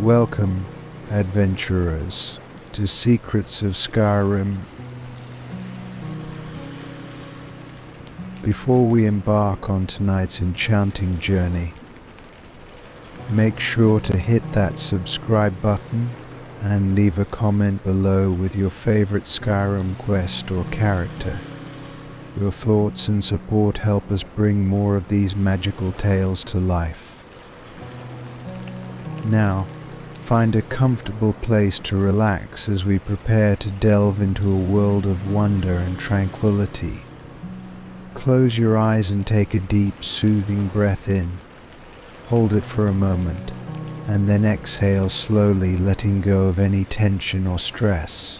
Welcome, adventurers, to Secrets of Skyrim. Before we embark on tonight's enchanting journey, make sure to hit that subscribe button and leave a comment below with your favorite Skyrim quest or character. Your thoughts and support help us bring more of these magical tales to life. Now, find a comfortable place to relax as we prepare to delve into a world of wonder and tranquility. Close your eyes and take a deep, soothing breath in. Hold it for a moment, and then exhale slowly, letting go of any tension or stress.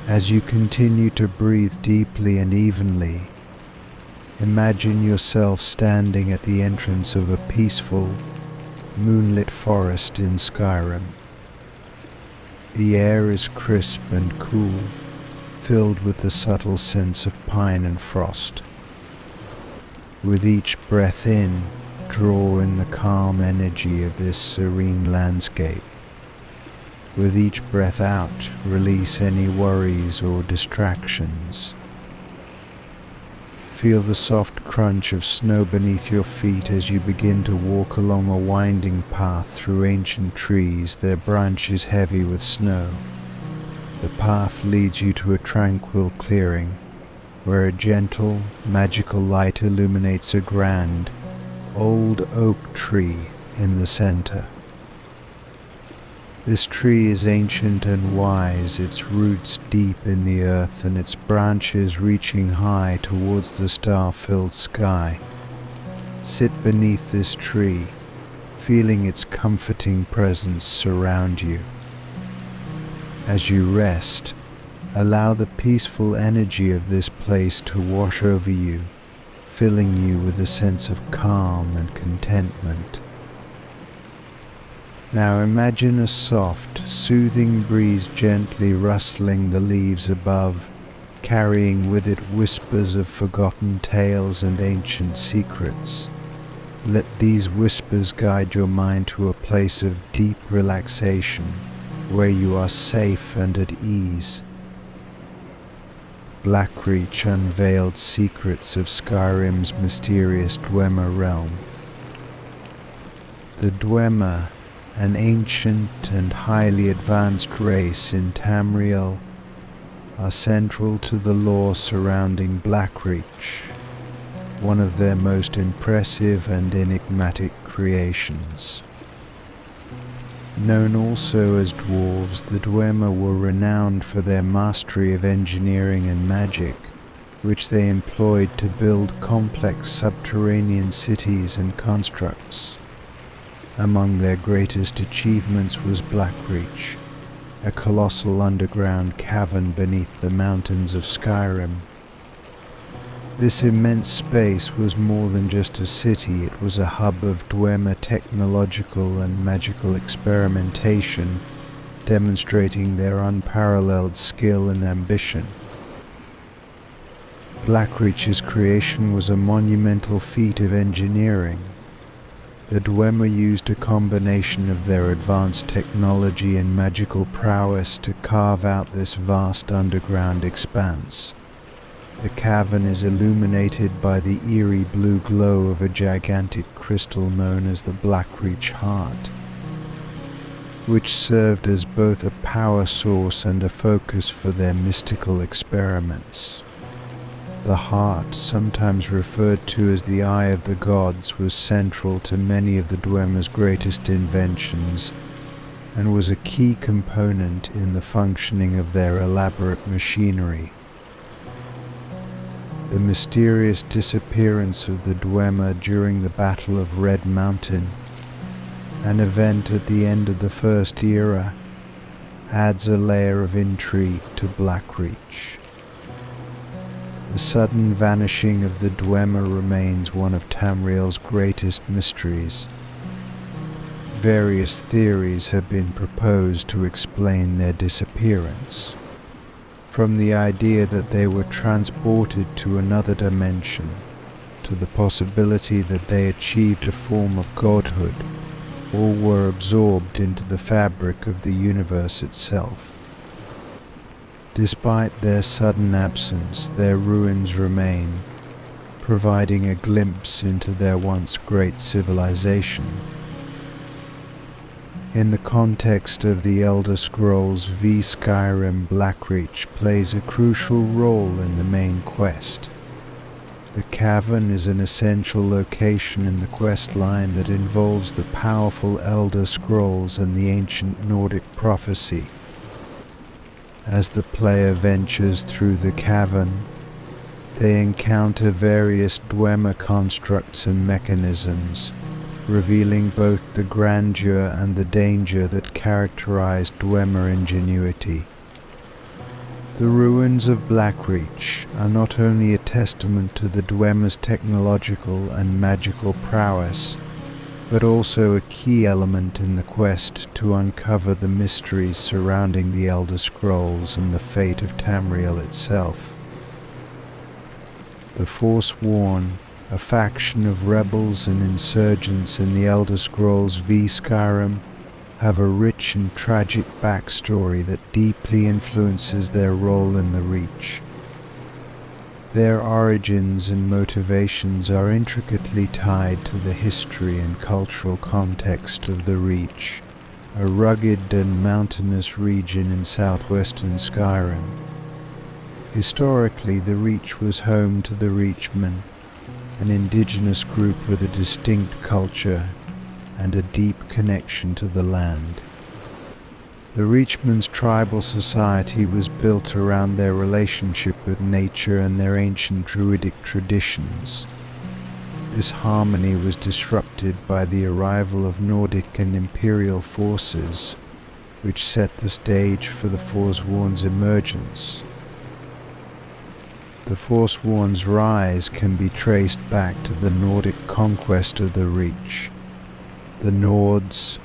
As you continue to breathe deeply and evenly, imagine yourself standing at the entrance of a peaceful, moonlit forest in Skyrim. The air is crisp and cool, filled with the subtle sense of pine and frost. With each breath in, draw in the calm energy of this serene landscape. With each breath out, release any worries or distractions. Feel the soft crunch of snow beneath your feet as you begin to walk along a winding path through ancient trees, their branches heavy with snow. The path leads you to a tranquil clearing, where a gentle, magical light illuminates a grand, old oak tree in the center. This tree is ancient and wise, its roots deep in the earth and its branches reaching high towards the star-filled sky. Sit beneath this tree, feeling its comforting presence surround you. As you rest, allow the peaceful energy of this place to wash over you, filling you with a sense of calm and contentment. Now imagine a soft, soothing breeze gently rustling the leaves above, carrying with it whispers of forgotten tales and ancient secrets. Let these whispers guide your mind to a place of deep relaxation, where you are safe and at ease. Blackreach unveiled secrets of Skyrim's mysterious Dwemer realm. The Dwemer, an ancient and highly advanced race in Tamriel, are central to the lore surrounding Blackreach, one of their most impressive and enigmatic creations. Known also as dwarves, the Dwemer were renowned for their mastery of engineering and magic, which they employed to build complex subterranean cities and constructs. Among their greatest achievements was Blackreach, a colossal underground cavern beneath the mountains of Skyrim. This immense space was more than just a city, it was a hub of Dwemer technological and magical experimentation, demonstrating their unparalleled skill and ambition. Blackreach's creation was a monumental feat of engineering. The Dwemer used a combination of their advanced technology and magical prowess to carve out this vast underground expanse. The cavern is illuminated by the eerie blue glow of a gigantic crystal known as the Blackreach Heart, which served as both a power source and a focus for their mystical experiments. The heart, sometimes referred to as the Eye of the Gods, was central to many of the Dwemer's greatest inventions and was a key component in the functioning of their elaborate machinery. The mysterious disappearance of the Dwemer during the Battle of Red Mountain, an event at the end of the First Era, adds a layer of intrigue to Blackreach. The sudden vanishing of the Dwemer remains one of Tamriel's greatest mysteries. Various theories have been proposed to explain their disappearance, from the idea that they were transported to another dimension, to the possibility that they achieved a form of godhood, or were absorbed into the fabric of the universe itself. Despite their sudden absence, their ruins remain, providing a glimpse into their once great civilization. In the context of the Elder Scrolls V, Skyrim, Blackreach plays a crucial role in the main quest. The cavern is an essential location in the quest line that involves the powerful Elder Scrolls and the ancient Nordic prophecy. As the player ventures through the cavern, they encounter various Dwemer constructs and mechanisms, revealing both the grandeur and the danger that characterize Dwemer ingenuity. The ruins of Blackreach are not only a testament to the Dwemer's technological and magical prowess, but also a key element in the quest to uncover the mysteries surrounding the Elder Scrolls and the fate of Tamriel itself. The Forsworn, a faction of rebels and insurgents in the Elder Scrolls V, Skyrim, have a rich and tragic backstory that deeply influences their role in the Reach. Their origins and motivations are intricately tied to the history and cultural context of the Reach, a rugged and mountainous region in southwestern Skyrim. Historically, the Reach was home to the Reachmen, an indigenous group with a distinct culture and a deep connection to the land. The Reachmen's tribal society was built around their relationship with nature and their ancient druidic traditions. This harmony was disrupted by the arrival of Nordic and Imperial forces, which set the stage for the Forsworn's emergence. The Forsworn's rise can be traced back to the Nordic conquest of the Reach. The Nords,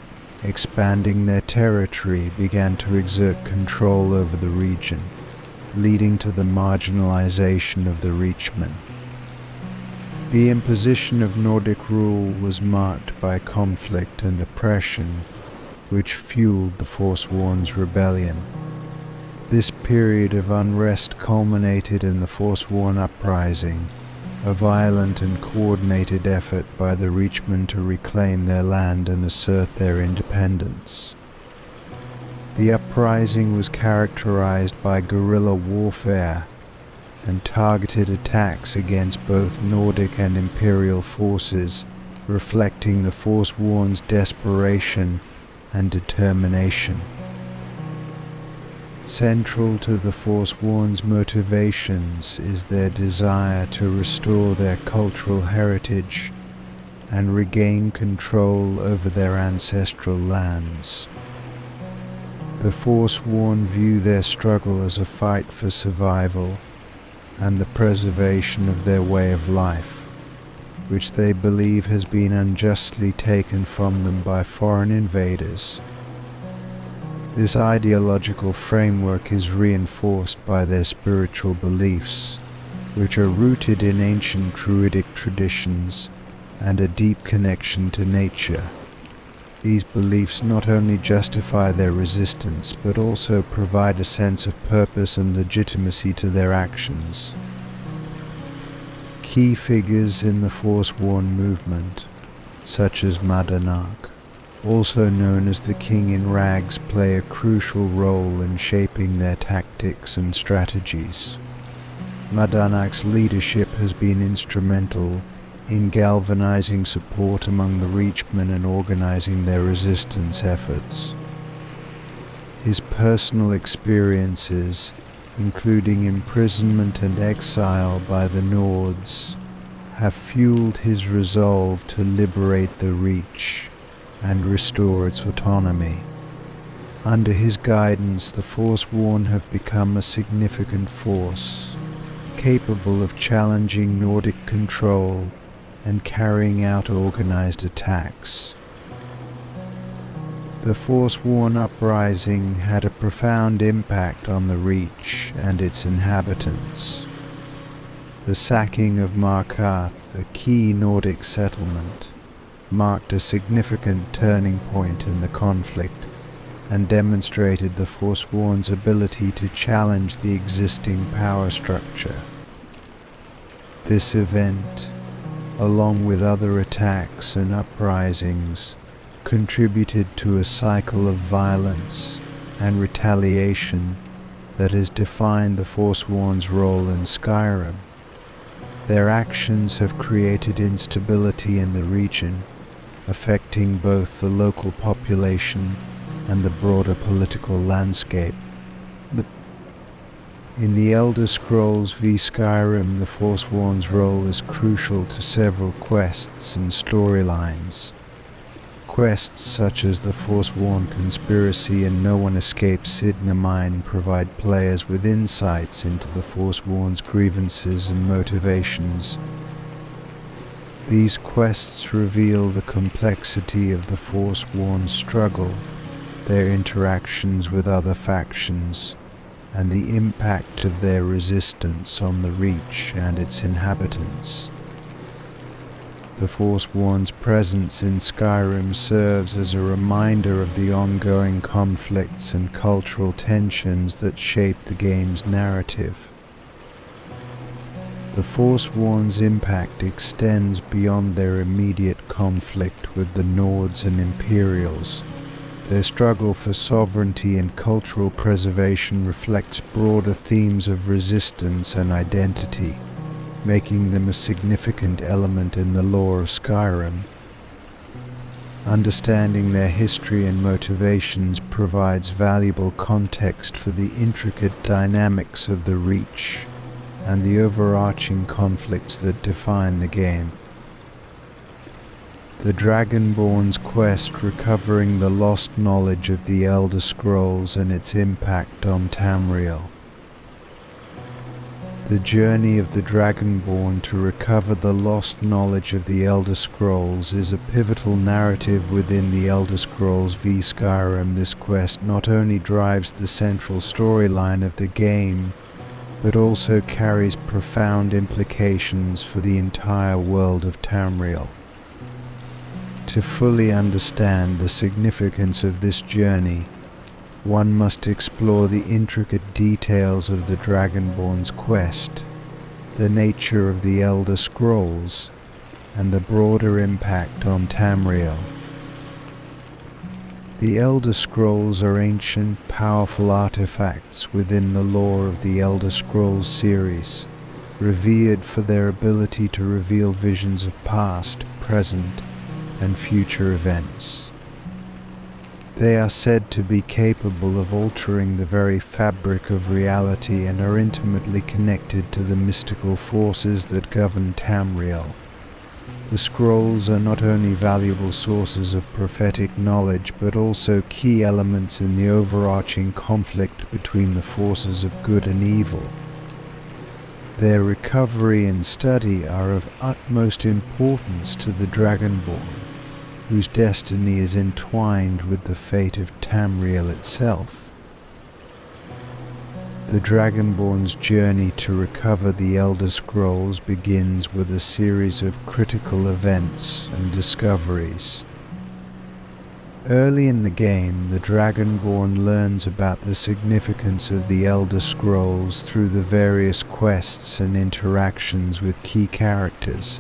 expanding their territory, began to exert control over the region, leading to the marginalization of the Reachmen. The imposition of Nordic rule was marked by conflict and oppression, which fueled the Forsworn's rebellion. This period of unrest culminated in the Forsworn Uprising, a violent and coordinated effort by the Reachmen to reclaim their land and assert their independence. The uprising was characterized by guerrilla warfare and targeted attacks against both Nordic and Imperial forces, reflecting the Forsworn's desperation and determination. Central to the Forsworn's motivations is their desire to restore their cultural heritage and regain control over their ancestral lands. The Forsworn view their struggle as a fight for survival and the preservation of their way of life, which they believe has been unjustly taken from them by foreign invaders. This ideological framework is reinforced by their spiritual beliefs, which are rooted in ancient druidic traditions and a deep connection to nature. These beliefs not only justify their resistance, but also provide a sense of purpose and legitimacy to their actions. Key figures in the Forsworn movement, such as Madanach, also known as the King in Rags, play a crucial role in shaping their tactics and strategies. Madanach's leadership has been instrumental in galvanizing support among the Reachmen and organizing their resistance efforts. His personal experiences, including imprisonment and exile by the Nords, have fueled his resolve to liberate the Reach and restore its autonomy. Under his guidance, the Forsworn have become a significant force, capable of challenging Nordic control and carrying out organized attacks. The Forsworn uprising had a profound impact on the Reach and its inhabitants. The sacking of Markarth, a key Nordic settlement, marked a significant turning point in the conflict and demonstrated the Forsworn's ability to challenge the existing power structure. This event, along with other attacks and uprisings, contributed to a cycle of violence and retaliation that has defined the Forsworn's role in Skyrim. Their actions have created instability in the region, affecting both the local population and the broader political landscape. In the Elder Scrolls v Skyrim, the Forsworn's role is crucial to several quests and storylines. Quests such as the Forsworn Conspiracy and No One Escapes Signa provide players with insights into the Forsworn's grievances and motivations. These quests reveal the complexity of the Forsworn's struggle, their interactions with other factions, and the impact of their resistance on the Reach and its inhabitants. The Forsworn's presence in Skyrim serves as a reminder of the ongoing conflicts and cultural tensions that shape the game's narrative. The Forsworn's impact extends beyond their immediate conflict with the Nords and Imperials. Their struggle for sovereignty and cultural preservation reflects broader themes of resistance and identity, making them a significant element in the lore of Skyrim. Understanding their history and motivations provides valuable context for the intricate dynamics of the Reach and the overarching conflicts that define the game. The Dragonborn's quest recovering the lost knowledge of the Elder Scrolls and its impact on Tamriel. The journey of the Dragonborn to recover the lost knowledge of the Elder Scrolls is a pivotal narrative within the Elder Scrolls v Skyrim. This quest not only drives the central storyline of the game, but also carries profound implications for the entire world of Tamriel. To fully understand the significance of this journey, one must explore the intricate details of the Dragonborn's quest, the nature of the Elder Scrolls, and the broader impact on Tamriel. The Elder Scrolls are ancient, powerful artifacts within the lore of the Elder Scrolls series, revered for their ability to reveal visions of past, present, and future events. They are said to be capable of altering the very fabric of reality and are intimately connected to the mystical forces that govern Tamriel. The scrolls are not only valuable sources of prophetic knowledge, but also key elements in the overarching conflict between the forces of good and evil. Their recovery and study are of utmost importance to the Dragonborn, whose destiny is entwined with the fate of Tamriel itself. The Dragonborn's journey to recover the Elder Scrolls begins with a series of critical events and discoveries. Early in the game, the Dragonborn learns about the significance of the Elder Scrolls through the various quests and interactions with key characters,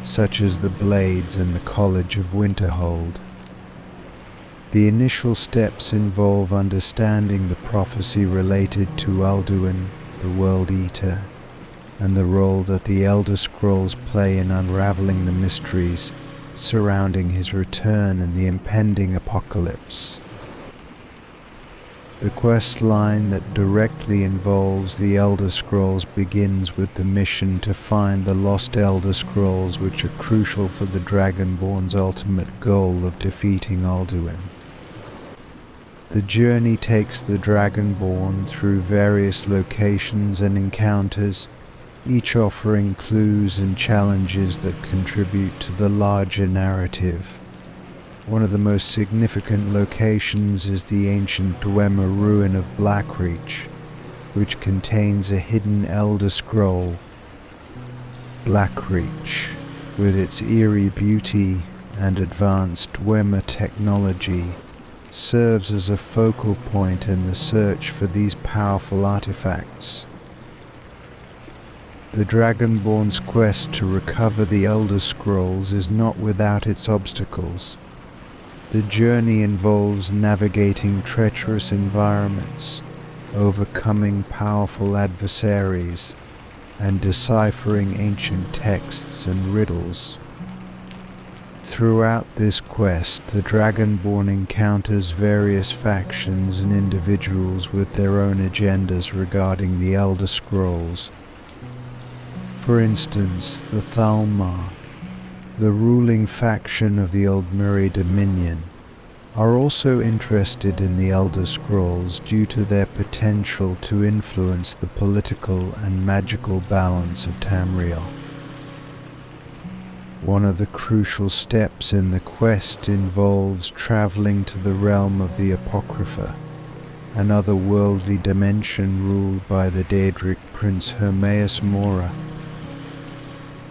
such as the Blades and the College of Winterhold. The initial steps involve understanding the prophecy related to Alduin, the World Eater, and the role that the Elder Scrolls play in unraveling the mysteries surrounding his return and the impending apocalypse. The quest line that directly involves the Elder Scrolls begins with the mission to find the lost Elder Scrolls, which are crucial for the Dragonborn's ultimate goal of defeating Alduin. The journey takes the Dragonborn through various locations and encounters, each offering clues and challenges that contribute to the larger narrative. One of the most significant locations is the ancient Dwemer ruin of Blackreach, which contains a hidden Elder Scroll. Blackreach, with its eerie beauty and advanced Dwemer technology serves as a focal point in the search for these powerful artifacts. The Dragonborn's quest to recover the Elder Scrolls is not without its obstacles. The journey involves navigating treacherous environments, overcoming powerful adversaries, and deciphering ancient texts and riddles. Throughout this quest, the Dragonborn encounters various factions and individuals with their own agendas regarding the Elder Scrolls. For instance, the Thalmar, the ruling faction of the Aldmeri Dominion, are also interested in the Elder Scrolls due to their potential to influence the political and magical balance of Tamriel. One of the crucial steps in the quest involves traveling to the realm of the Apocrypha, an otherworldly dimension ruled by the Daedric prince Hermaeus Mora.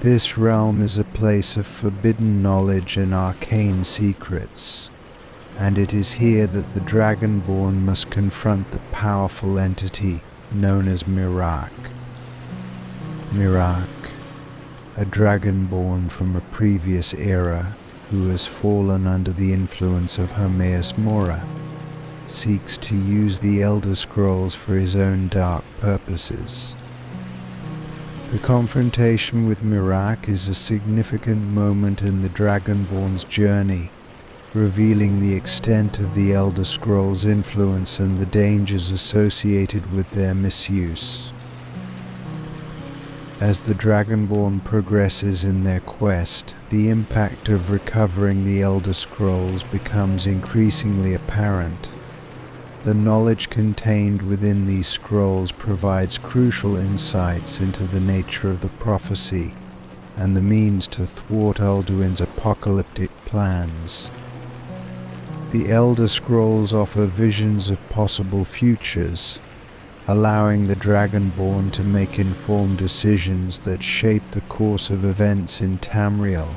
This realm is a place of forbidden knowledge and arcane secrets, and it is here that the Dragonborn must confront the powerful entity known as Mirak. Mirak, a Dragonborn from a previous era who has fallen under the influence of Hermaeus Mora, seeks to use the Elder Scrolls for his own dark purposes. The confrontation with Mirak is a significant moment in the Dragonborn's journey, revealing the extent of the Elder Scrolls' influence and the dangers associated with their misuse. As the Dragonborn progresses in their quest, the impact of recovering the Elder Scrolls becomes increasingly apparent. The knowledge contained within these scrolls provides crucial insights into the nature of the prophecy and the means to thwart Alduin's apocalyptic plans. The Elder Scrolls offer visions of possible futures, allowing the Dragonborn to make informed decisions that shape the course of events in Tamriel.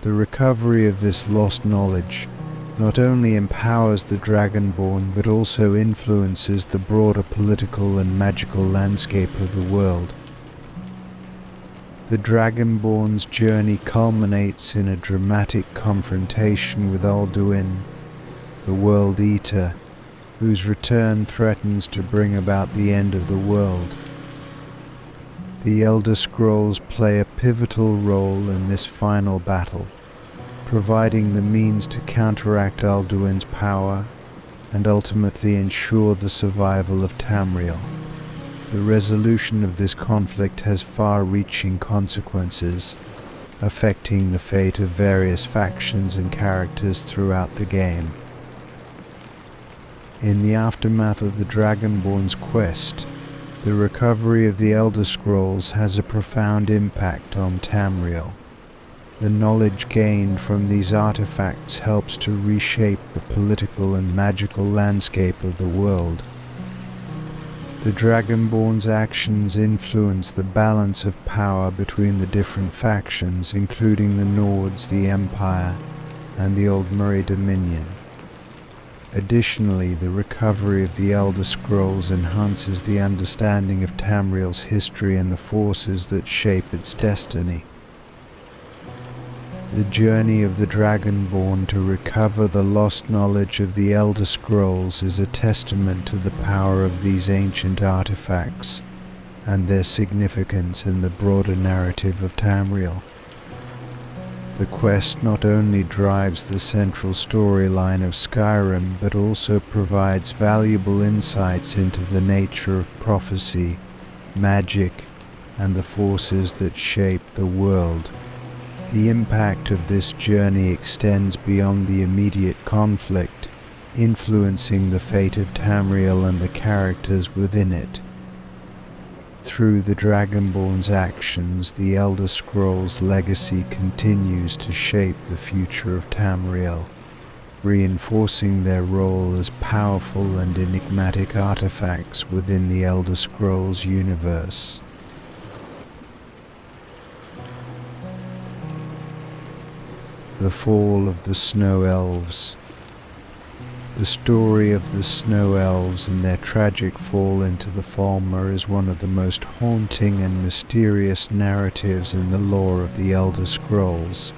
The recovery of this lost knowledge not only empowers the Dragonborn but also influences the broader political and magical landscape of the world. The Dragonborn's journey culminates in a dramatic confrontation with Alduin, the World Eater, whose return threatens to bring about the end of the world. The Elder Scrolls play a pivotal role in this final battle, providing the means to counteract Alduin's power and ultimately ensure the survival of Tamriel. The resolution of this conflict has far-reaching consequences, affecting the fate of various factions and characters throughout the game. In the aftermath of the Dragonborn's quest, the recovery of the Elder Scrolls has a profound impact on Tamriel. The knowledge gained from these artifacts helps to reshape the political and magical landscape of the world. The Dragonborn's actions influence the balance of power between the different factions, including the Nords, the Empire, and the Aldmeri Dominion. Additionally, the recovery of the Elder Scrolls enhances the understanding of Tamriel's history and the forces that shape its destiny. The journey of the Dragonborn to recover the lost knowledge of the Elder Scrolls is a testament to the power of these ancient artifacts and their significance in the broader narrative of Tamriel. The quest not only drives the central storyline of Skyrim, but also provides valuable insights into the nature of prophecy, magic, and the forces that shape the world. The impact of this journey extends beyond the immediate conflict, influencing the fate of Tamriel and the characters within it. Through the Dragonborn's actions, the Elder Scrolls' legacy continues to shape the future of Tamriel, reinforcing their role as powerful and enigmatic artifacts within the Elder Scrolls universe. The fall of the Snow Elves. The story of the Snow Elves and their tragic fall into the Falmer is one of the most haunting and mysterious narratives in the lore of the Elder Scrolls.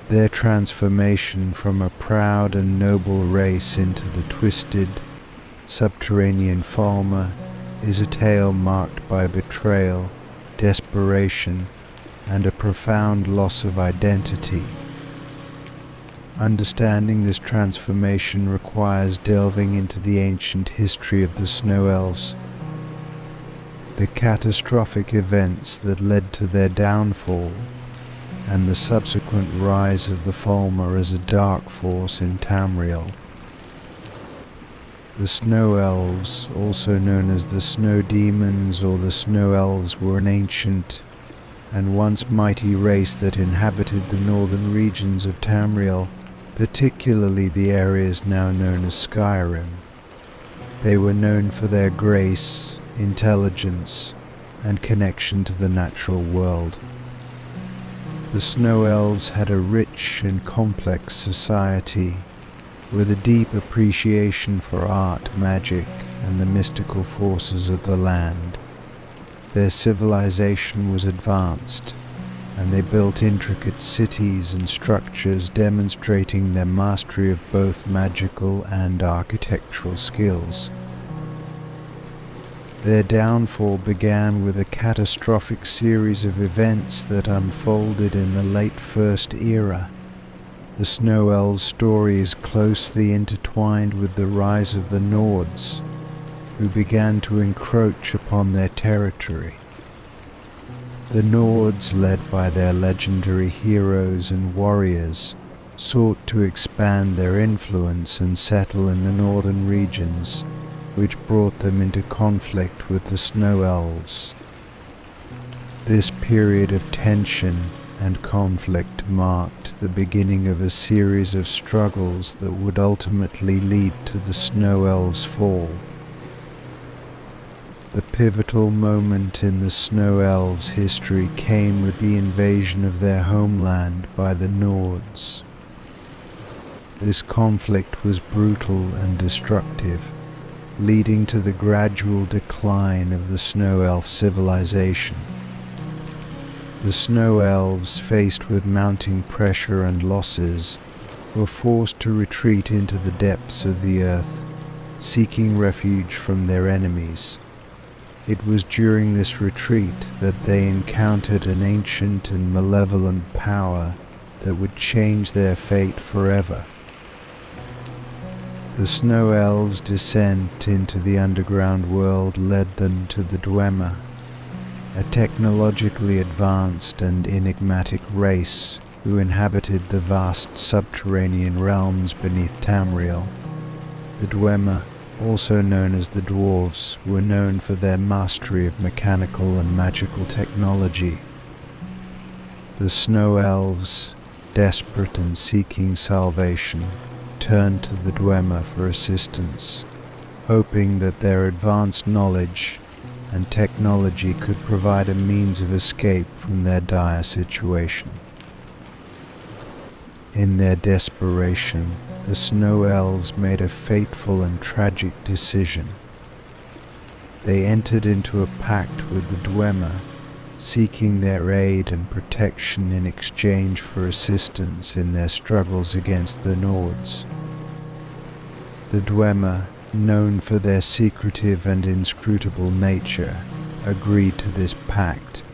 Their transformation from a proud and noble race into the twisted, subterranean Falmer is a tale marked by betrayal, desperation, and a profound loss of identity. Understanding this transformation requires delving into the ancient history of the Snow Elves, the catastrophic events that led to their downfall, and the subsequent rise of the Falmer as a dark force in Tamriel. The Snow Elves, also known as the Snow Demons or the Snow Elves, were an ancient and once mighty race that inhabited the northern regions of Tamriel, particularly the areas now known as Skyrim. They were known for their grace, intelligence, and connection to the natural world. The Snow Elves had a rich and complex society, with a deep appreciation for art, magic, and the mystical forces of the land. Their civilization was advanced, and they built intricate cities and structures demonstrating their mastery of both magical and architectural skills. Their downfall began with a catastrophic series of events that unfolded in the late First Era. The Snow Elves' story is closely intertwined with the rise of the Nords, who began to encroach upon their territory. The Nords, led by their legendary heroes and warriors, sought to expand their influence and settle in the northern regions, which brought them into conflict with the Snow Elves. This period of tension and conflict marked the beginning of a series of struggles that would ultimately lead to the Snow Elves' fall. The pivotal moment in the Snow Elves' history came with the invasion of their homeland by the Nords. This conflict was brutal and destructive, leading to the gradual decline of the Snow Elf civilization. The Snow Elves, faced with mounting pressure and losses, were forced to retreat into the depths of the earth, seeking refuge from their enemies. It was during this retreat that they encountered an ancient and malevolent power that would change their fate forever. The Snow Elves' descent into the underground world led them to the Dwemer, a technologically advanced and enigmatic race who inhabited the vast subterranean realms beneath Tamriel. The Dwemer, also known as the Dwarves, were known for their mastery of mechanical and magical technology. The Snow Elves, desperate and seeking salvation, turned to the Dwemer for assistance, hoping that their advanced knowledge and technology could provide a means of escape from their dire situation. In their desperation, the Snow Elves made a fateful and tragic decision. They entered into a pact with the Dwemer, seeking their aid and protection in exchange for assistance in their struggles against the Nords. The Dwemer, known for their secretive and inscrutable nature, agreed to this pact,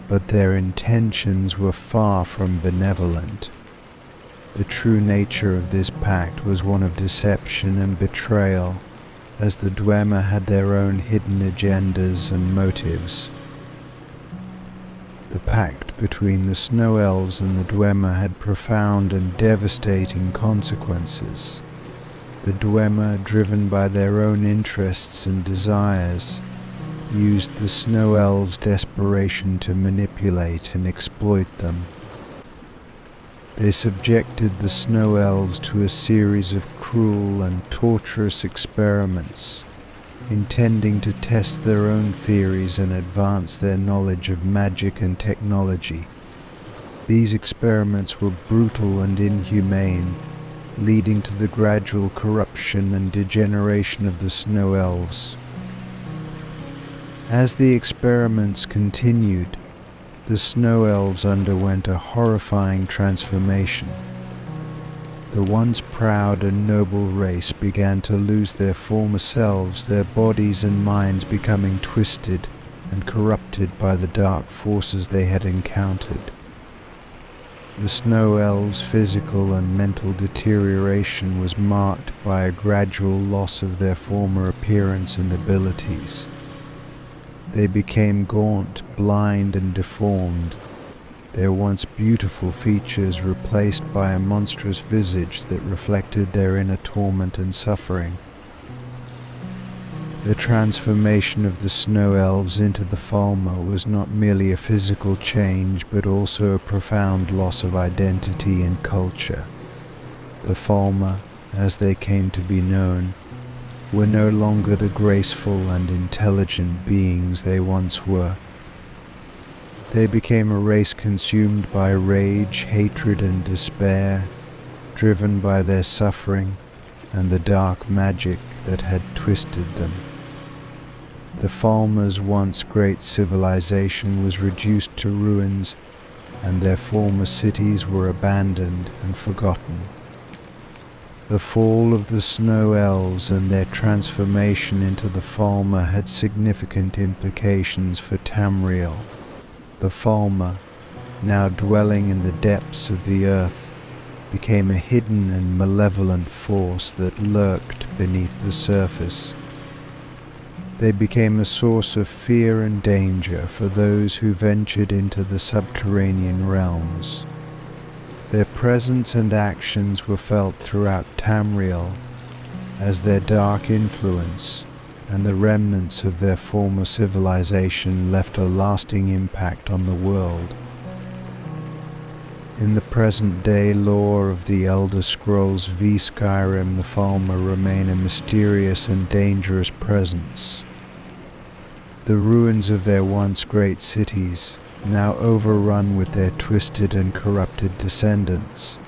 but their intentions were far from benevolent. The true nature of this pact was one of deception and betrayal, as the Dwemer had their own hidden agendas and motives. The pact between the Snow Elves and the Dwemer had profound and devastating consequences. The Dwemer, driven by their own interests and desires, used the Snow Elves' desperation to manipulate and exploit them. They subjected the Snow Elves to a series of cruel and torturous experiments, intending to test their own theories and advance their knowledge of magic and technology. These experiments were brutal and inhumane, leading to the gradual corruption and degeneration of the snow elves. As the experiments continued, the snow elves underwent a horrifying transformation. The once proud and noble race began to lose their former selves, their bodies and minds becoming twisted and corrupted by the dark forces they had encountered. The snow elves' physical and mental deterioration was marked by a gradual loss of their former appearance and abilities. They became gaunt, blind, and deformed, their once beautiful features replaced by a monstrous visage that reflected their inner torment and suffering. The transformation of the snow elves into the Falmer was not merely a physical change, but also a profound loss of identity and culture. The Falmer, as they came to be known, were no longer the graceful and intelligent beings they once were. They became a race consumed by rage, hatred, and despair, driven by their suffering and the dark magic that had twisted them. The Falmer's once great civilization was reduced to ruins, and their former cities were abandoned and forgotten. The fall of the snow elves and their transformation into the Falmer had significant implications for Tamriel. The Falmer, now dwelling in the depths of the earth, became a hidden and malevolent force that lurked beneath the surface. They became a source of fear and danger for those who ventured into the subterranean realms. Their presence and actions were felt throughout Tamriel as their dark influence and the remnants of their former civilization left a lasting impact on the world. In the present-day lore of the Elder Scrolls v Skyrim, the Falmer remain a mysterious and dangerous presence. The ruins of their once great cities, now overrun with their twisted and corrupted descendants,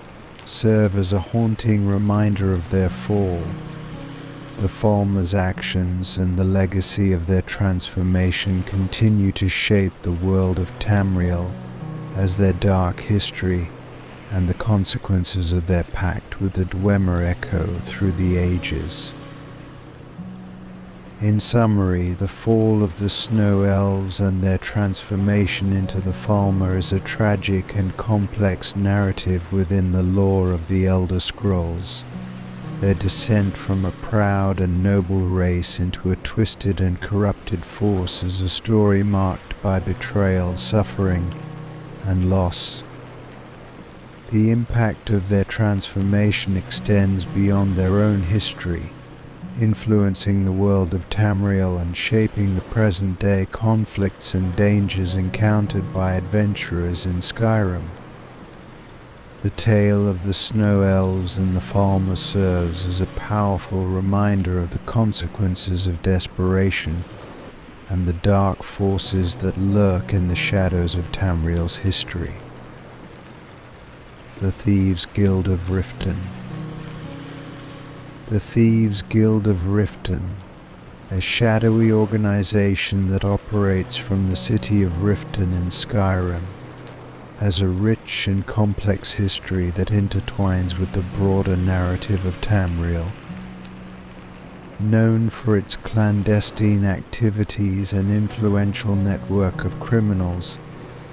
serve as a haunting reminder of their fall. The Falmer's actions and the legacy of their transformation continue to shape the world of Tamriel, as their dark history and the consequences of their pact with the Dwemer echo through the ages. In summary, the fall of the snow elves and their transformation into the Falmer is a tragic and complex narrative within the lore of the Elder Scrolls. Their descent from a proud and noble race into a twisted and corrupted force is a story marked by betrayal, suffering, and loss. The impact of their transformation extends beyond their own history, influencing the world of Tamriel and shaping the present-day conflicts and dangers encountered by adventurers in Skyrim. The tale of the snow elves and the Falmer serves as a powerful reminder of the consequences of desperation and the dark forces that lurk in the shadows of Tamriel's history. The Thieves' Guild of Riften. The Thieves' Guild of Riften, a shadowy organization that operates from the city of Riften in Skyrim, has a rich and complex history that intertwines with the broader narrative of Tamriel. Known for its clandestine activities and influential network of criminals,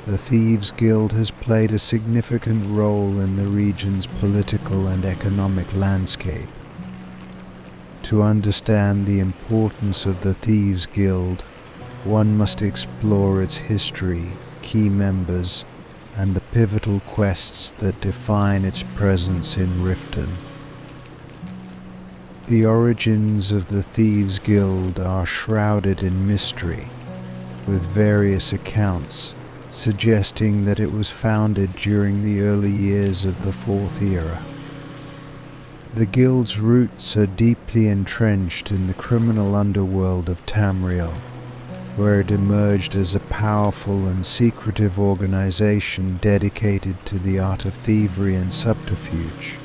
the Thieves' Guild has played a significant role in the region's political and economic landscape. To understand the importance of the Thieves' Guild, one must explore its history, key members, and the pivotal quests that define its presence in Riften. The origins of the Thieves' Guild are shrouded in mystery, with various accounts suggesting that it was founded during the early years of the Fourth Era. The Guild's roots are deeply entrenched in the criminal underworld of Tamriel, where it emerged as a powerful and secretive organization dedicated to the art of thievery and subterfuge.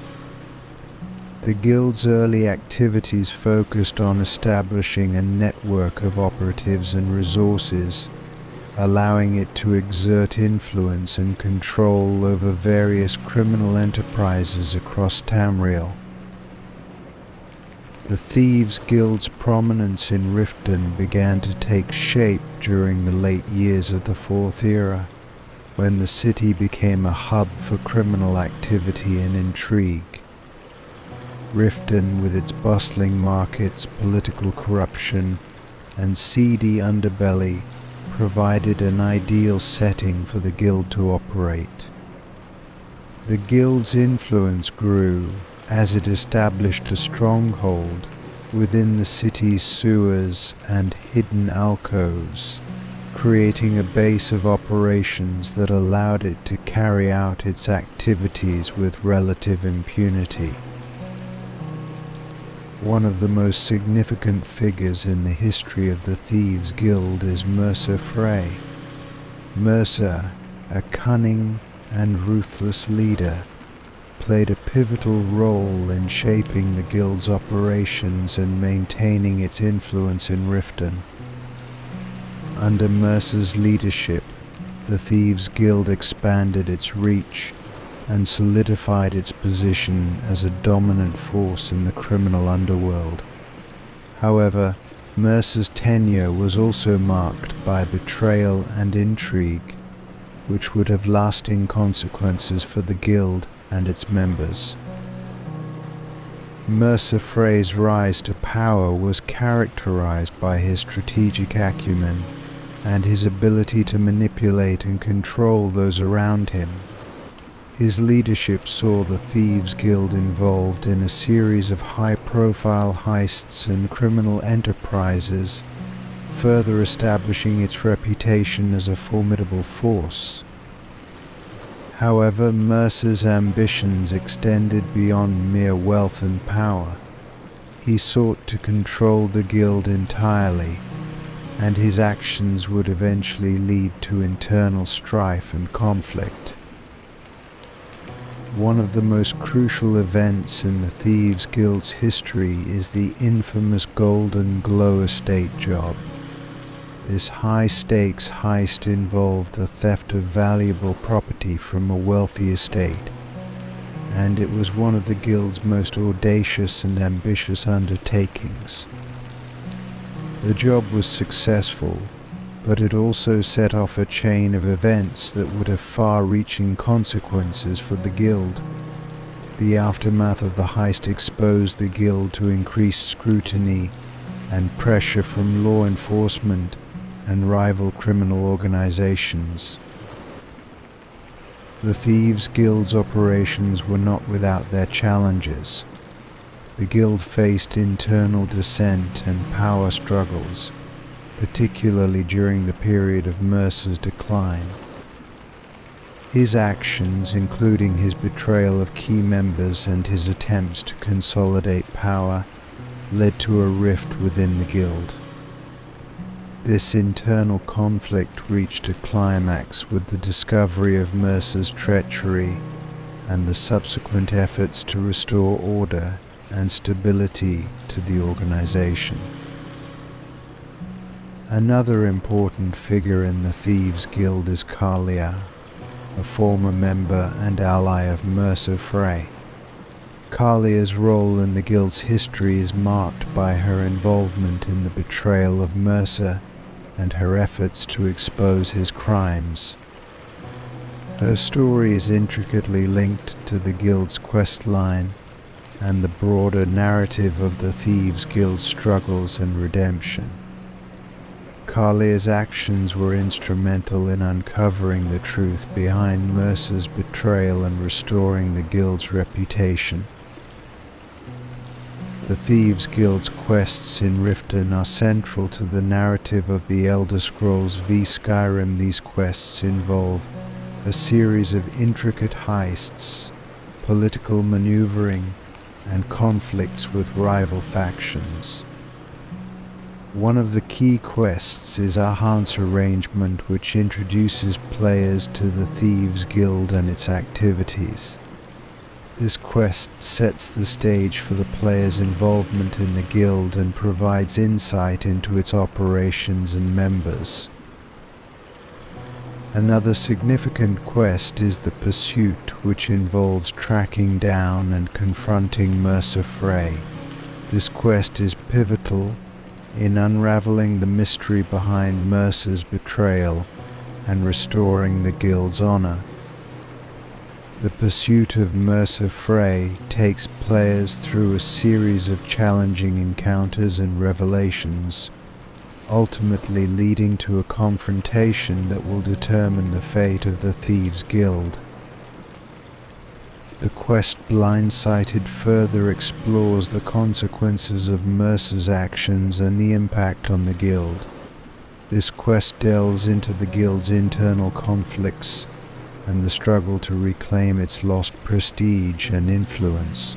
The Guild's early activities focused on establishing a network of operatives and resources, allowing it to exert influence and control over various criminal enterprises across Tamriel. The Thieves' Guild's prominence in Riften began to take shape during the late years of the Fourth Era, when the city became a hub for criminal activity and intrigue. Riften, with its bustling markets, political corruption, and seedy underbelly, provided an ideal setting for the Guild to operate. The Guild's influence grew as it established a stronghold within the city's sewers and hidden alcoves, creating a base of operations that allowed it to carry out its activities with relative impunity. One of the most significant figures in the history of the Thieves' Guild is Mercer Frey. Mercer, a cunning and ruthless leader, played a pivotal role in shaping the Guild's operations and maintaining its influence in Riften. Under Mercer's leadership, the Thieves' Guild expanded its reach and solidified its position as a dominant force in the criminal underworld. However, Mercer's tenure was also marked by betrayal and intrigue, which would have lasting consequences for the Guild and its members. Mercer Frey's rise to power was characterized by his strategic acumen and his ability to manipulate and control those around him. His leadership saw the Thieves' Guild involved in a series of high-profile heists and criminal enterprises, further establishing its reputation as a formidable force. However, Mercer's ambitions extended beyond mere wealth and power. He sought to control the Guild entirely, and his actions would eventually lead to internal strife and conflict. One of the most crucial events in the Thieves' Guild's history is the infamous Golden Glow estate job. This high-stakes heist involved the theft of valuable property from a wealthy estate, and it was one of the Guild's most audacious and ambitious undertakings. The job was successful, but it also set off a chain of events that would have far-reaching consequences for the Guild. The aftermath of the heist exposed the Guild to increased scrutiny and pressure from law enforcement and rival criminal organizations. The Thieves' Guild's operations were not without their challenges. The Guild faced internal dissent and power struggles, particularly during the period of Mercer's decline. His actions, including his betrayal of key members and his attempts to consolidate power, led to a rift within the Guild. This internal conflict reached a climax with the discovery of Mercer's treachery and the subsequent efforts to restore order and stability to the organization. Another important figure in the Thieves' Guild is Kalia, a former member and ally of Mercer Frey. Kalia's role in the Guild's history is marked by her involvement in the betrayal of Mercer and her efforts to expose his crimes. Her story is intricately linked to the Guild's quest line and the broader narrative of the Thieves' Guild's struggles and redemption. Kalia's actions were instrumental in uncovering the truth behind Mercer's betrayal and restoring the Guild's reputation. The Thieves' Guild's quests in Riften are central to the narrative of the Elder Scrolls v Skyrim. These quests involve a series of intricate heists, political maneuvering, and conflicts with rival factions. One of the key quests is Ahant's arrangement, which introduces players to the Thieves Guild and its activities. This quest sets the stage for the player's involvement in the guild and provides insight into its operations and members. Another significant quest is the Pursuit, which involves tracking down and confronting Mercer Frey. This quest is pivotal in unraveling the mystery behind Mercer's betrayal and restoring the guild's honor. The Pursuit of Mercer Frey takes players through a series of challenging encounters and revelations, ultimately leading to a confrontation that will determine the fate of the Thieves Guild. The quest Blindsighted further explores the consequences of Mercer's actions and the impact on the guild. This quest delves into the guild's internal conflicts and the struggle to reclaim its lost prestige and influence.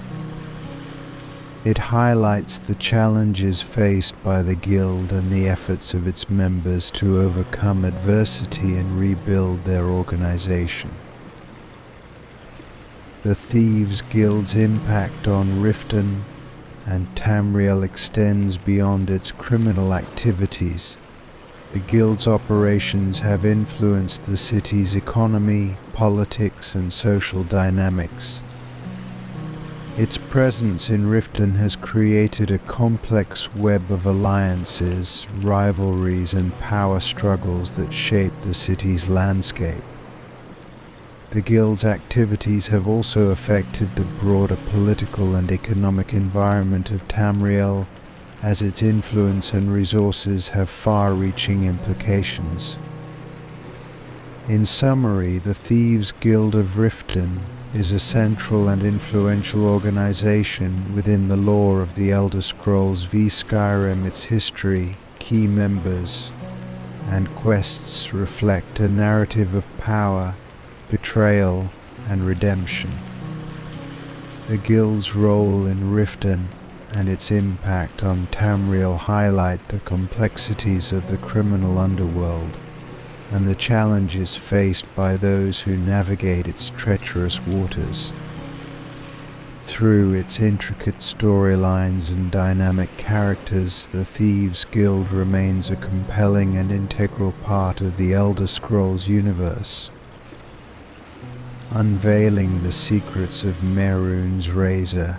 It highlights the challenges faced by the guild and the efforts of its members to overcome adversity and rebuild their organization. The Thieves Guild's impact on Riften and Tamriel extends beyond its criminal activities. The guild's operations have influenced the city's economy, politics, and social dynamics. Its presence in Riften has created a complex web of alliances, rivalries, and power struggles that shape the city's landscape. The guild's activities have also affected the broader political and economic environment of Tamriel, as its influence and resources have far-reaching implications. In summary, the Thieves Guild of Riften is a central and influential organization within the lore of the Elder Scrolls v Skyrim. Its history, key members, and quests reflect a narrative of power, betrayal, and redemption. The guild's role in Riften and its impact on Tamriel highlight the complexities of the criminal underworld and the challenges faced by those who navigate its treacherous waters. Through its intricate storylines and dynamic characters, the Thieves Guild remains a compelling and integral part of the Elder Scrolls universe. Unveiling the secrets of Mehrunes Razor.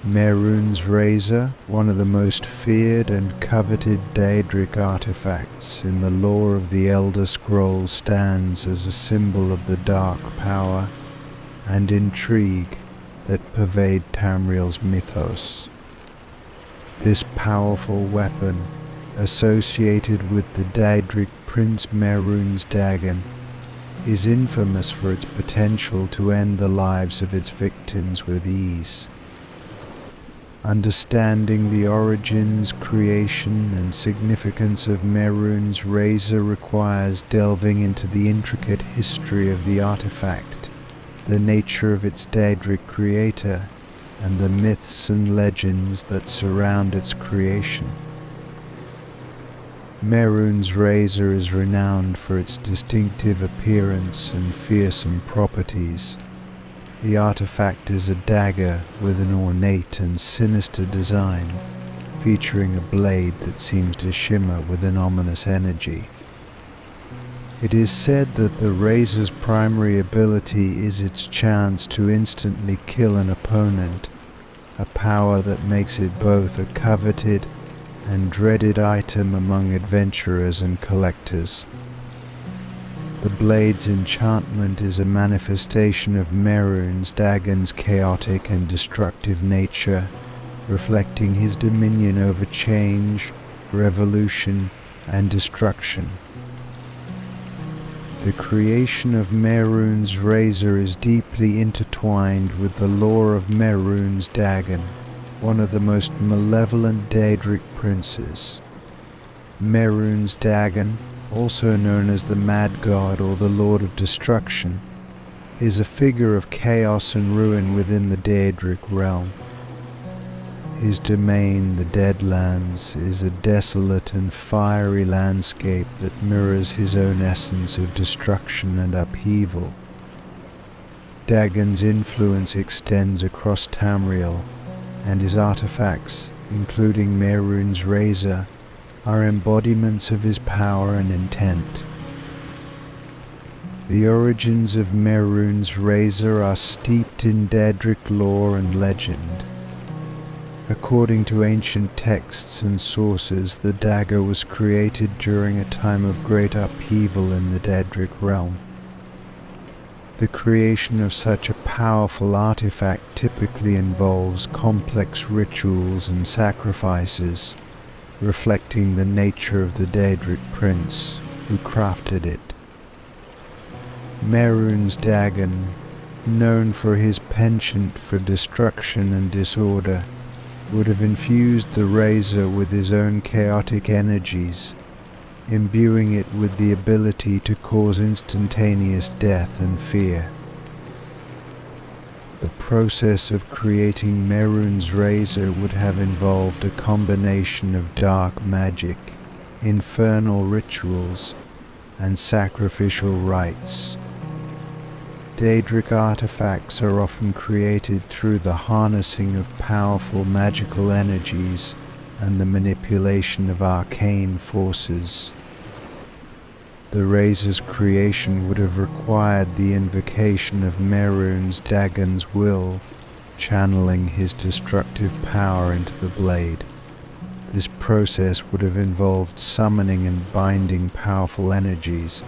Mehrunes Razor, one of the most feared and coveted Daedric artifacts in the lore of the Elder Scrolls, stands as a symbol of the dark power and intrigue that pervade Tamriel's mythos. This powerful weapon, associated with the Daedric Prince Mehrunes Dagon, is infamous for its potential to end the lives of its victims with ease. Understanding the origins, creation, and significance of Mehrunes Razor requires delving into the intricate history of the artifact, the nature of its Daedric creator, and the myths and legends that surround its creation. Mehrunes Razor is renowned for its distinctive appearance and fearsome properties. The artifact is a dagger with an ornate and sinister design, featuring a blade that seems to shimmer with an ominous energy. It is said that the razor's primary ability is its chance to instantly kill an opponent, a power that makes it both a coveted and dreaded item among adventurers and collectors. The blade's enchantment is a manifestation of Mehrunes Dagon's chaotic and destructive nature, reflecting his dominion over change, revolution, and destruction. The creation of Mehrunes Razor is deeply intertwined with the lore of Mehrunes Dagon, one of the most malevolent Daedric princes. Mehrunes Dagon, also known as the Mad God or the Lord of Destruction, is a figure of chaos and ruin within the Daedric realm. His domain, the Deadlands, is a desolate and fiery landscape that mirrors his own essence of destruction and upheaval. Dagon's influence extends across Tamriel, and his artifacts, including Mehrunes' razor, are embodiments of his power and intent. The origins of Mehrunes' razor are steeped in Daedric lore and legend. According to ancient texts and sources, the dagger was created during a time of great upheaval in the Daedric realm. The creation of such a powerful artifact typically involves complex rituals and sacrifices, reflecting the nature of the Daedric prince who crafted it. Mehrunes' Dagon, known for his penchant for destruction and disorder, would have infused the razor with his own chaotic energies, imbuing it with the ability to cause instantaneous death and fear. The process of creating Mehrunes' razor would have involved a combination of dark magic, infernal rituals, and sacrificial rites. Daedric artifacts are often created through the harnessing of powerful magical energies and the manipulation of arcane forces. The razor's creation would have required the invocation of Mehrunes' Dagon's will, channeling his destructive power into the blade. This process would have involved summoning and binding powerful energies,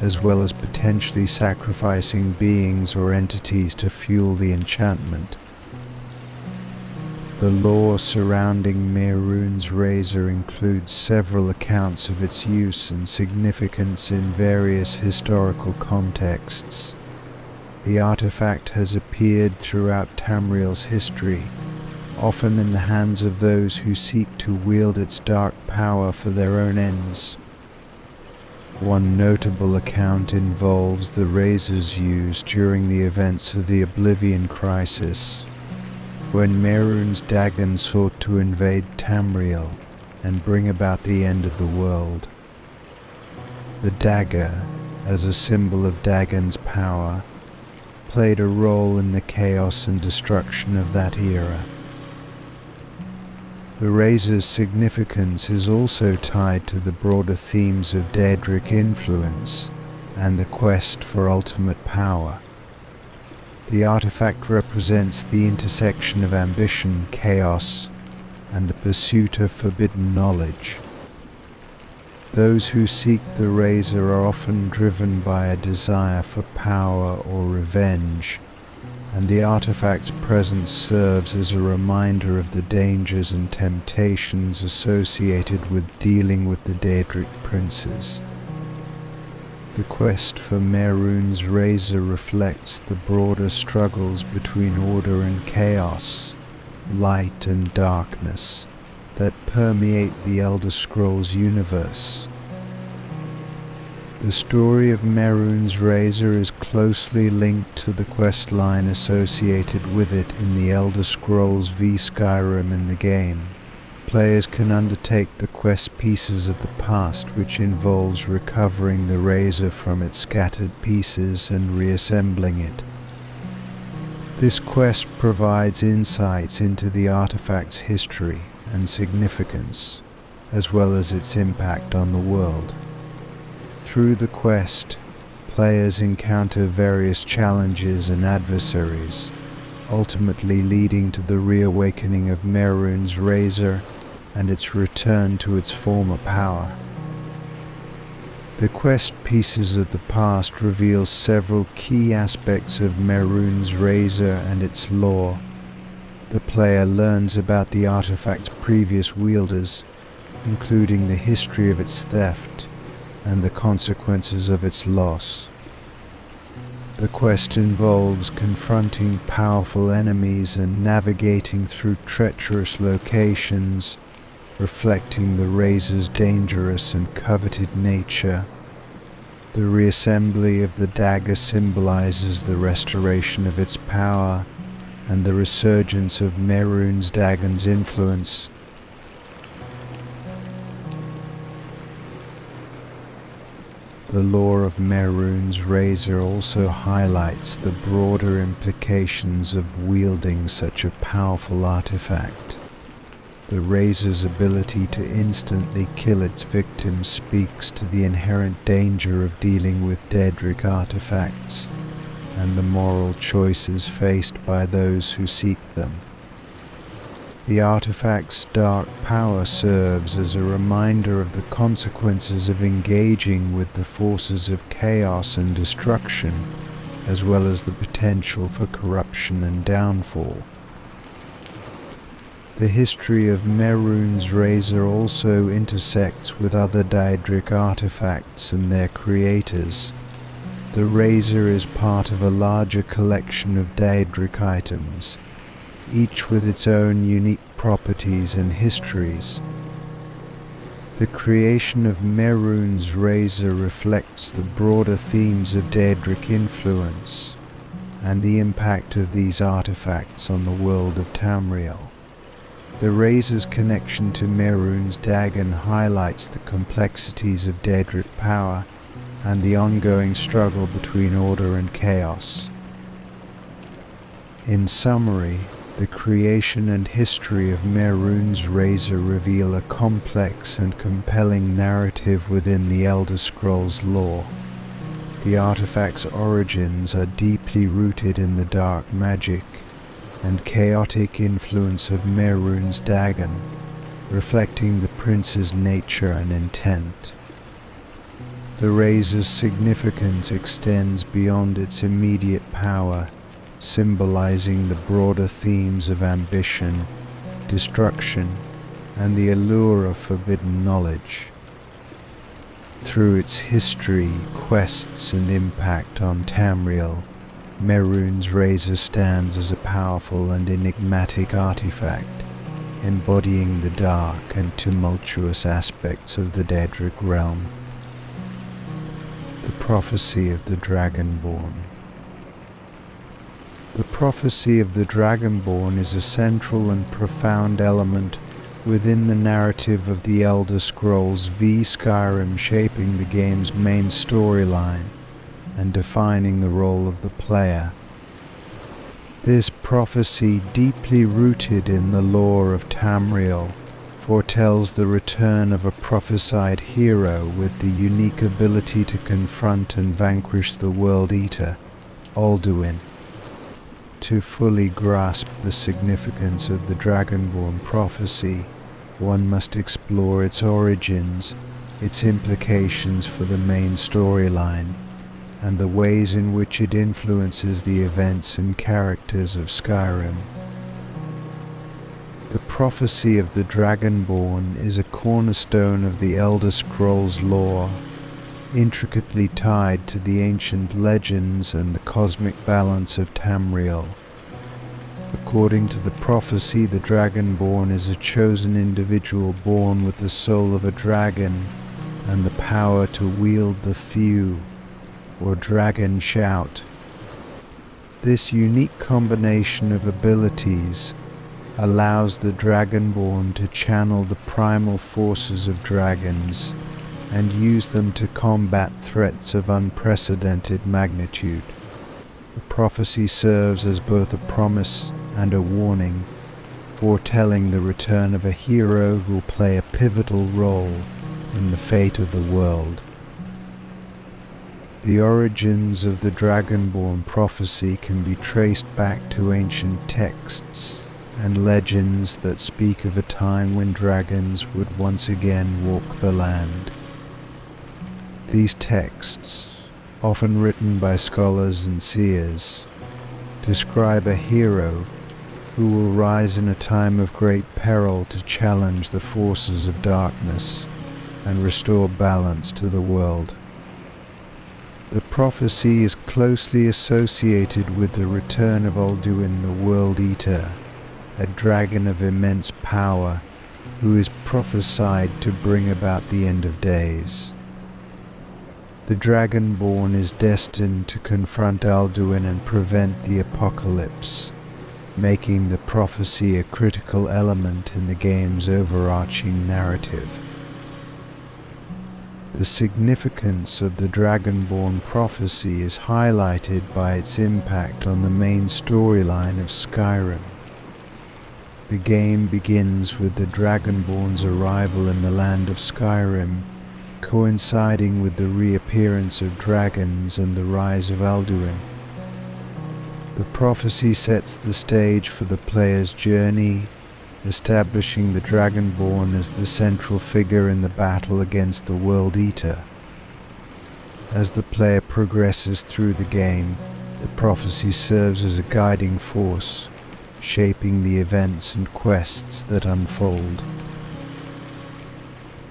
as well as potentially sacrificing beings or entities to fuel the enchantment. The lore surrounding Mehrunes' razor includes several accounts of its use and significance in various historical contexts. The artifact has appeared throughout Tamriel's history, often in the hands of those who seek to wield its dark power for their own ends. One notable account involves the razors used during the events of the Oblivion Crisis, when Mehrunes' Dagon sought to invade Tamriel and bring about the end of the world. The dagger, as a symbol of Dagon's power, played a role in the chaos and destruction of that era. The razor's significance is also tied to the broader themes of Daedric influence and the quest for ultimate power. The artifact represents the intersection of ambition, chaos, and the pursuit of forbidden knowledge. Those who seek the razor are often driven by a desire for power or revenge, and the artifact's presence serves as a reminder of the dangers and temptations associated with dealing with the Daedric princes. The quest for Mehrunes' razor reflects the broader struggles between order and chaos, light and darkness, that permeate the Elder Scrolls universe. The story of Mehrunes' razor is closely linked to the quest line associated with it in the Elder Scrolls v Skyrim in the game. Players can undertake the quest Pieces of the Past, which involves recovering the razor from its scattered pieces and reassembling it. This quest provides insights into the artifact's history and significance, as well as its impact on the world. Through the quest, players encounter various challenges and adversaries, ultimately leading to the reawakening of Mehrunes' razor and its return to its former power. The quest Pieces of the Past reveals several key aspects of Mehrunes' razor and its lore. The player learns about the artifact's previous wielders, including the history of its theft and the consequences of its loss. The quest involves confronting powerful enemies and navigating through treacherous locations, reflecting the razor's dangerous and coveted nature. The reassembly of the dagger symbolizes the restoration of its power, and the resurgence of Mehrunes Dagon's influence. The lore of Mehrunes Razor also highlights the broader implications of wielding such a powerful artifact. The Razor's ability to instantly kill its victims speaks to the inherent danger of dealing with Daedric artifacts and the moral choices faced by those who seek them. The artifact's dark power serves as a reminder of the consequences of engaging with the forces of chaos and destruction, as well as the potential for corruption and downfall. The history of Mehrunes Razor also intersects with other Daedric artifacts and their creators. The Razor is part of a larger collection of Daedric items, each with its own unique properties and histories. The creation of Mehrunes Razor reflects the broader themes of Daedric influence and the impact of these artifacts on the world of Tamriel. The Razor's connection to Mehrunes Dagon highlights the complexities of Daedric power and the ongoing struggle between order and chaos. In summary, the creation and history of Mehrunes Razor reveal a complex and compelling narrative within the Elder Scrolls lore. The artifact's origins are deeply rooted in the dark magic and chaotic influence of Mehrunes Dagon, reflecting the prince's nature and intent. The Razor's significance extends beyond its immediate power, symbolizing the broader themes of ambition, destruction, and the allure of forbidden knowledge. Through its history, quests, and impact on Tamriel, Mehrunes Razor stands as a powerful and enigmatic artifact, embodying the dark and tumultuous aspects of the Daedric realm. The Prophecy of the Dragonborn. The prophecy of the Dragonborn is a central and profound element within the narrative of the Elder Scrolls V Skyrim, shaping the game's main storyline and defining the role of the player. This prophecy, deeply rooted in the lore of Tamriel, foretells the return of a prophesied hero with the unique ability to confront and vanquish the World Eater, Alduin. To fully grasp the significance of the Dragonborn prophecy, one must explore its origins, its implications for the main storyline, and the ways in which it influences the events and characters of Skyrim. The prophecy of the Dragonborn is a cornerstone of the Elder Scrolls lore, intricately tied to the ancient legends and the cosmic balance of Tamriel. According to the prophecy, the Dragonborn is a chosen individual born with the soul of a dragon and the power to wield the thew, or dragon shout. This unique combination of abilities allows the Dragonborn to channel the primal forces of dragons and use them to combat threats of unprecedented magnitude. The prophecy serves as both a promise and a warning, foretelling the return of a hero who will play a pivotal role in the fate of the world. The origins of the Dragonborn prophecy can be traced back to ancient texts and legends that speak of a time when dragons would once again walk the land. These texts, often written by scholars and seers, describe a hero who will rise in a time of great peril to challenge the forces of darkness and restore balance to the world. The prophecy is closely associated with the return of Alduin the World Eater, a dragon of immense power who is prophesied to bring about the end of days. The Dragonborn is destined to confront Alduin and prevent the apocalypse, making the prophecy a critical element in the game's overarching narrative. The significance of the Dragonborn prophecy is highlighted by its impact on the main storyline of Skyrim. The game begins with the Dragonborn's arrival in the land of Skyrim, coinciding with the reappearance of dragons and the rise of Alduin. The prophecy sets the stage for the player's journey, establishing the Dragonborn as the central figure in the battle against the World Eater. As the player progresses through the game, the prophecy serves as a guiding force, shaping the events and quests that unfold.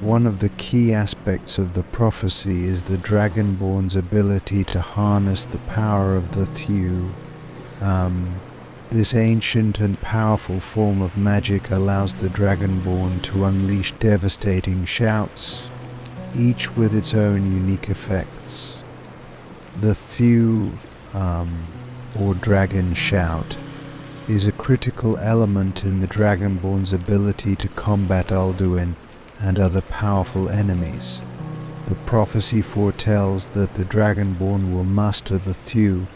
One of the key aspects of the prophecy is the Dragonborn's ability to harness the power of the Thew. This ancient and powerful form of magic allows the Dragonborn to unleash devastating shouts, each with its own unique effects. The Thew, or Dragon Shout, is a critical element in the Dragonborn's ability to combat Alduin and other powerful enemies. The prophecy foretells that the Dragonborn will master the Thew,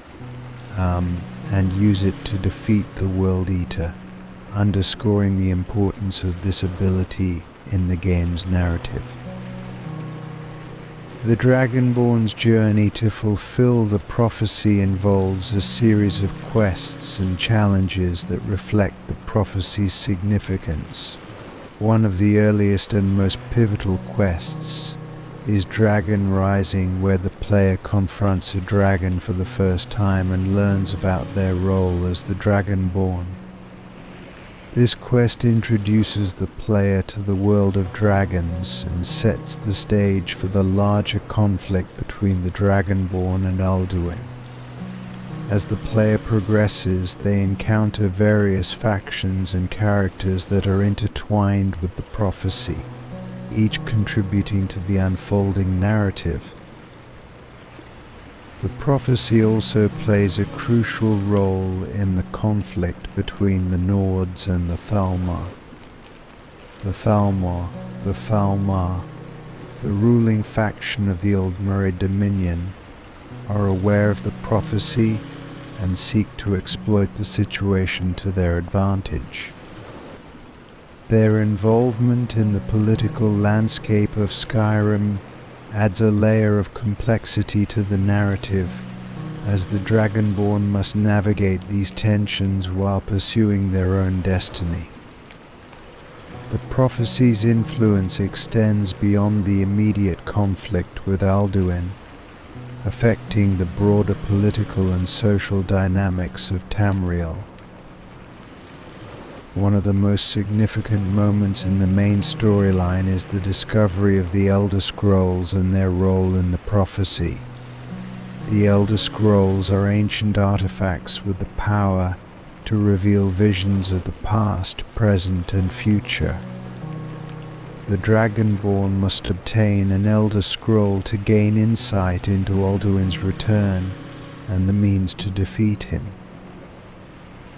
and use it to defeat the World Eater, underscoring the importance of this ability in the game's narrative. The Dragonborn's journey to fulfill the prophecy involves a series of quests and challenges that reflect the prophecy's significance. One of the earliest and most pivotal quests is Dragon Rising, where the player confronts a dragon for the first time and learns about their role as the Dragonborn. This quest introduces the player to the world of dragons and sets the stage for the larger conflict between the Dragonborn and Alduin. As the player progresses, they encounter various factions and characters that are intertwined with the prophecy, each contributing to the unfolding narrative. The prophecy also plays a crucial role in the conflict between the Nords and the Thalmor. The Thalmor, the ruling faction of the Old Murray Dominion, are aware of the prophecy and seek to exploit the situation to their advantage. Their involvement in the political landscape of Skyrim adds a layer of complexity to the narrative, as the Dragonborn must navigate these tensions while pursuing their own destiny. The prophecy's influence extends beyond the immediate conflict with Alduin, affecting the broader political and social dynamics of Tamriel. One of the most significant moments in the main storyline is the discovery of the Elder Scrolls and their role in the prophecy. The Elder Scrolls are ancient artifacts with the power to reveal visions of the past, present, and future. The Dragonborn must obtain an Elder Scroll to gain insight into Alduin's return and the means to defeat him.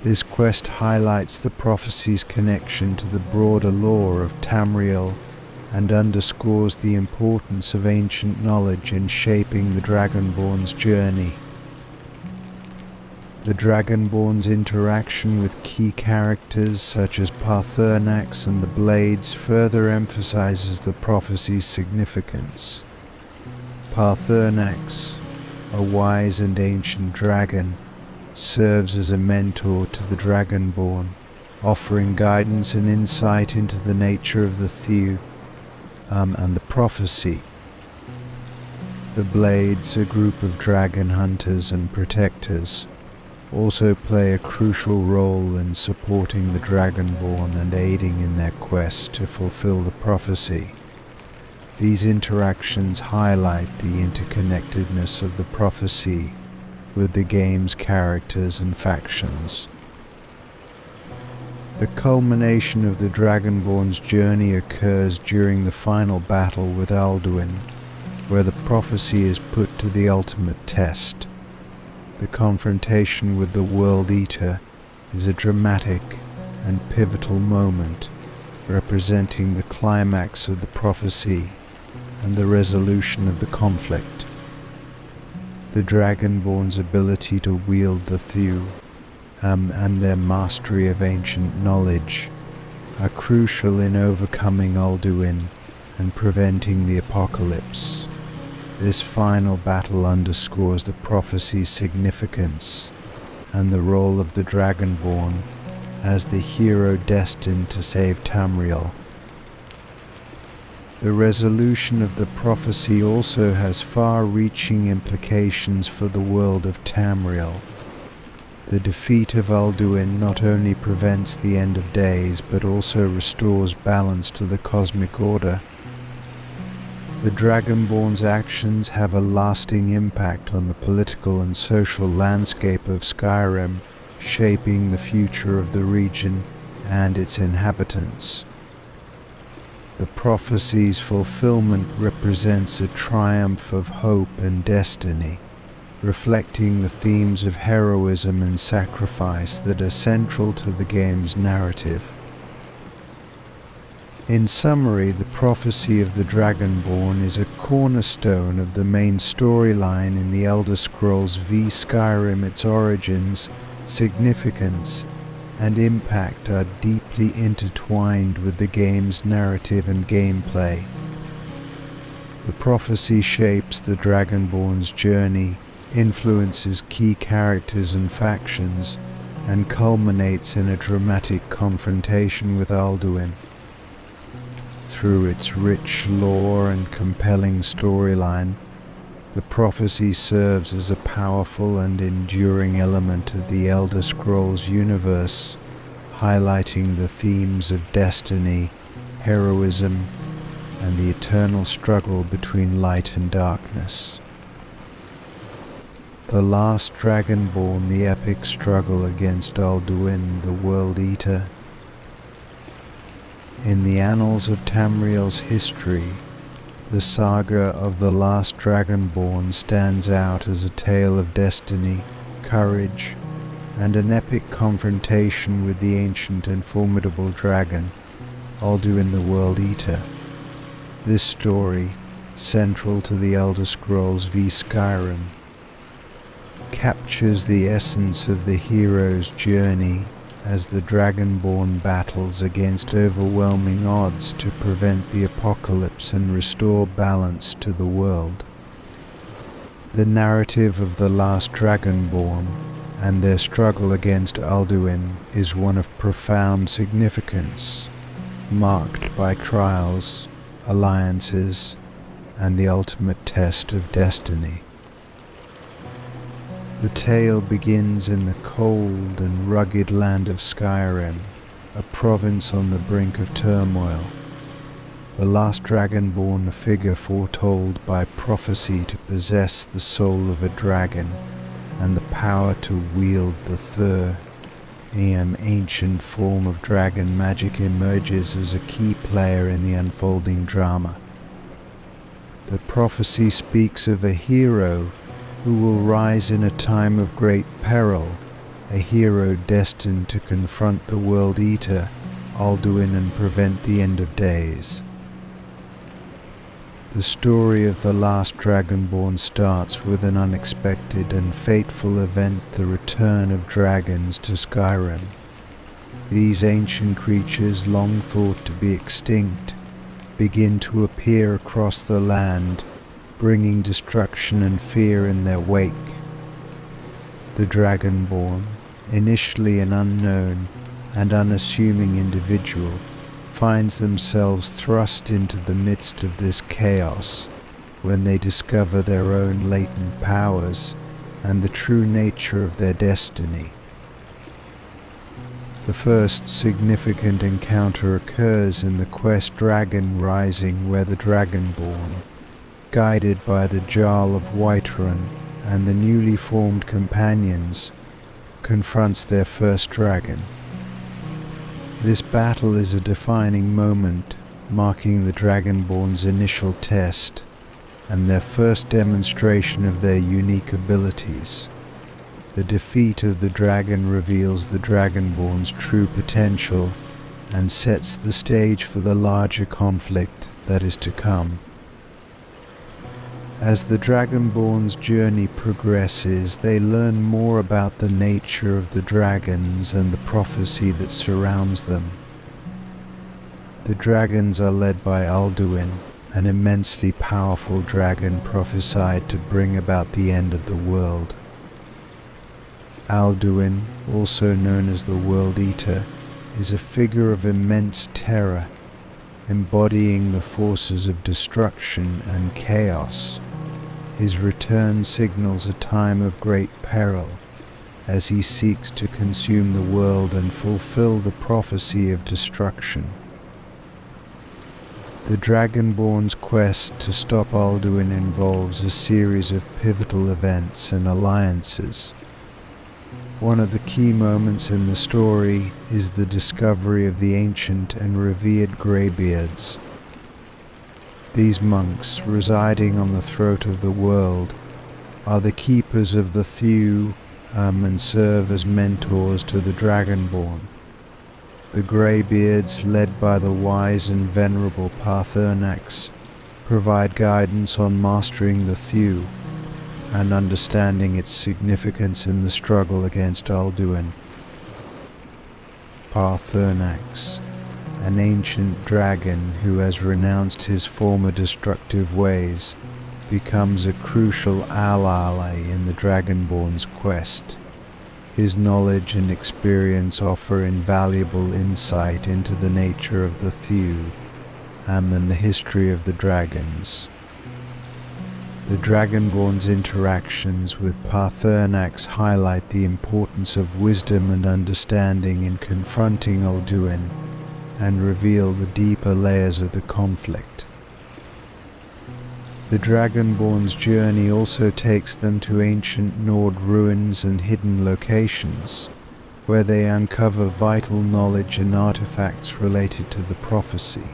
This quest highlights the prophecy's connection to the broader lore of Tamriel and underscores the importance of ancient knowledge in shaping the Dragonborn's journey. The Dragonborn's interaction with key characters such as Paarthurnax and the Blades further emphasizes the prophecy's significance. Paarthurnax, a wise and ancient dragon, serves as a mentor to the Dragonborn, offering guidance and insight into the nature of the Thew and the prophecy. The Blades, a group of dragon hunters and protectors, also play a crucial role in supporting the Dragonborn and aiding in their quest to fulfill the prophecy. These interactions highlight the interconnectedness of the prophecy with the game's characters and factions. The culmination of the Dragonborn's journey occurs during the final battle with Alduin, where the prophecy is put to the ultimate test. The confrontation with the World Eater is a dramatic and pivotal moment representing the climax of the prophecy and the resolution of the conflict. The Dragonborn's ability to wield the thew and their mastery of ancient knowledge are crucial in overcoming Ulduin and preventing the apocalypse. This final battle underscores the prophecy's significance and the role of the Dragonborn as the hero destined to save Tamriel. The resolution of the prophecy also has far-reaching implications for the world of Tamriel. The defeat of Ulduin not only prevents the end of days, but also restores balance to the cosmic order. The Dragonborn's actions have a lasting impact on the political and social landscape of Skyrim, shaping the future of the region and its inhabitants. The prophecy's fulfillment represents a triumph of hope and destiny, reflecting the themes of heroism and sacrifice that are central to the game's narrative. In summary, the prophecy of the Dragonborn is a cornerstone of the main storyline in the Elder Scrolls V Skyrim. Its origins, significance, and impact are deeply intertwined with the game's narrative and gameplay. The prophecy shapes the Dragonborn's journey, influences key characters and factions, and culminates in a dramatic confrontation with Ulduin. Through its rich lore and compelling storyline, the prophecy serves as a powerful and enduring element of the Elder Scrolls universe, highlighting the themes of destiny, heroism, and the eternal struggle between light and darkness. The last Dragonborn, the epic struggle against Ulduin, the World Eater. In the annals of Tamriel's history, the saga of the last Dragonborn stands out as a tale of destiny, courage, and an epic confrontation with the ancient and formidable dragon, Ulduin the World Eater. This story, central to the Elder Scrolls V Skyrim, captures the essence of the hero's journey as the Dragonborn battles against overwhelming odds to prevent the apocalypse and restore balance to the world. The narrative of the last Dragonborn and their struggle against Ulduin is one of profound significance, marked by trials, alliances, and the ultimate test of destiny. The tale begins in the cold and rugged land of Skyrim, a province on the brink of turmoil. The last Dragonborn, a figure foretold by prophecy to possess the soul of a dragon and the power to wield the Thor, an ancient form of dragon magic, emerges as a key player in the unfolding drama. The prophecy speaks of a hero who will rise in a time of great peril, a hero destined to confront the World Eater, Ulduin, and prevent the end of days. The story of the last Dragonborn starts with an unexpected and fateful event, the return of dragons to Skyrim. These ancient creatures, long thought to be extinct, begin to appear across the land, bringing destruction and fear in their wake. The Dragonborn, initially an unknown and unassuming individual, finds themselves thrust into the midst of this chaos when they discover their own latent powers and the true nature of their destiny. The first significant encounter occurs in the quest Dragon Rising, where the Dragonborn, guided by the Jarl of Whiterun and the newly formed companions, confronts their first dragon. This battle is a defining moment, marking the Dragonborn's initial test and their first demonstration of their unique abilities. The defeat of the dragon reveals the Dragonborn's true potential and sets the stage for the larger conflict that is to come. As the Dragonborn's journey progresses, they learn more about the nature of the dragons and the prophecy that surrounds them. The dragons are led by Alduin, an immensely powerful dragon prophesied to bring about the end of the world. Alduin, also known as the World Eater, is a figure of immense terror, embodying the forces of destruction and chaos. His return signals a time of great peril, as he seeks to consume the world and fulfill the prophecy of destruction. The Dragonborn's quest to stop Alduin involves a series of pivotal events and alliances. One of the key moments in the story is the discovery of the ancient and revered Greybeards. These monks, residing on the throat of the world, are the keepers of the Thew and serve as mentors to the Dragonborn. The Greybeards, led by the wise and venerable Parthenax, provide guidance on mastering the Thew and understanding its significance in the struggle against Alduin. Parthenax, an ancient dragon who has renounced his former destructive ways, becomes a crucial ally in the Dragonborn's quest. His knowledge and experience offer invaluable insight into the nature of the Thew and the history of the dragons. The Dragonborn's interactions with Parthenax highlight the importance of wisdom and understanding in confronting Alduin and reveal the deeper layers of the conflict. The Dragonborn's journey also takes them to ancient Nord ruins and hidden locations, where they uncover vital knowledge and artifacts related to the prophecy.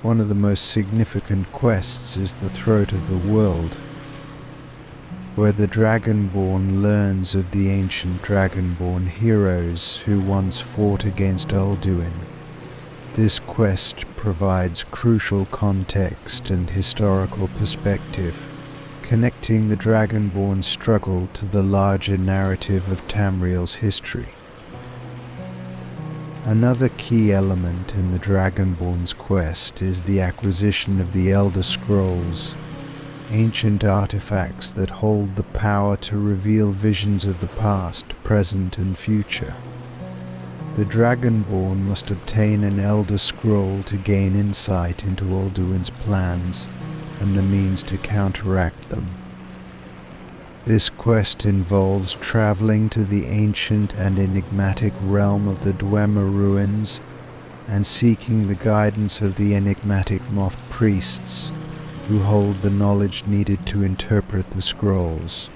One of the most significant quests is the Throat of the World, where the Dragonborn learns of the ancient Dragonborn heroes who once fought against Alduin. This quest provides crucial context and historical perspective, connecting the Dragonborn's struggle to the larger narrative of Tamriel's history. Another key element in the Dragonborn's quest is the acquisition of the Elder Scrolls, ancient artifacts that hold the power to reveal visions of the past, present, and future. The Dragonborn must obtain an Elder Scroll to gain insight into Alduin's plans and the means to counteract them. This quest involves traveling to the ancient and enigmatic realm of the Dwemer ruins and seeking the guidance of the enigmatic moth priests who hold the knowledge needed to interpret the scrolls.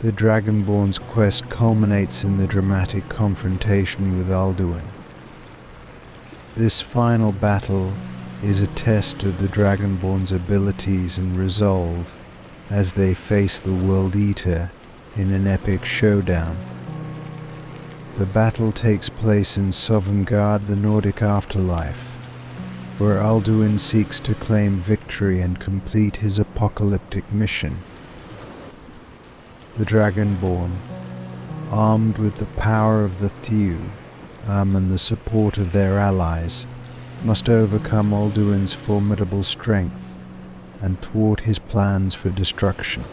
The Dragonborn's quest culminates in the dramatic confrontation with Alduin. This final battle is a test of the Dragonborn's abilities and resolve as they face the World Eater in an epic showdown. The battle takes place in Sovngarde, the Nordic afterlife, where Alduin seeks to claim victory and complete his apocalyptic mission. The Dragonborn, armed with the power of the Thew and the support of their allies, must overcome Alduin's formidable strength and thwart his plans for destruction.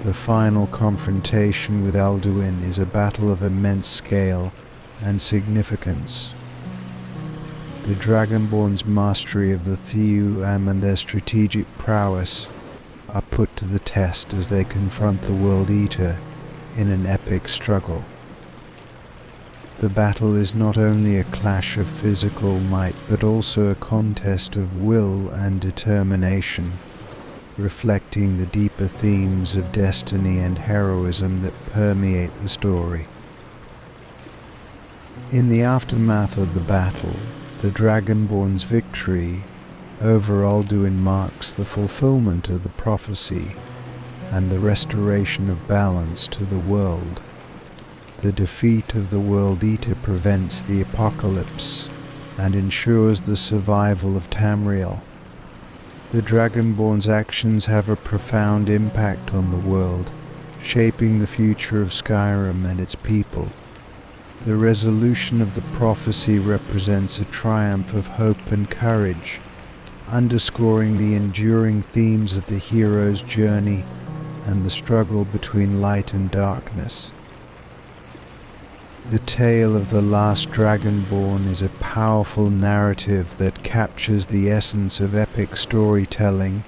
The final confrontation with Alduin is a battle of immense scale and significance. The Dragonborn's mastery of the Thew and their strategic prowess are put to the test as they confront the World Eater in an epic struggle. The battle is not only a clash of physical might, but also a contest of will and determination, reflecting the deeper themes of destiny and heroism that permeate the story. In the aftermath of the battle, the Dragonborn's victory over Alduin marks the fulfillment of the prophecy and the restoration of balance to the world. The defeat of the World Eater prevents the apocalypse and ensures the survival of Tamriel. The Dragonborn's actions have a profound impact on the world, shaping the future of Skyrim and its people. The resolution of the prophecy represents a triumph of hope and courage, underscoring the enduring themes of the hero's journey and the struggle between light and darkness. The tale of the last Dragonborn is a powerful narrative that captures the essence of epic storytelling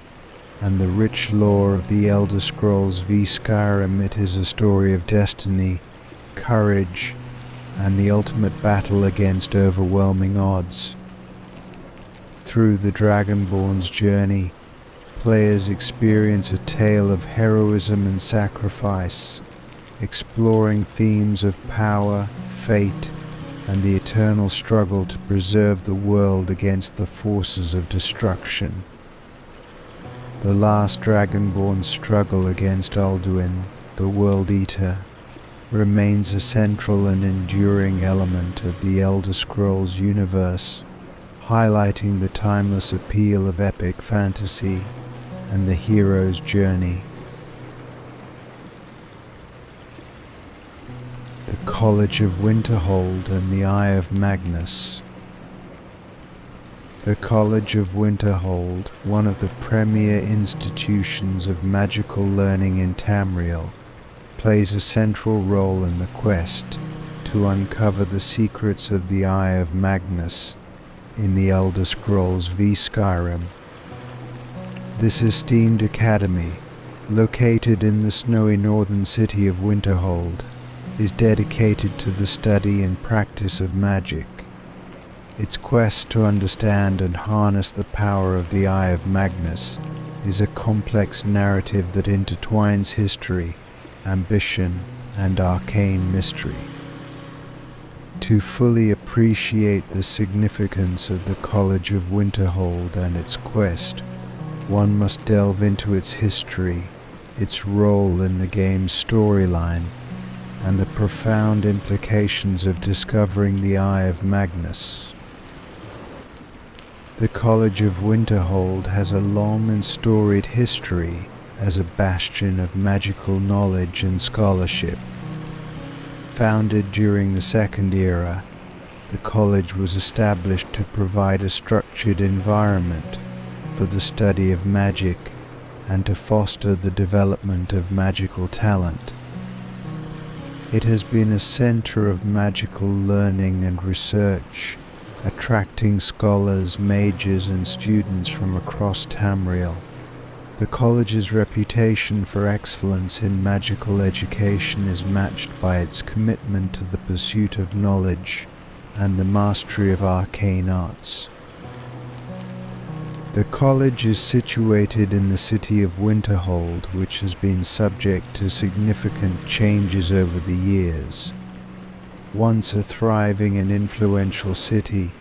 and the rich lore of the Elder Scrolls v Skyrim. It is a story of destiny, courage, and the ultimate battle against overwhelming odds. Through the Dragonborn's journey, players experience a tale of heroism and sacrifice, exploring themes of power, fate, and the eternal struggle to preserve the world against the forces of destruction. The last Dragonborn's struggle against Alduin, the World Eater, remains a central and enduring element of the Elder Scrolls universe, highlighting the timeless appeal of epic fantasy and the hero's journey. The College of Winterhold and the Eye of Magnus. The College of Winterhold, one of the premier institutions of magical learning in Tamriel, plays a central role in the quest to uncover the secrets of the Eye of Magnus in the Elder Scrolls v Skyrim. This esteemed academy, located in the snowy northern city of Winterhold, is dedicated to the study and practice of magic. Its quest to understand and harness the power of the Eye of Magnus is a complex narrative that intertwines history, ambition, and arcane mystery. To fully appreciate the significance of the College of Winterhold and its quest, one must delve into its history, its role in the game's storyline, and the profound implications of discovering the Eye of Magnus. The College of Winterhold has a long and storied history as a bastion of magical knowledge and scholarship. Founded during the Second Era, the college was established to provide a structured environment for the study of magic and to foster the development of magical talent. It has been a center of magical learning and research, attracting scholars, mages, and students from across Tamriel. The college's reputation for excellence in magical education is matched by its commitment to the pursuit of knowledge and the mastery of arcane arts. The college is situated in the city of Winterhold, which has been subject to significant changes over the years. Once a thriving and influential city,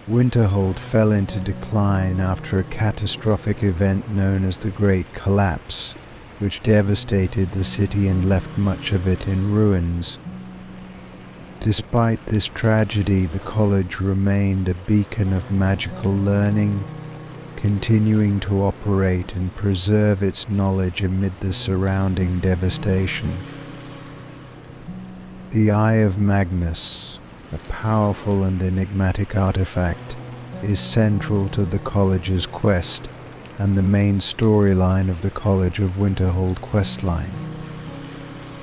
Winterhold fell into decline after a catastrophic event known as the Great Collapse, which devastated the city and left much of it in ruins. Despite this tragedy, the college remained a beacon of magical learning, continuing to operate and preserve its knowledge amid the surrounding devastation. The Eye of Magnus, a powerful and enigmatic artifact, is central to the college's quest and the main storyline of the College of Winterhold questline.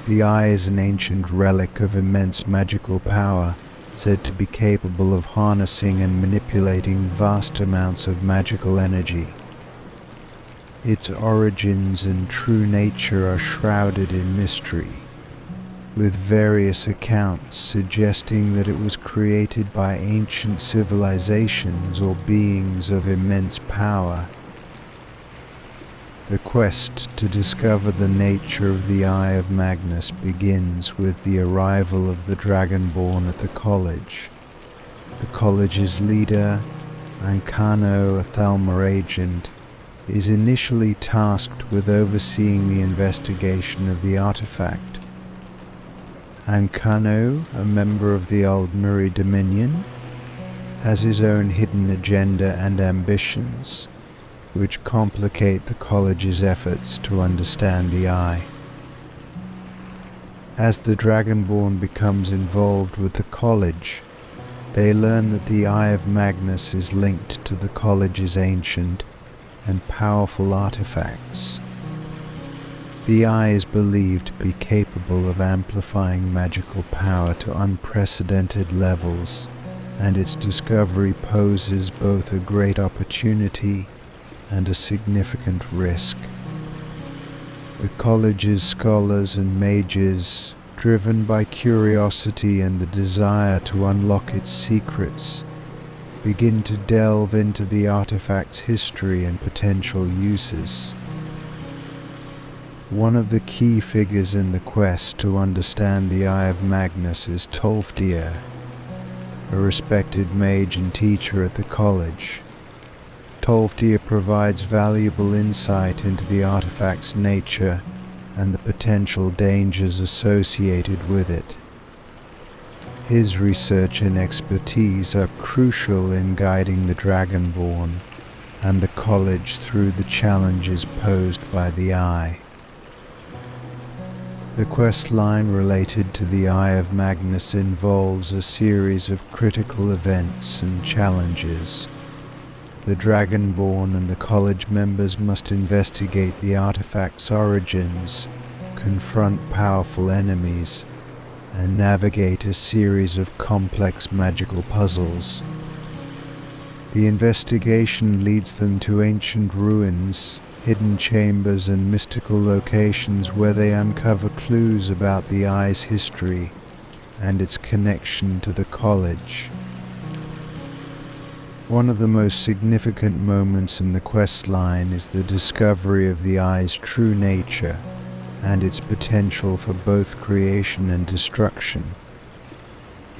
The Eye is an ancient relic of immense magical power, said to be capable of harnessing and manipulating vast amounts of magical energy. Its origins and true nature are shrouded in mystery, with various accounts suggesting that it was created by ancient civilizations or beings of immense power. The quest to discover the nature of the Eye of Magnus begins with the arrival of the Dragonborn at the college. The college's leader, Ancano, a Thalmor agent, is initially tasked with overseeing the investigation of the artifact. Ancano, a member of the Old Muri Dominion, has his own hidden agenda and ambitions, which complicate the college's efforts to understand the Eye. As the Dragonborn becomes involved with the college, they learn that the Eye of Magnus is linked to the college's ancient and powerful artifacts. The Eye is believed to be capable of amplifying magical power to unprecedented levels, and its discovery poses both a great opportunity and a significant risk. The college's scholars and mages, driven by curiosity and the desire to unlock its secrets, begin to delve into the artifact's history and potential uses. One of the key figures in the quest to understand the Eye of Magnus is Tolfdir, a respected mage and teacher at the college. Tolfdir provides valuable insight into the artifact's nature and the potential dangers associated with it. His research and expertise are crucial in guiding the Dragonborn and the college through the challenges posed by the Eye. The quest line related to the Eye of Magnus involves a series of critical events and challenges. The Dragonborn and the college members must investigate the artifact's origins, confront powerful enemies, and navigate a series of complex magical puzzles. The investigation leads them to ancient ruins, hidden chambers and mystical locations where they uncover clues about the Eye's history and its connection to the college. One of the most significant moments in the quest line is the discovery of the Eye's true nature and its potential for both creation and destruction.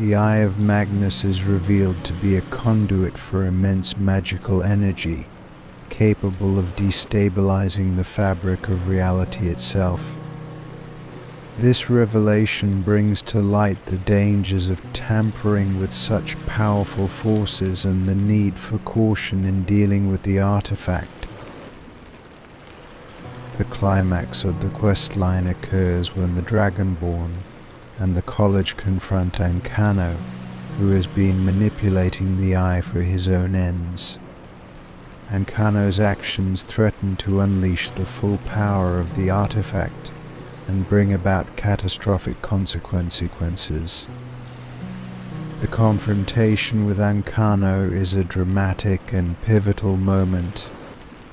The Eye of Magnus is revealed to be a conduit for immense magical energy, capable of destabilizing the fabric of reality itself. This revelation brings to light the dangers of tampering with such powerful forces and the need for caution in dealing with the artifact. The climax of the quest line occurs when the Dragonborn and the college confront Ancano, who has been manipulating the Eye for his own ends. Ancano's actions threaten to unleash the full power of the artifact and bring about catastrophic consequences. The confrontation with Ancano is a dramatic and pivotal moment,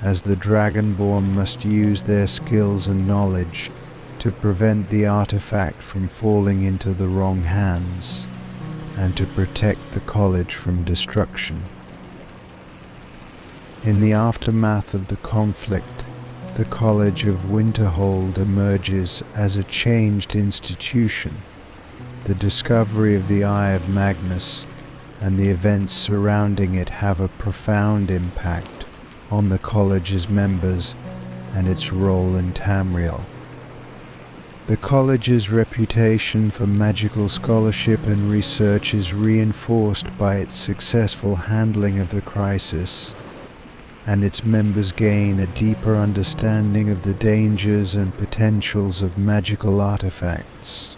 as the Dragonborn must use their skills and knowledge to prevent the artifact from falling into the wrong hands, and to protect the college from destruction. In the aftermath of the conflict, the College of Winterhold emerges as a changed institution. The discovery of the Eye of Magnus and the events surrounding it have a profound impact on the college's members and its role in Tamriel. The college's reputation for magical scholarship and research is reinforced by its successful handling of the crisis, and its members gain a deeper understanding of the dangers and potentials of magical artifacts.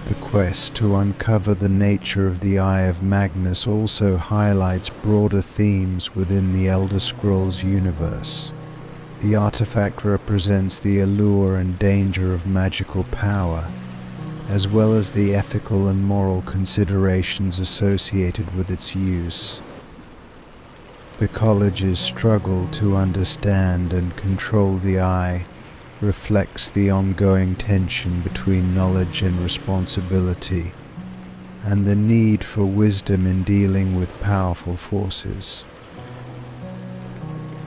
The quest to uncover the nature of the Eye of Magnus also highlights broader themes within the Elder Scrolls universe. The artifact represents the allure and danger of magical power, as well as the ethical and moral considerations associated with its use. The college's struggle to understand and control the Eye reflects the ongoing tension between knowledge and responsibility, and the need for wisdom in dealing with powerful forces.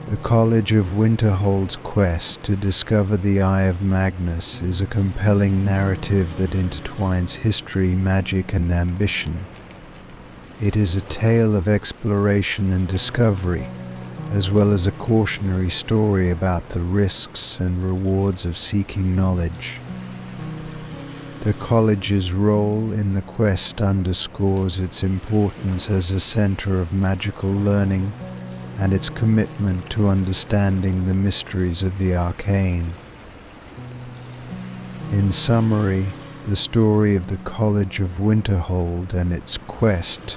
The College of Winterhold's quest to discover the Eye of Magnus is a compelling narrative that intertwines history, magic, and ambition. It is a tale of exploration and discovery, as well as a cautionary story about the risks and rewards of seeking knowledge. The college's role in the quest underscores its importance as a center of magical learning and its commitment to understanding the mysteries of the arcane. In summary, the story of the College of Winterhold and its quest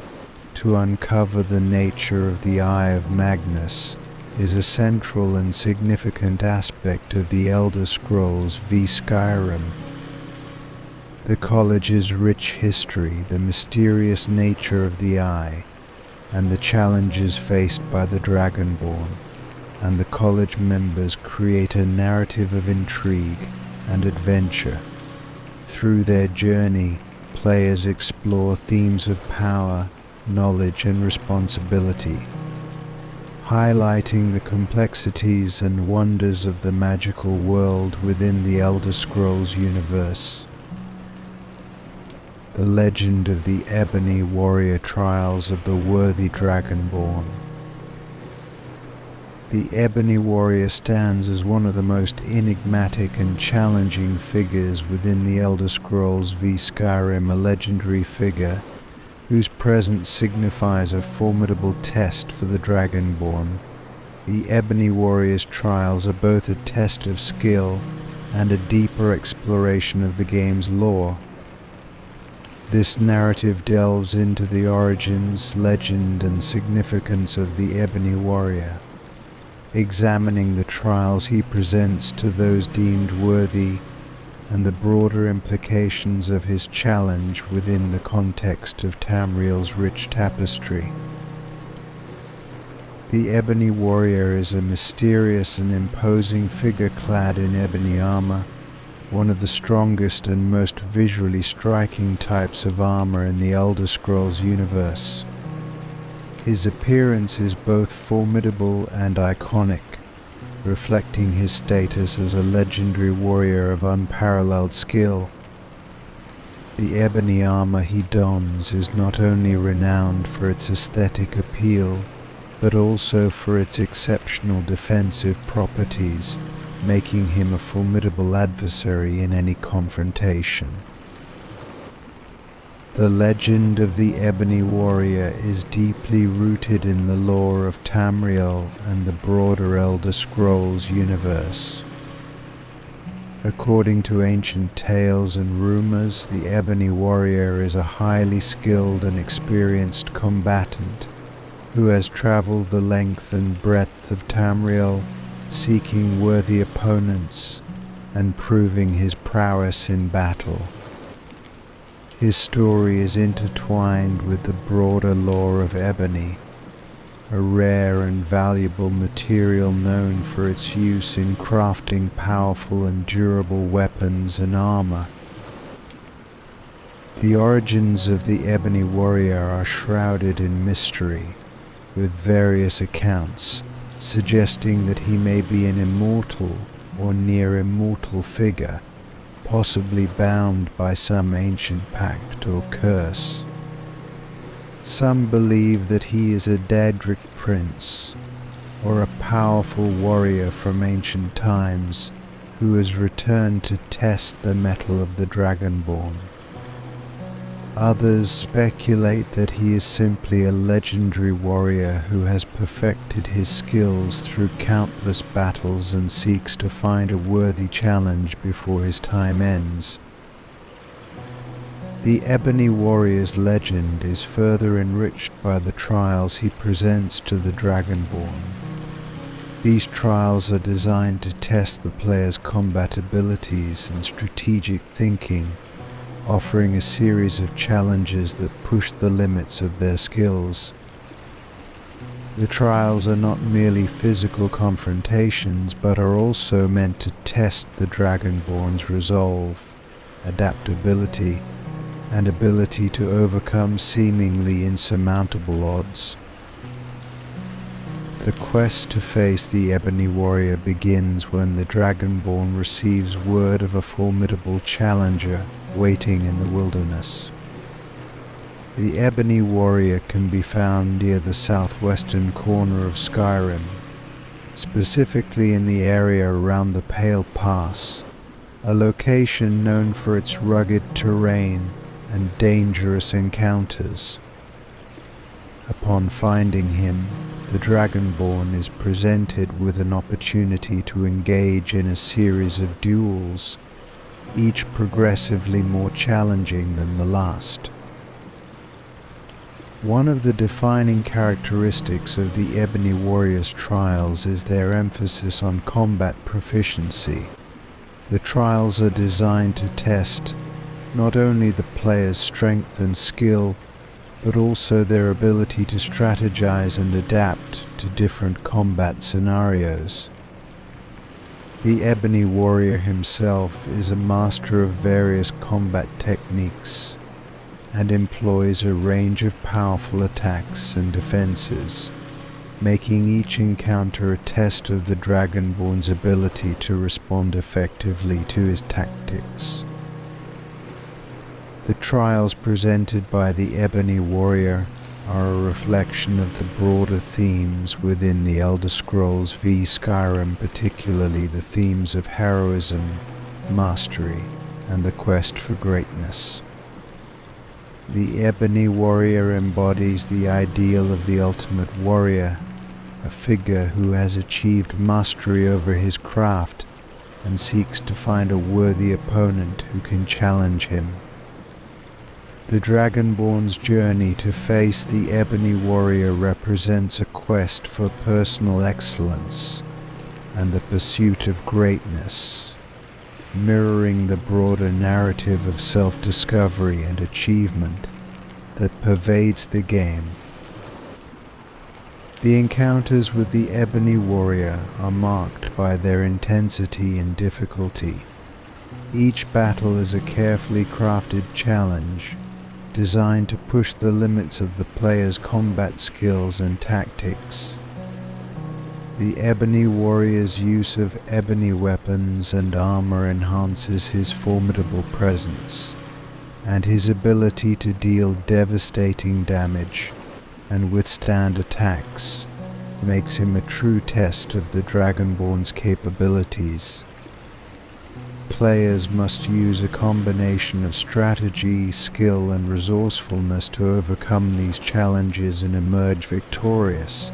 to uncover the nature of the Eye of Magnus is a central and significant aspect of the Elder Scrolls v Skyrim. The college's rich history, the mysterious nature of the Eye, and the challenges faced by the Dragonborn and the college members create a narrative of intrigue and adventure. Through their journey, players explore themes of power, knowledge, and responsibility, highlighting the complexities and wonders of the magical world within the Elder Scrolls universe. The legend of the Ebony Warrior Trials of the Worthy Dragonborn. The Ebony Warrior stands as one of the most enigmatic and challenging figures within the Elder Scrolls v Skyrim, a legendary figure whose presence signifies a formidable test for the Dragonborn. The Ebony Warrior's trials are both a test of skill and a deeper exploration of the game's lore. This narrative delves into the origins, legend, and significance of the Ebony Warrior, examining the trials he presents to those deemed worthy and the broader implications of his challenge within the context of Tamriel's rich tapestry. The Ebony Warrior is a mysterious and imposing figure clad in ebony armor, one of the strongest and most visually striking types of armor in the Elder Scrolls universe. His appearance is both formidable and iconic, reflecting his status as a legendary warrior of unparalleled skill. The ebony armor he dons is not only renowned for its aesthetic appeal, but also for its exceptional defensive properties, making him a formidable adversary in any confrontation. The legend of the Ebony Warrior is deeply rooted in the lore of Tamriel and the broader Elder Scrolls universe. According to ancient tales and rumors, the Ebony Warrior is a highly skilled and experienced combatant who has traveled the length and breadth of Tamriel, seeking worthy opponents and proving his prowess in battle. His story is intertwined with the broader lore of ebony, a rare and valuable material known for its use in crafting powerful and durable weapons and armor. The origins of the Ebony Warrior are shrouded in mystery, with various accounts suggesting that he may be an immortal or near immortal figure, possibly bound by some ancient pact or curse. Some believe that he is a Daedric prince, or a powerful warrior from ancient times who has returned to test the mettle of the Dragonborn. Others speculate that he is simply a legendary warrior who has perfected his skills through countless battles and seeks to find a worthy challenge before his time ends. The Ebony Warrior's legend is further enriched by the trials he presents to the Dragonborn. These trials are designed to test the player's combat abilities and strategic thinking, offering a series of challenges that push the limits of their skills. The trials are not merely physical confrontations, but are also meant to test the Dragonborn's resolve, adaptability, and ability to overcome seemingly insurmountable odds. The quest to face the Ebony Warrior begins when the Dragonborn receives word of a formidable challenger waiting in the wilderness. The Ebony Warrior can be found near the southwestern corner of Skyrim, specifically in the area around the Pale Pass, a location known for its rugged terrain and dangerous encounters. Upon finding him, the Dragonborn is presented with an opportunity to engage in a series of duels, each progressively more challenging than the last. One of the defining characteristics of the Ebony Warriors trials is their emphasis on combat proficiency. The trials are designed to test not only the player's strength and skill, but also their ability to strategize and adapt to different combat scenarios. The Ebony Warrior himself is a master of various combat techniques and employs a range of powerful attacks and defenses, making each encounter a test of the Dragonborn's ability to respond effectively to his tactics. The trials presented by the Ebony Warrior are a reflection of the broader themes within the Elder Scrolls V Skyrim, particularly the themes of heroism, mastery, and the quest for greatness. The Ebony Warrior embodies the ideal of the ultimate warrior, a figure who has achieved mastery over his craft and seeks to find a worthy opponent who can challenge him. The Dragonborn's journey to face the Ebony Warrior represents a quest for personal excellence and the pursuit of greatness, mirroring the broader narrative of self-discovery and achievement that pervades the game. The encounters with the Ebony Warrior are marked by their intensity and difficulty. Each battle is a carefully crafted challenge, designed to push the limits of the player's combat skills and tactics. The Ebony Warrior's use of ebony weapons and armor enhances his formidable presence, and his ability to deal devastating damage and withstand attacks makes him a true test of the Dragonborn's capabilities. Players must use a combination of strategy, skill, and resourcefulness to overcome these challenges and emerge victorious.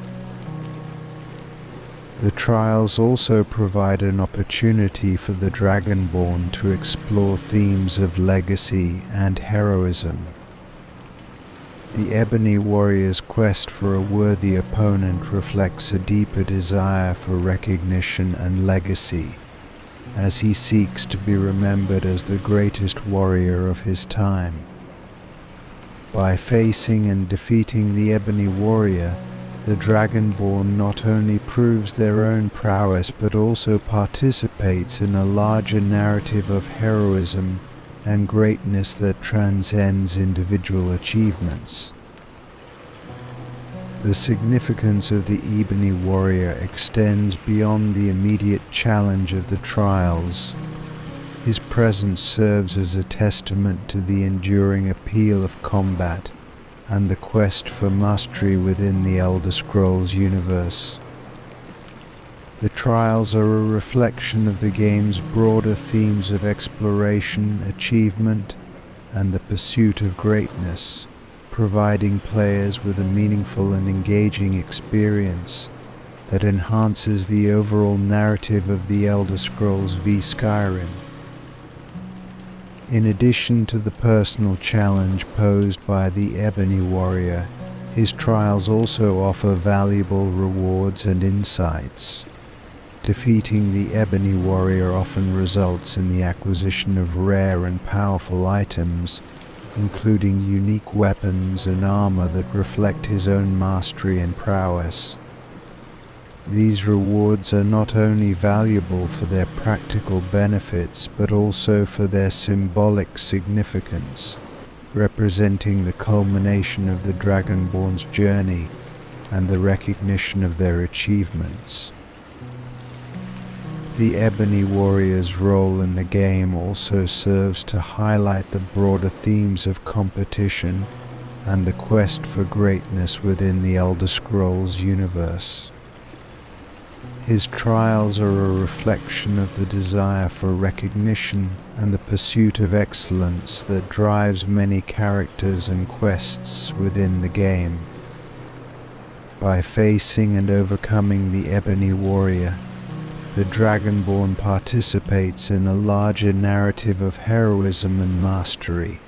The trials also provide an opportunity for the Dragonborn to explore themes of legacy and heroism. The Ebony Warrior's quest for a worthy opponent reflects a deeper desire for recognition and legacy, as he seeks to be remembered as the greatest warrior of his time. By facing and defeating the Ebony Warrior, the Dragonborn not only proves their own prowess but also participates in a larger narrative of heroism and greatness that transcends individual achievements. The significance of the Ebony Warrior extends beyond the immediate challenge of the trials. His presence serves as a testament to the enduring appeal of combat and the quest for mastery within the Elder Scrolls universe. The trials are a reflection of the game's broader themes of exploration, achievement, and the pursuit of greatness, providing players with a meaningful and engaging experience that enhances the overall narrative of the Elder Scrolls V Skyrim. In addition to the personal challenge posed by the Ebony Warrior, his trials also offer valuable rewards and insights. Defeating the Ebony Warrior often results in the acquisition of rare and powerful items, including unique weapons and armor that reflect his own mastery and prowess. These rewards are not only valuable for their practical benefits but also for their symbolic significance, representing the culmination of the Dragonborn's journey and the recognition of their achievements. The Ebony Warrior's role in the game also serves to highlight the broader themes of competition and the quest for greatness within the Elder Scrolls universe. His trials are a reflection of the desire for recognition and the pursuit of excellence that drives many characters and quests within the game. By facing and overcoming the Ebony Warrior, the Dragonborn participates in a larger narrative of heroism and mastery,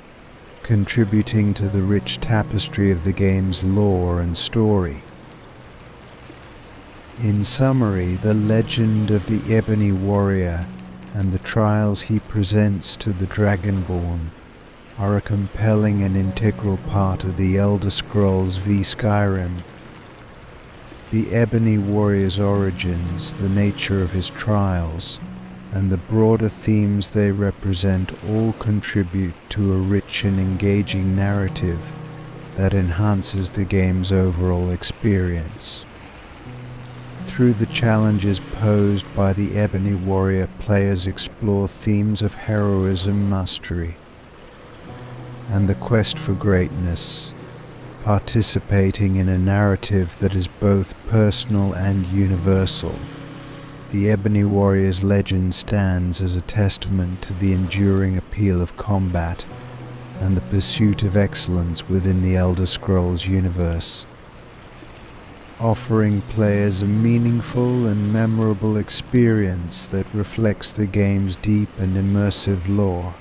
contributing to the rich tapestry of the game's lore and story. In summary, the legend of the Ebony Warrior and the trials he presents to the Dragonborn are a compelling and integral part of the Elder Scrolls V Skyrim. The Ebony Warrior's origins, the nature of his trials, and the broader themes they represent all contribute to a rich and engaging narrative that enhances the game's overall experience. Through the challenges posed by the Ebony Warrior, players explore themes of heroism, mastery, and the quest for greatness, participating in a narrative that is both personal and universal. The Ebony Warrior's legend stands as a testament to the enduring appeal of combat and the pursuit of excellence within the Elder Scrolls universe, offering players a meaningful and memorable experience that reflects the game's deep and immersive lore.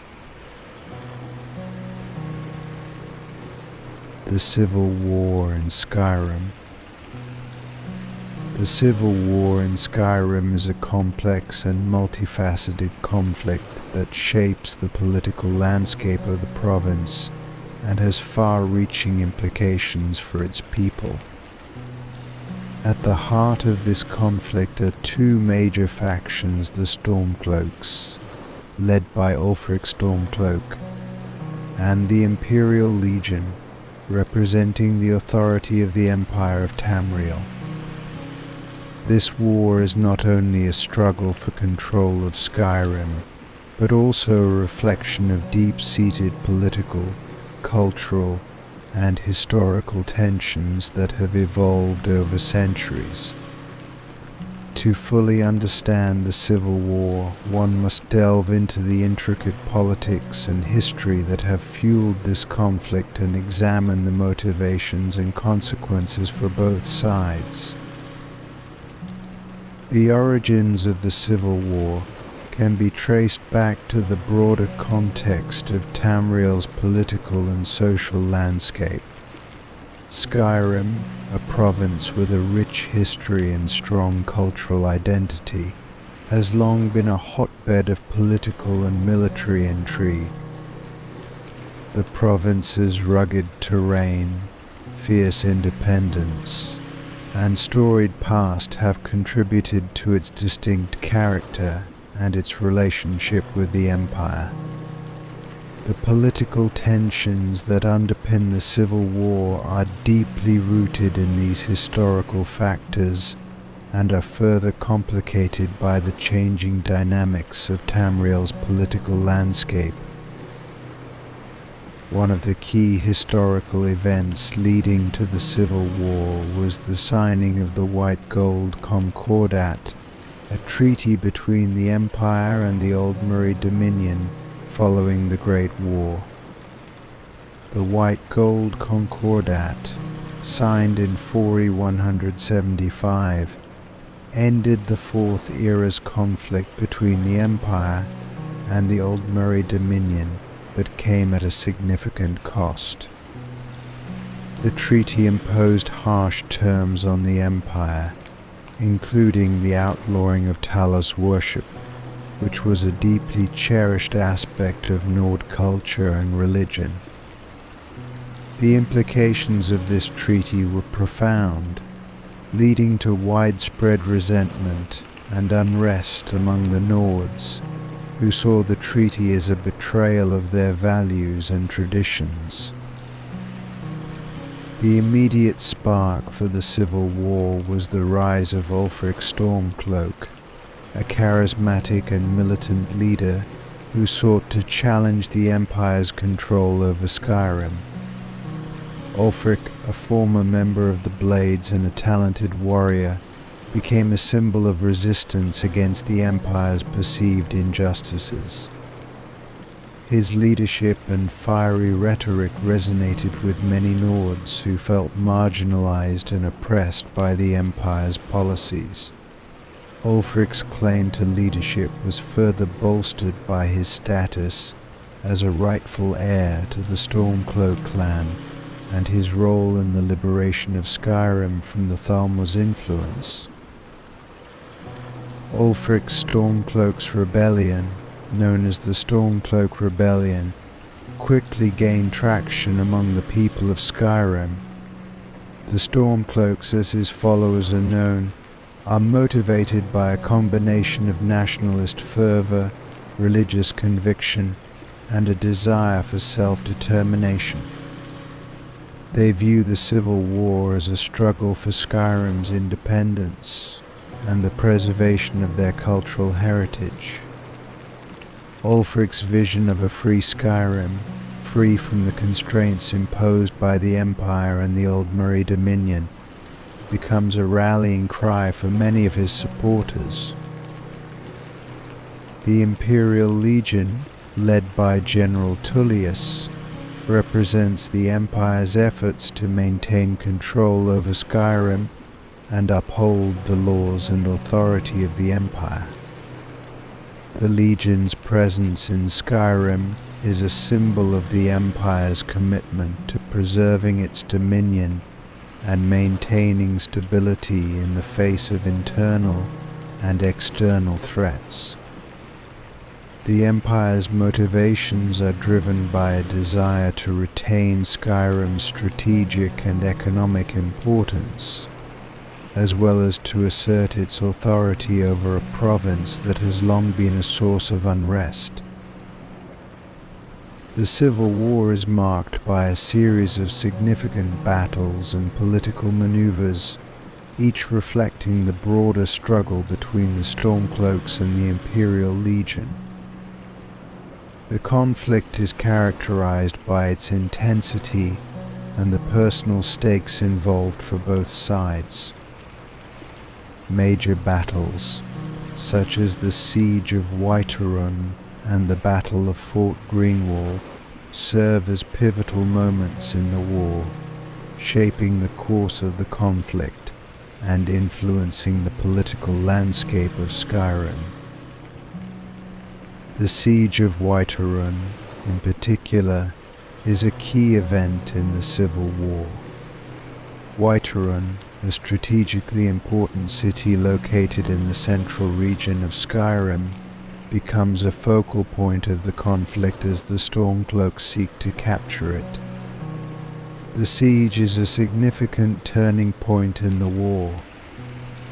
The Civil War in Skyrim. The Civil War in Skyrim is a complex and multifaceted conflict that shapes the political landscape of the province and has far-reaching implications for its people. At the heart of this conflict are two major factions, the Stormcloaks, led by Ulfric Stormcloak, and the Imperial Legion, representing the authority of the Empire of Tamriel. This war is not only a struggle for control of Skyrim, but also a reflection of deep-seated political, cultural, and historical tensions that have evolved over centuries. To fully understand the Civil War, one must delve into the intricate politics and history that have fueled this conflict and examine the motivations and consequences for both sides. The origins of the Civil War can be traced back to the broader context of Tamriel's political and social landscape. Skyrim, a province with a rich history and strong cultural identity, has long been a hotbed of political and military intrigue. The province's rugged terrain, fierce independence, and storied past have contributed to its distinct character and its relationship with the Empire. The political tensions that underpin the Civil War are deeply rooted in these historical factors and are further complicated by the changing dynamics of Tamriel's political landscape. One of the key historical events leading to the Civil War was the signing of the White Gold Concordat, a treaty between the Empire and the Aldmeri Dominion following the Great War. The White Gold Concordat, signed in 175, ended the Fourth Era's conflict between the Empire and the Aldmeri Dominion, but came at a significant cost. The treaty imposed harsh terms on the Empire, including the outlawing of Talos worship, which was a deeply cherished aspect of Nord culture and religion. The implications of this treaty were profound, leading to widespread resentment and unrest among the Nords, who saw the treaty as a betrayal of their values and traditions. The immediate spark for the Civil War was the rise of Ulfric Stormcloak, a charismatic and militant leader who sought to challenge the Empire's control over Skyrim. Ulfric, a former member of the Blades and a talented warrior, became a symbol of resistance against the Empire's perceived injustices. His leadership and fiery rhetoric resonated with many Nords who felt marginalized and oppressed by the Empire's policies. Ulfric's claim to leadership was further bolstered by his status as a rightful heir to the Stormcloak clan and his role in the liberation of Skyrim from the Thalmor's influence. Ulfric's Stormcloak's rebellion, known as the Stormcloak Rebellion, quickly gained traction among the people of Skyrim. The Stormcloaks, as his followers are known, are motivated by a combination of nationalist fervor, religious conviction, and a desire for self-determination. They view the Civil War as a struggle for Skyrim's independence and the preservation of their cultural heritage. Ulfric's vision of a free Skyrim, free from the constraints imposed by the Empire and the Aldmeri Dominion, becomes a rallying cry for many of his supporters. The Imperial Legion, led by General Tullius, represents the Empire's efforts to maintain control over Skyrim and uphold the laws and authority of the Empire. The Legion's presence in Skyrim is a symbol of the Empire's commitment to preserving its dominion and maintaining stability in the face of internal and external threats. The Empire's motivations are driven by a desire to retain Skyrim's strategic and economic importance, as well as to assert its authority over a province that has long been a source of unrest. The Civil War is marked by a series of significant battles and political maneuvers, each reflecting the broader struggle between the Stormcloaks and the Imperial Legion. The conflict is characterized by its intensity and the personal stakes involved for both sides. Major battles, such as the Siege of Whiterun and the Battle of Fort Greenwall, serve as pivotal moments in the war, shaping the course of the conflict and influencing the political landscape of Skyrim. The Siege of Whiterun, in particular, is a key event in the Civil War. Whiterun, a strategically important city located in the central region of Skyrim, becomes a focal point of the conflict as the Stormcloaks seek to capture it. The siege is a significant turning point in the war,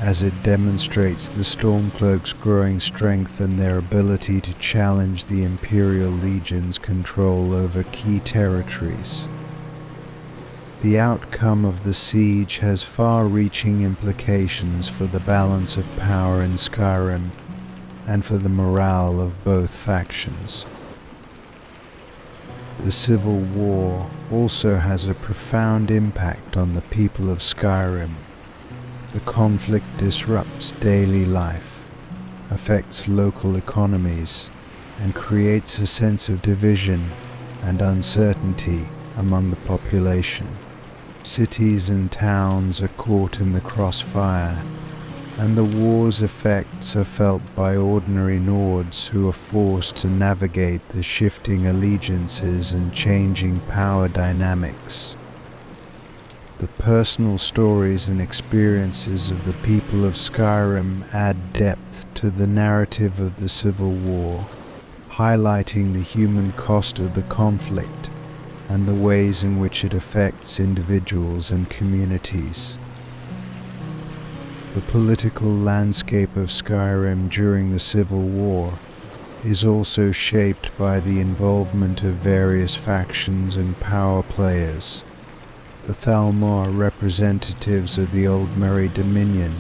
as it demonstrates the Stormcloaks' growing strength and their ability to challenge the Imperial Legion's control over key territories. The outcome of the siege has far-reaching implications for the balance of power in Skyrim and for the morale of both factions. The Civil War also has a profound impact on the people of Skyrim. The conflict disrupts daily life, affects local economies, and creates a sense of division and uncertainty among the population. Cities and towns are caught in the crossfire, and the war's effects are felt by ordinary Nords who are forced to navigate the shifting allegiances and changing power dynamics. The personal stories and experiences of the people of Skyrim add depth to the narrative of the Civil War, highlighting the human cost of the conflict and the ways in which it affects individuals and communities. The political landscape of Skyrim during the Civil War is also shaped by the involvement of various factions and power players. The Thalmor, representatives of the Aldmeri Dominion,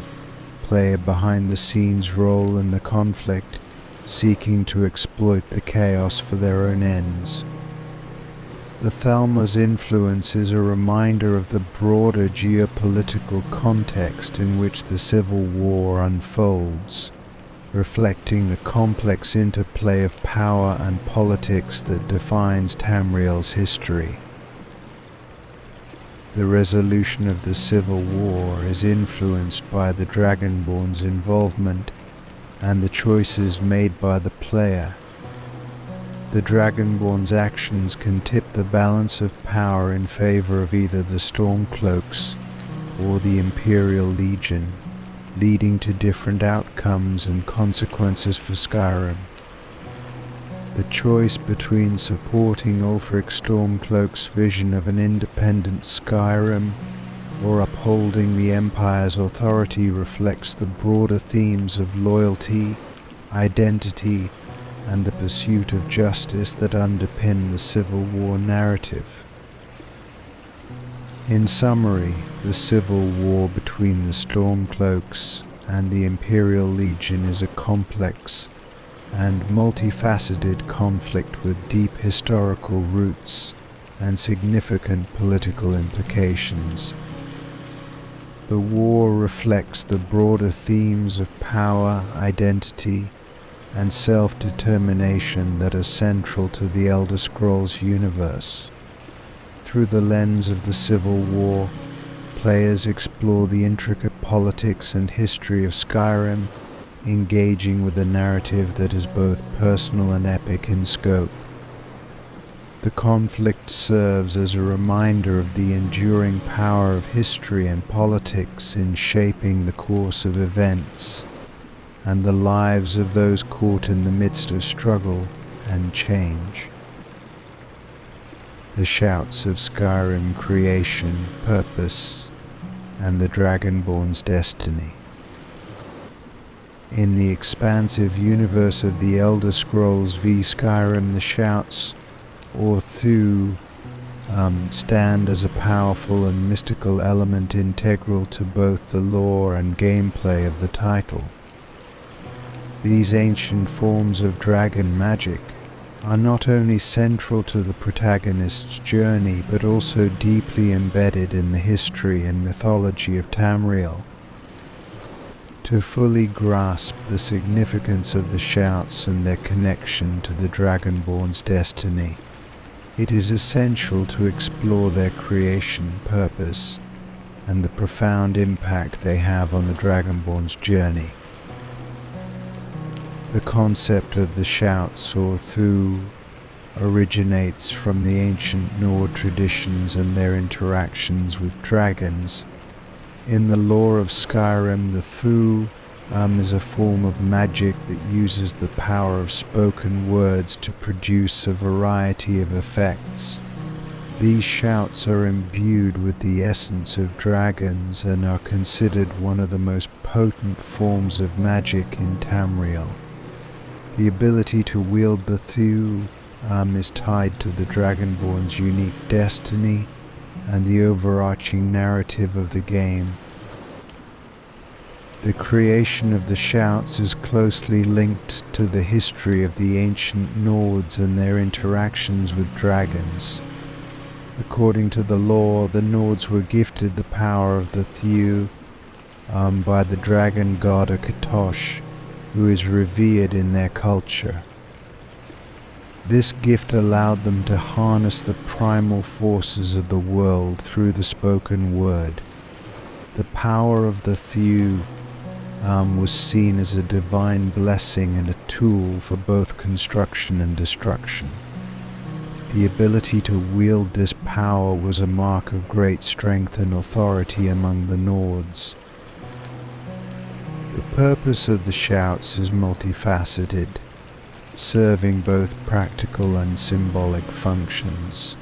play a behind-the-scenes role in the conflict, seeking to exploit the chaos for their own ends. The Thalma's influence is a reminder of the broader geopolitical context in which the Civil War unfolds, reflecting the complex interplay of power and politics that defines Tamriel's history. The resolution of the Civil War is influenced by the Dragonborn's involvement and the choices made by the player. The Dragonborn's actions can tip the balance of power in favor of either the Stormcloaks or the Imperial Legion, leading to different outcomes and consequences for Skyrim. The choice between supporting Ulfric Stormcloak's vision of an independent Skyrim or upholding the Empire's authority reflects the broader themes of loyalty, identity, and the pursuit of justice that underpin the Civil War narrative. In summary, the civil war between the Stormcloaks and the Imperial Legion is a complex and multifaceted conflict with deep historical roots and significant political implications. The war reflects the broader themes of power, identity, and self-determination that are central to the Elder Scrolls universe. Through the lens of the Civil War, players explore the intricate politics and history of Skyrim, engaging with a narrative that is both personal and epic in scope. The conflict serves as a reminder of the enduring power of history and politics in shaping the course of events and the lives of those caught in the midst of struggle and change. The shouts of Skyrim creation, purpose, and the Dragonborn's destiny. In the expansive universe of the Elder Scrolls v Skyrim, the shouts, or Thu, stand as a powerful and mystical element integral to both the lore and gameplay of the title. These ancient forms of dragon magic are not only central to the protagonist's journey, but also deeply embedded in the history and mythology of Tamriel. To fully grasp the significance of the shouts and their connection to the Dragonborn's destiny, it is essential to explore their creation, purpose, and the profound impact they have on the Dragonborn's journey. The concept of the shouts, or Thu, originates from the ancient Norse traditions and their interactions with dragons. In the lore of Skyrim, the Thu is a form of magic that uses the power of spoken words to produce a variety of effects. These shouts are imbued with the essence of dragons and are considered one of the most potent forms of magic in Tamriel. The ability to wield the Thu is tied to the Dragonborn's unique destiny and the overarching narrative of the game. The creation of the shouts is closely linked to the history of the ancient Nords and their interactions with dragons. According to the lore, the Nords were gifted the power of the Thu by the dragon god Akatosh, who is revered in their culture. This gift allowed them to harness the primal forces of the world through the spoken word. The power of the Thu was seen as a divine blessing and a tool for both construction and destruction. The ability to wield this power was a mark of great strength and authority among the Nords. The purpose of the shouts is multifaceted, serving both practical and symbolic functions.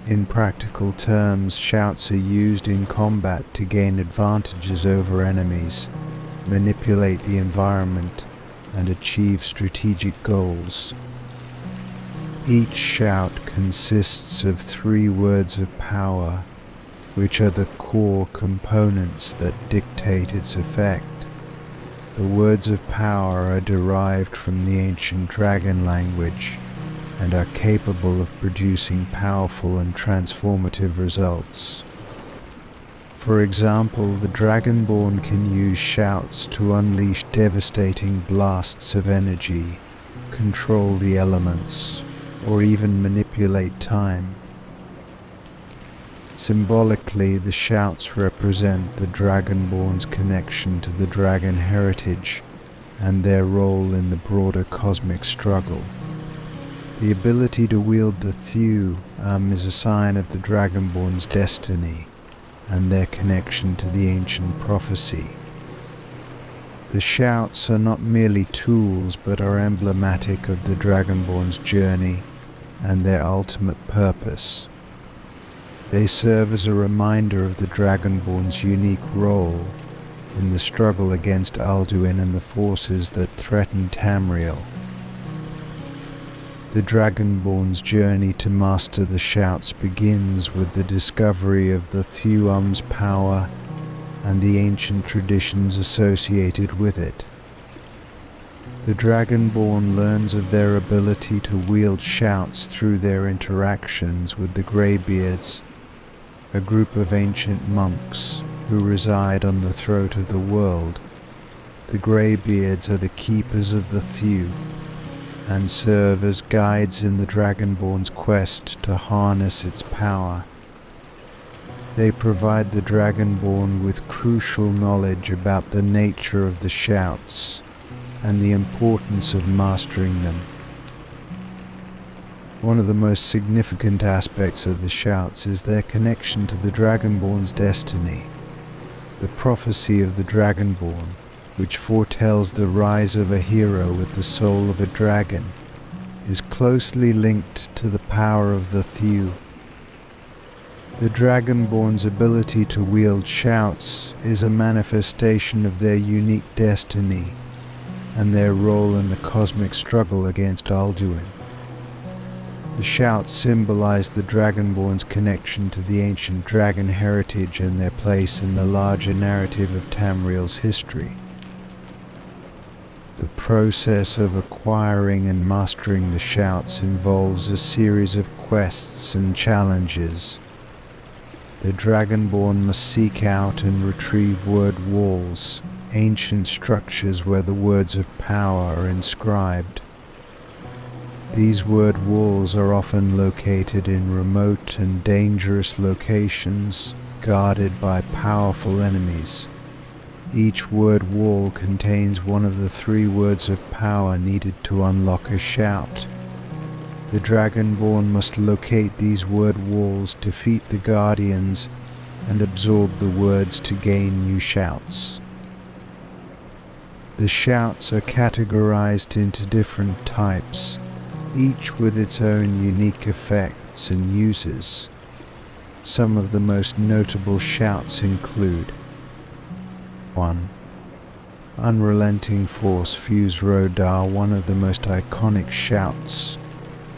In practical terms, shouts are used in combat to gain advantages over enemies, manipulate the environment, and achieve strategic goals. Each shout consists of 3 words of power, which are the core components that dictate its effect. The words of power are derived from the ancient dragon language and are capable of producing powerful and transformative results. For example, the Dragonborn can use shouts to unleash devastating blasts of energy, control the elements, or even manipulate time. Symbolically, the shouts represent the Dragonborn's connection to the dragon heritage and their role in the broader cosmic struggle. The ability to wield the thew is a sign of the Dragonborn's destiny and their connection to the ancient prophecy. The shouts are not merely tools but are emblematic of the Dragonborn's journey and their ultimate purpose. They serve as a reminder of the Dragonborn's unique role in the struggle against Alduin and the forces that threaten Tamriel. The Dragonborn's journey to master the shouts begins with the discovery of the Thew's power and the ancient traditions associated with it. The Dragonborn learns of their ability to wield shouts through their interactions with the Greybeards, a group of ancient monks who reside on the throat of the world. The Greybeards are the keepers of the thew and serve as guides in the Dragonborn's quest to harness its power. They provide the Dragonborn with crucial knowledge about the nature of the shouts and the importance of mastering them. One of the most significant aspects of the shouts is their connection to the Dragonborn's destiny. The prophecy of the Dragonborn, which foretells the rise of a hero with the soul of a dragon, is closely linked to the power of the thew. The Dragonborn's ability to wield shouts is a manifestation of their unique destiny and their role in the cosmic struggle against Alduin. The shouts symbolize the Dragonborn's connection to the ancient dragon heritage and their place in the larger narrative of Tamriel's history. The process of acquiring and mastering the shouts involves a series of quests and challenges. The Dragonborn must seek out and retrieve word walls, ancient structures where the words of power are inscribed. These word walls are often located in remote and dangerous locations, guarded by powerful enemies. Each word wall contains one of the 3 words of power needed to unlock a shout. The Dragonborn must locate these word walls, defeat the Guardians, and absorb the words to gain new shouts. The shouts are categorized into different types, each with its own unique effects and uses. Some of the most notable shouts include: 1. Unrelenting Force Fuse Rodar, one of the most iconic shouts.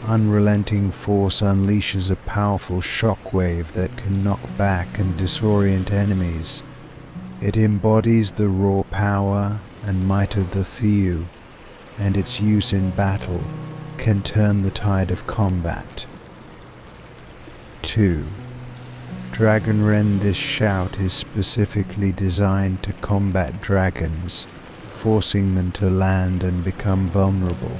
Unrelenting Force unleashes a powerful shockwave that can knock back and disorient enemies. It embodies the raw power and might of the thew, and its use in battle can turn the tide of combat. 2. Dragonrend. This shout is specifically designed to combat dragons, forcing them to land and become vulnerable.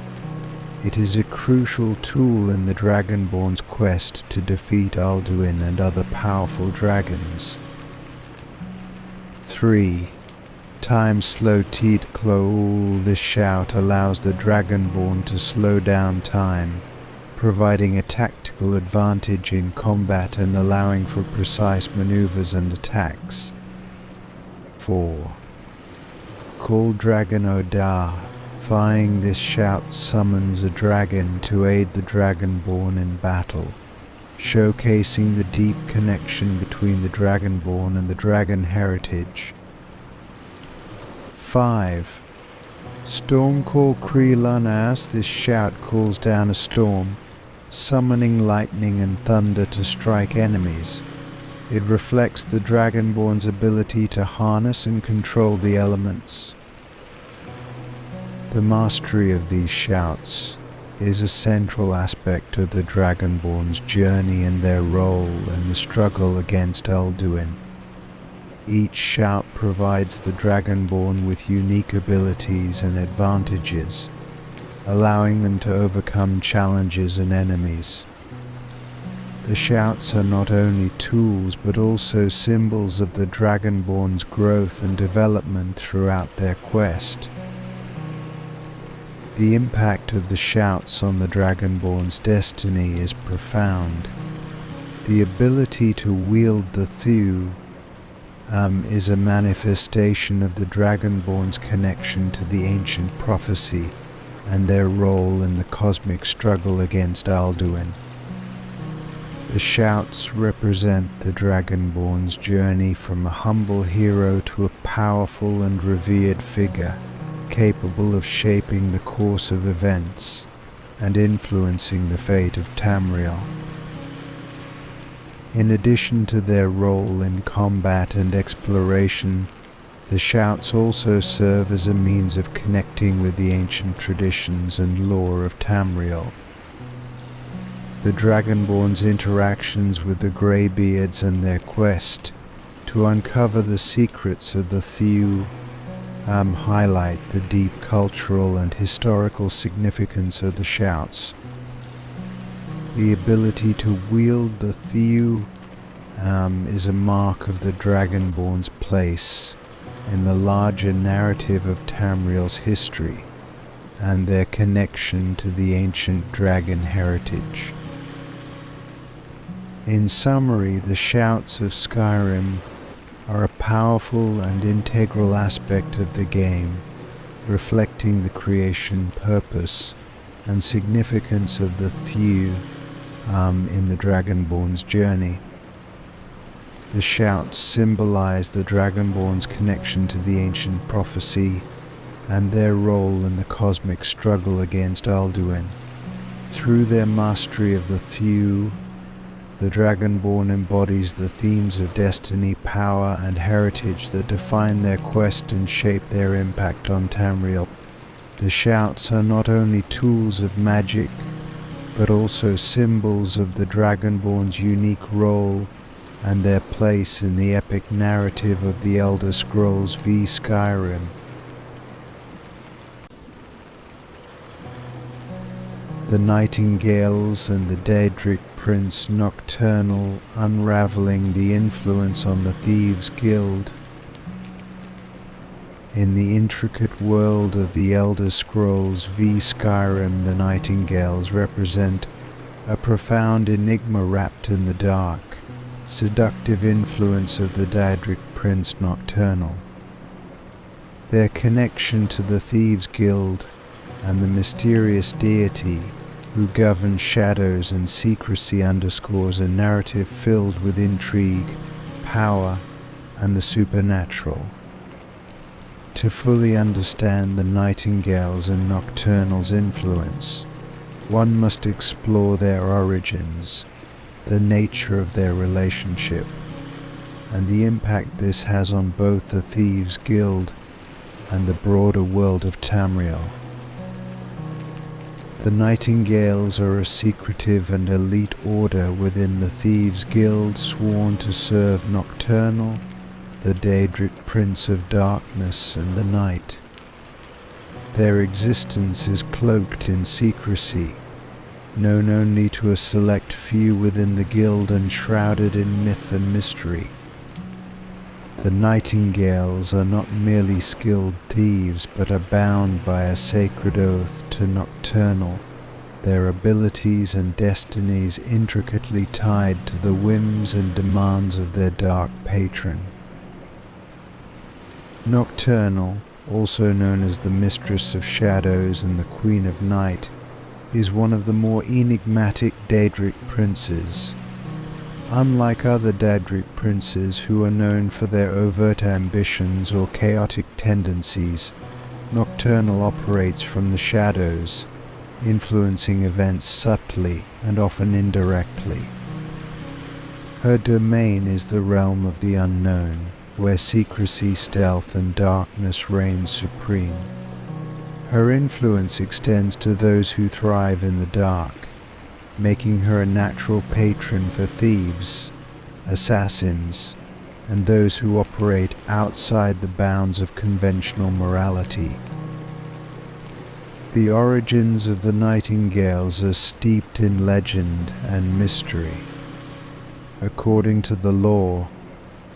It is a crucial tool in the Dragonborn's quest to defeat Alduin and other powerful dragons. 3. Time Slow Teed Cloul. This shout allows the Dragonborn to slow down time, providing a tactical advantage in combat and allowing for precise maneuvers and attacks. 4. Call Dragon Odar. Defying this shout summons a dragon to aid the Dragonborn in battle, showcasing the deep connection between the Dragonborn and the dragon heritage. 5. Stormcall Kreelunas. This shout calls down a storm, summoning lightning and thunder to strike enemies. It reflects the Dragonborn's ability to harness and control the elements. The mastery of these shouts is a central aspect of the Dragonborn's journey and their role in the struggle against Alduin. Each shout provides the Dragonborn with unique abilities and advantages, allowing them to overcome challenges and enemies. The shouts are not only tools but also symbols of the Dragonborn's growth and development throughout their quest. The impact of the shouts on the Dragonborn's destiny is profound. The ability to wield the thew is a manifestation of the Dragonborn's connection to the ancient prophecy and their role in the cosmic struggle against Alduin. The shouts represent the Dragonborn's journey from a humble hero to a powerful and revered figure, capable of shaping the course of events and influencing the fate of Tamriel. In addition to their role in combat and exploration, the shouts also serve as a means of connecting with the ancient traditions and lore of Tamriel. The Dragonborn's interactions with the Greybeards and their quest to uncover the secrets of the thew highlight the deep cultural and historical significance of the shouts. The ability to wield the thew is a mark of the Dragonborn's place in the larger narrative of Tamriel's history and their connection to the ancient dragon heritage. In summary, the shouts of Skyrim are a powerful and integral aspect of the game, reflecting the creation purpose and significance of the thew in the Dragonborn's journey. The shouts symbolize the Dragonborn's connection to the ancient prophecy and their role in the cosmic struggle against Alduin. Through their mastery of the thew, the Dragonborn embodies the themes of destiny, power, and heritage that define their quest and shape their impact on Tamriel. The shouts are not only tools of magic, but also symbols of the Dragonborn's unique role and their place in the epic narrative of the Elder Scrolls v Skyrim. The Nightingales and the Daedric Prince Nocturnal unraveling the influence on the Thieves' Guild. In the intricate world of the Elder Scrolls v Skyrim, the Nightingales represent a profound enigma wrapped in the dark, seductive influence of the Daedric Prince Nocturnal. Their connection to the Thieves' Guild and the mysterious deity who governs shadows and secrecy underscores a narrative filled with intrigue, power, and the supernatural. To fully understand the Nightingales' and Nocturnal's influence, one must explore their origins, the nature of their relationship, and the impact this has on both the Thieves' Guild and the broader world of Tamriel. The Nightingales are a secretive and elite order within the Thieves' Guild, sworn to serve Nocturnal, the Daedric Prince of Darkness and the Night. Their existence is cloaked in secrecy, known only to a select few within the guild and shrouded in myth and mystery. The Nightingales are not merely skilled thieves, but are bound by a sacred oath to Nocturnal, their abilities and destinies intricately tied to the whims and demands of their dark patron. Nocturnal, also known as the Mistress of Shadows and the Queen of Night, is one of the more enigmatic Daedric princes. Unlike other Daedric princes who are known for their overt ambitions or chaotic tendencies, Nocturnal operates from the shadows, influencing events subtly and often indirectly. Her domain is the realm of the unknown, where secrecy, stealth, and darkness reign supreme. Her influence extends to those who thrive in the dark, making her a natural patron for thieves, assassins, and those who operate outside the bounds of conventional morality. The origins of the nightingales are steeped in legend and mystery. According to the lore,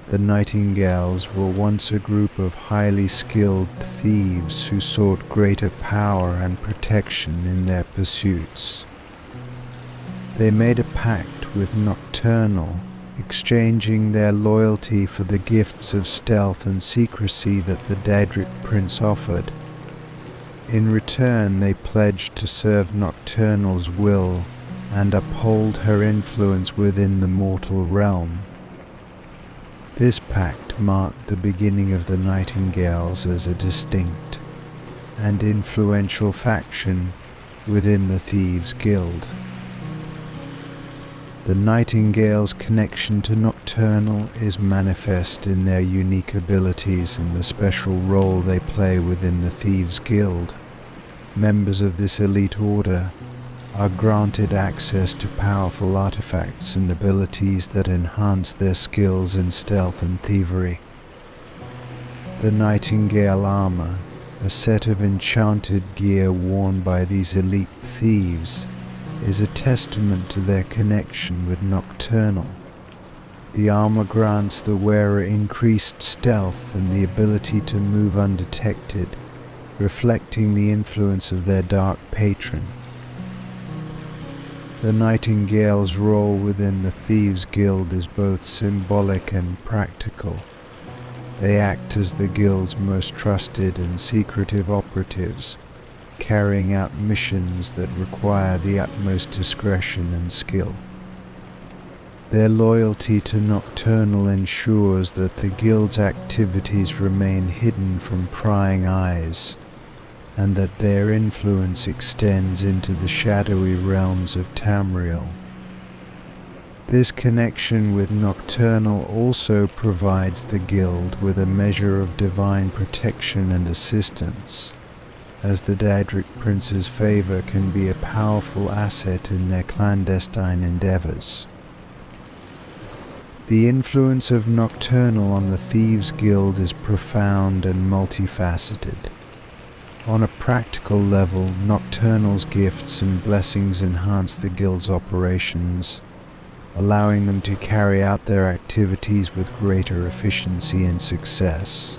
the nightingales were once a group of highly skilled thieves who sought greater power and protection in their pursuits. They made a pact with Nocturnal, exchanging their loyalty for the gifts of stealth and secrecy that the Daedric Prince offered. In return, they pledged to serve Nocturnal's will and uphold her influence within the mortal realm. This pact marked the beginning of the Nightingales as a distinct and influential faction within the Thieves' Guild. The Nightingales' connection to Nocturnal is manifest in their unique abilities and the special role they play within the Thieves' Guild. Members of this elite order are granted access to powerful artifacts and abilities that enhance their skills in stealth and thievery. The Nightingale armor, a set of enchanted gear worn by these elite thieves, is a testament to their connection with Nocturnal. The armor grants the wearer increased stealth and the ability to move undetected, reflecting the influence of their dark patron. The Nightingale's role within the Thieves' Guild is both symbolic and practical. They act as the Guild's most trusted and secretive operatives, carrying out missions that require the utmost discretion and skill. Their loyalty to Nocturnal ensures that the Guild's activities remain hidden from prying eyes, and that their influence extends into the shadowy realms of Tamriel. This connection with Nocturnal also provides the Guild with a measure of divine protection and assistance, as the Daedric Prince's favor can be a powerful asset in their clandestine endeavors. The influence of Nocturnal on the Thieves' Guild is profound and multifaceted. On a practical level, Nocturnal's gifts and blessings enhance the Guild's operations, allowing them to carry out their activities with greater efficiency and success.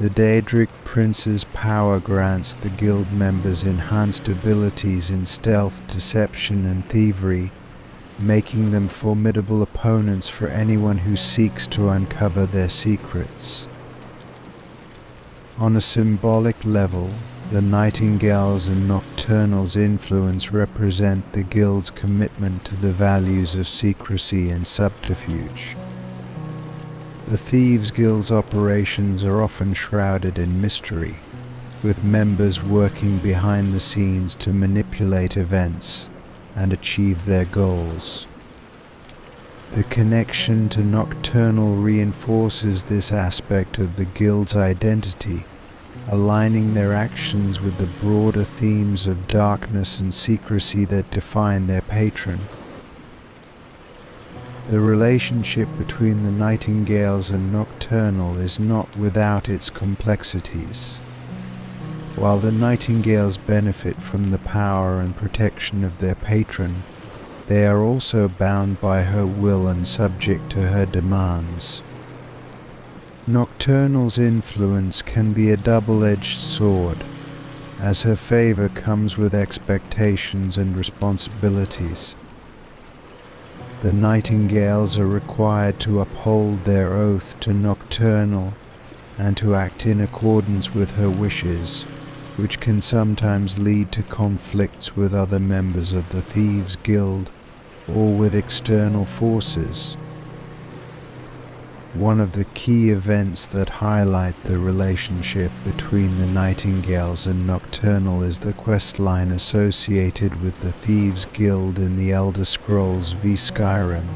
The Daedric Prince's power grants the Guild members enhanced abilities in stealth, deception, and thievery, making them formidable opponents for anyone who seeks to uncover their secrets. On a symbolic level, the Nightingales and Nocturnal's influence represent the Guild's commitment to the values of secrecy and subterfuge. The Thieves' Guild's operations are often shrouded in mystery, with members working behind the scenes to manipulate events and achieve their goals. The connection to Nocturnal reinforces this aspect of the Guild's identity, aligning their actions with the broader themes of darkness and secrecy that define their patron. The relationship between the Nightingales and Nocturnal is not without its complexities. While the Nightingales benefit from the power and protection of their patron, they are also bound by her will and subject to her demands. Nocturnal's influence can be a double-edged sword, as her favor comes with expectations and responsibilities. The Nightingales are required to uphold their oath to Nocturnal and to act in accordance with her wishes, which can sometimes lead to conflicts with other members of the Thieves' Guild or with external forces. One of the key events that highlight the relationship between the Nightingales and Nocturnal is the questline associated with the Thieves' Guild in the Elder Scrolls v Skyrim.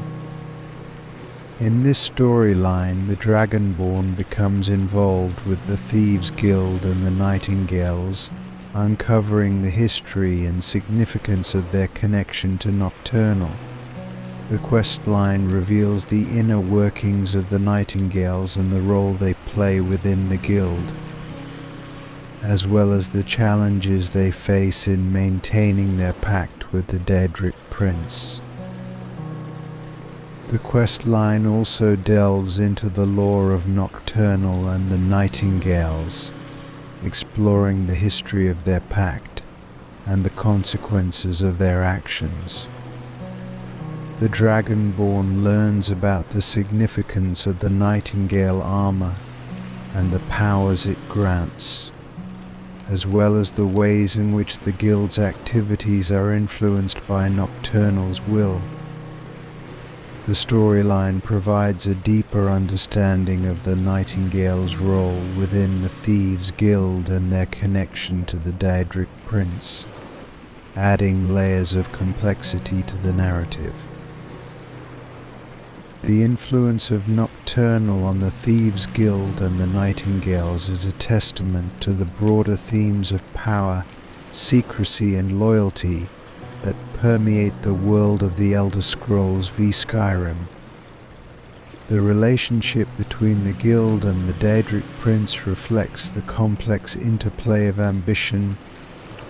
In this storyline, the Dragonborn becomes involved with the Thieves Guild and the Nightingales, uncovering the history and significance of their connection to Nocturnal. The questline reveals the inner workings of the Nightingales and the role they play within the guild, as well as the challenges they face in maintaining their pact with the Daedric Prince. The questline also delves into the lore of Nocturnal and the Nightingales, exploring the history of their pact and the consequences of their actions. The Dragonborn learns about the significance of the Nightingale armor and the powers it grants, as well as the ways in which the guild's activities are influenced by Nocturnal's will. The storyline provides a deeper understanding of the Nightingale's role within the Thieves Guild and their connection to the Daedric Prince, adding layers of complexity to the narrative. The influence of Nocturnal on the Thieves Guild and the Nightingales is a testament to the broader themes of power, secrecy and loyalty that permeate the world of the Elder Scrolls v Skyrim. The relationship between the Guild and the Daedric Prince reflects the complex interplay of ambition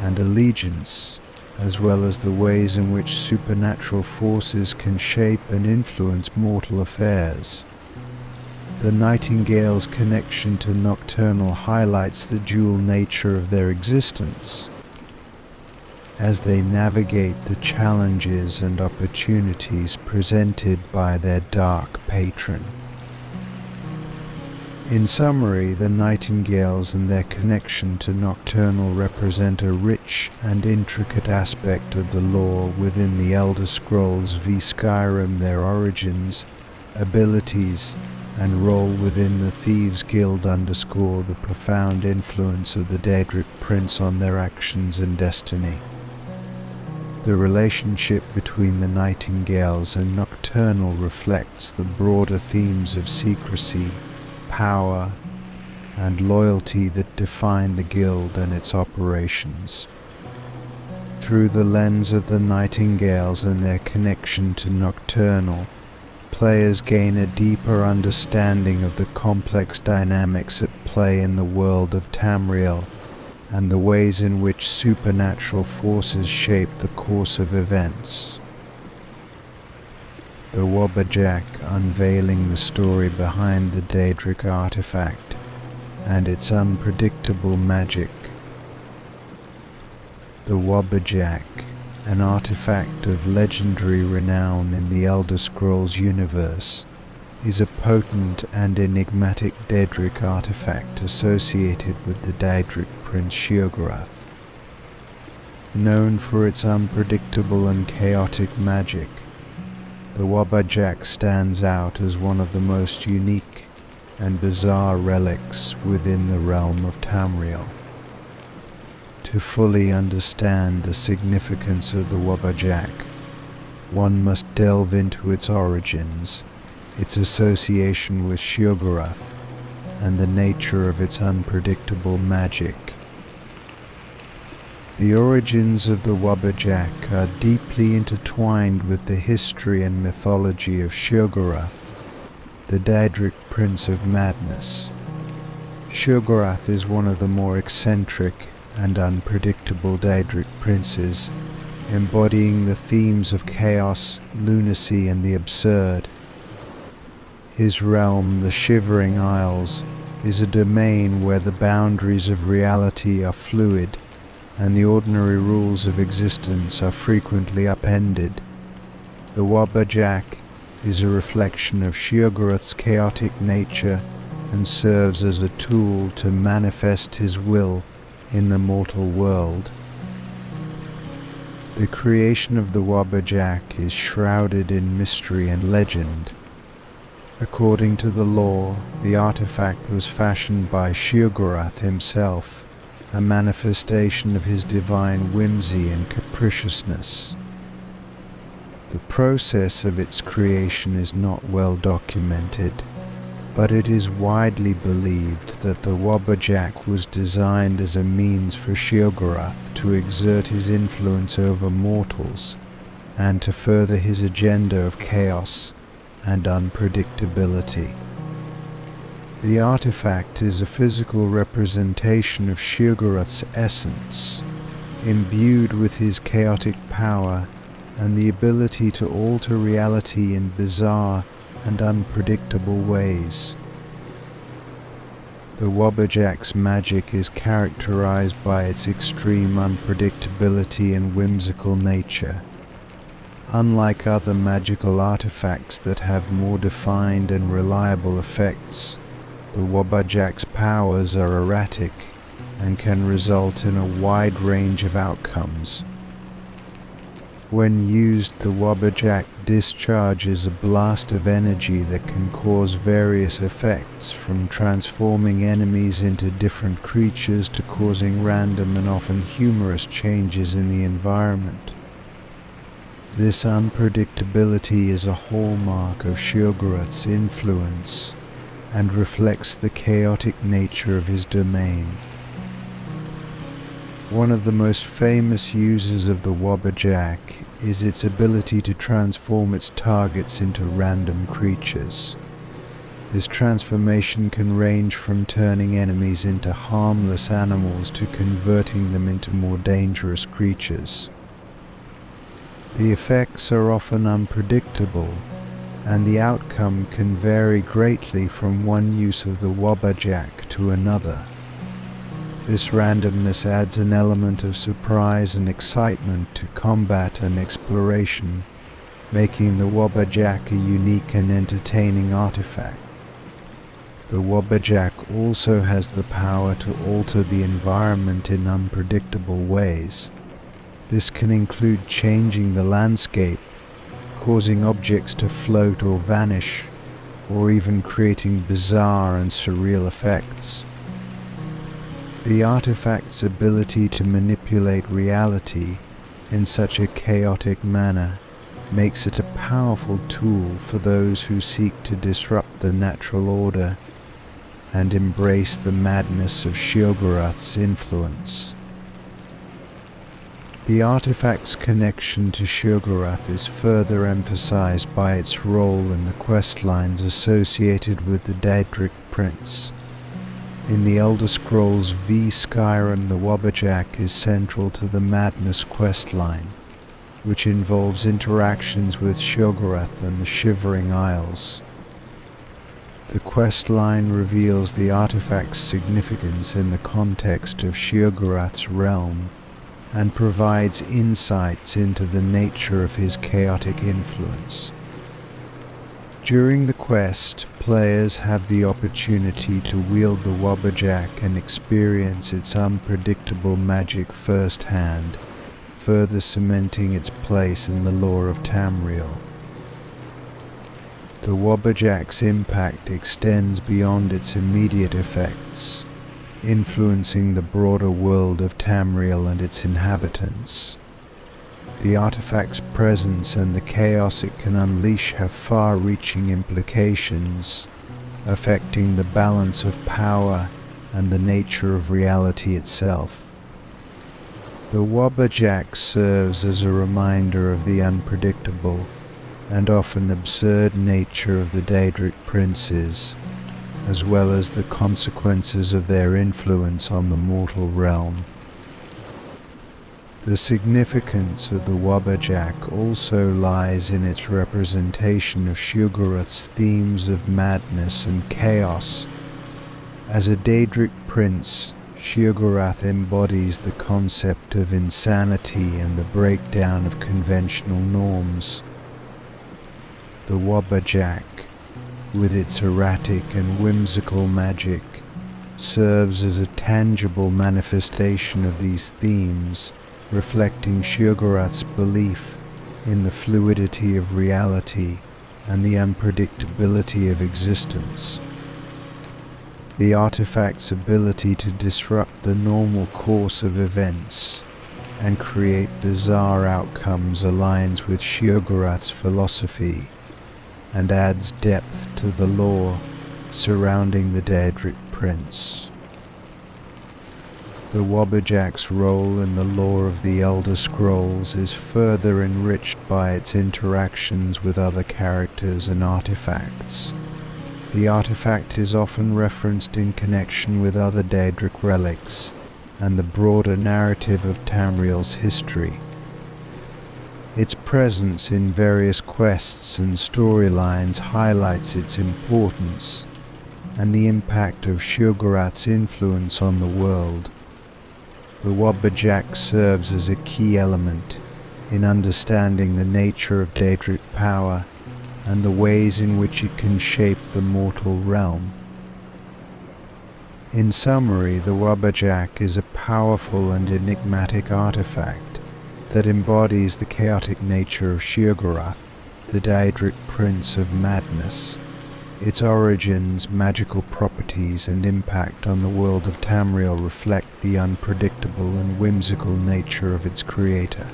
and allegiance, as well as the ways in which supernatural forces can shape and influence mortal affairs. The Nightingale's connection to Nocturnal highlights the dual nature of their existence, as they navigate the challenges and opportunities presented by their dark patron. In summary, the Nightingales and their connection to Nocturnal represent a rich and intricate aspect of the lore within the Elder Scrolls v Skyrim. Their origins, abilities, and role within the Thieves Guild underscore the profound influence of the Daedric Prince on their actions and destiny. The relationship between the Nightingales and Nocturnal reflects the broader themes of secrecy, power, and loyalty that define the Guild and its operations. Through the lens of the Nightingales and their connection to Nocturnal, players gain a deeper understanding of the complex dynamics at play in the world of Tamriel and the ways in which supernatural forces shape the course of events. The Wabbajack unveiling the story behind the Daedric artifact and its unpredictable magic. The Wabbajack, an artifact of legendary renown in the Elder Scrolls universe, is a potent and enigmatic Daedric artifact associated with the Daedric Prince Sheogorath. Known for its unpredictable and chaotic magic, the Wabbajack stands out as one of the most unique and bizarre relics within the realm of Tamriel. To fully understand the significance of the Wabbajack, one must delve into its origins, its association with Sheogorath, and the nature of its unpredictable magic. The origins of the Wabbajack are deeply intertwined with the history and mythology of Sheogorath, the Daedric Prince of Madness. Sheogorath is one of the more eccentric and unpredictable Daedric princes, embodying the themes of chaos, lunacy, and the absurd. His realm, the Shivering Isles, is a domain where the boundaries of reality are fluid and the ordinary rules of existence are frequently upended. The Wabbajack is a reflection of Sheogorath's chaotic nature and serves as a tool to manifest his will in the mortal world. The creation of the Wabbajack is shrouded in mystery and legend. According to the lore, the artifact was fashioned by Sheogorath himself, a manifestation of his divine whimsy and capriciousness. The process of its creation is not well documented, but it is widely believed that the Wabbajack was designed as a means for Sheogorath to exert his influence over mortals and to further his agenda of chaos and unpredictability. The artifact is a physical representation of Sheogorath's essence, imbued with his chaotic power and the ability to alter reality in bizarre and unpredictable ways. The Wabbajack's magic is characterized by its extreme unpredictability and whimsical nature. Unlike other magical artifacts that have more defined and reliable effects, the Wabbajack's powers are erratic and can result in a wide range of outcomes. When used, the Wabbajack discharges a blast of energy that can cause various effects, from transforming enemies into different creatures to causing random and often humorous changes in the environment. This unpredictability is a hallmark of Sheogorath's influence and reflects the chaotic nature of his domain. One of the most famous uses of the Wabbajack is its ability to transform its targets into random creatures. This transformation can range from turning enemies into harmless animals to converting them into more dangerous creatures. The effects are often unpredictable, and the outcome can vary greatly from one use of the Wabbajack to another. This randomness adds an element of surprise and excitement to combat and exploration, making the Wabbajack a unique and entertaining artifact. The Wabbajack also has the power to alter the environment in unpredictable ways. This can include changing the landscape, causing objects to float or vanish, or even creating bizarre and surreal effects. The artifact's ability to manipulate reality in such a chaotic manner makes it a powerful tool for those who seek to disrupt the natural order and embrace the madness of Sheogorath's influence. The artifact's connection to Sheogorath is further emphasized by its role in the questlines associated with the Daedric Prince. In the Elder Scrolls V Skyrim, the Wabbajack is central to the Madness questline, which involves interactions with Sheogorath and the Shivering Isles. The questline reveals the artifact's significance in the context of Sheogorath's realm and provides insights into the nature of his chaotic influence. During the quest, players have the opportunity to wield the Wabbajack and experience its unpredictable magic firsthand, further cementing its place in the lore of Tamriel. The Wabbajack's impact extends beyond its immediate effects, influencing the broader world of Tamriel and its inhabitants. The artifact's presence and the chaos it can unleash have far-reaching implications, affecting the balance of power and the nature of reality itself. The Wabbajack serves as a reminder of the unpredictable and often absurd nature of the Daedric princes, as well as the consequences of their influence on the mortal realm. The significance of the Wabbajack also lies in its representation of Sheogorath's themes of madness and chaos. As a Daedric prince, Sheogorath embodies the concept of insanity and the breakdown of conventional norms. The Wabbajack, with its erratic and whimsical magic, serves as a tangible manifestation of these themes, reflecting Sheogorath's belief in the fluidity of reality and the unpredictability of existence. The artifact's ability to disrupt the normal course of events, and create bizarre outcomes aligns with Sheogorath's philosophy and adds depth to the lore surrounding the Daedric prince. The Wabbajack's role in the lore of the Elder Scrolls is further enriched by its interactions with other characters and artifacts. The artifact is often referenced in connection with other Daedric relics and the broader narrative of Tamriel's history. Its presence in various quests and storylines highlights its importance and the impact of Sheogorath's influence on the world. The Wabbajack serves as a key element in understanding the nature of Daedric power and the ways in which it can shape the mortal realm. In summary, the Wabbajack is a powerful and enigmatic artifact that embodies the chaotic nature of Sheogorath, the Daedric Prince of Madness. Its origins, magical properties, and impact on the world of Tamriel reflect the unpredictable and whimsical nature of its creator.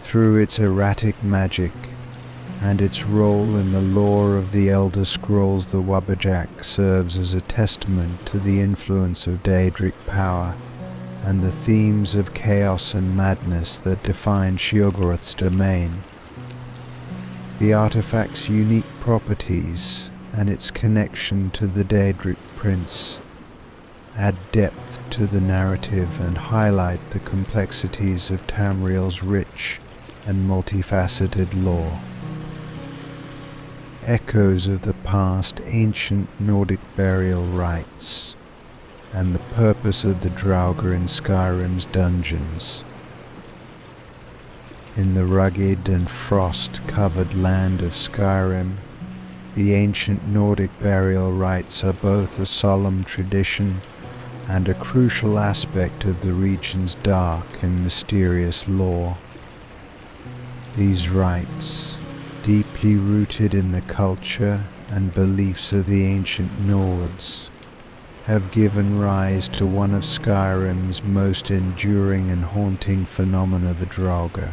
Through its erratic magic and its role in the lore of the Elder Scrolls, the Wabbajack serves as a testament to the influence of Daedric power and the themes of chaos and madness that define Sheogorath's domain. The artifact's unique properties and its connection to the Daedric Prince add depth to the narrative and highlight the complexities of Tamriel's rich and multifaceted lore. Echoes of the past, ancient Nordic burial rites, and the purpose of the Draugr in Skyrim's dungeons. In the rugged and frost-covered land of Skyrim, the ancient Nordic burial rites are both a solemn tradition and a crucial aspect of the region's dark and mysterious lore. These rites, deeply rooted in the culture and beliefs of the ancient Nords, have given rise to one of Skyrim's most enduring and haunting phenomena, the Draugr.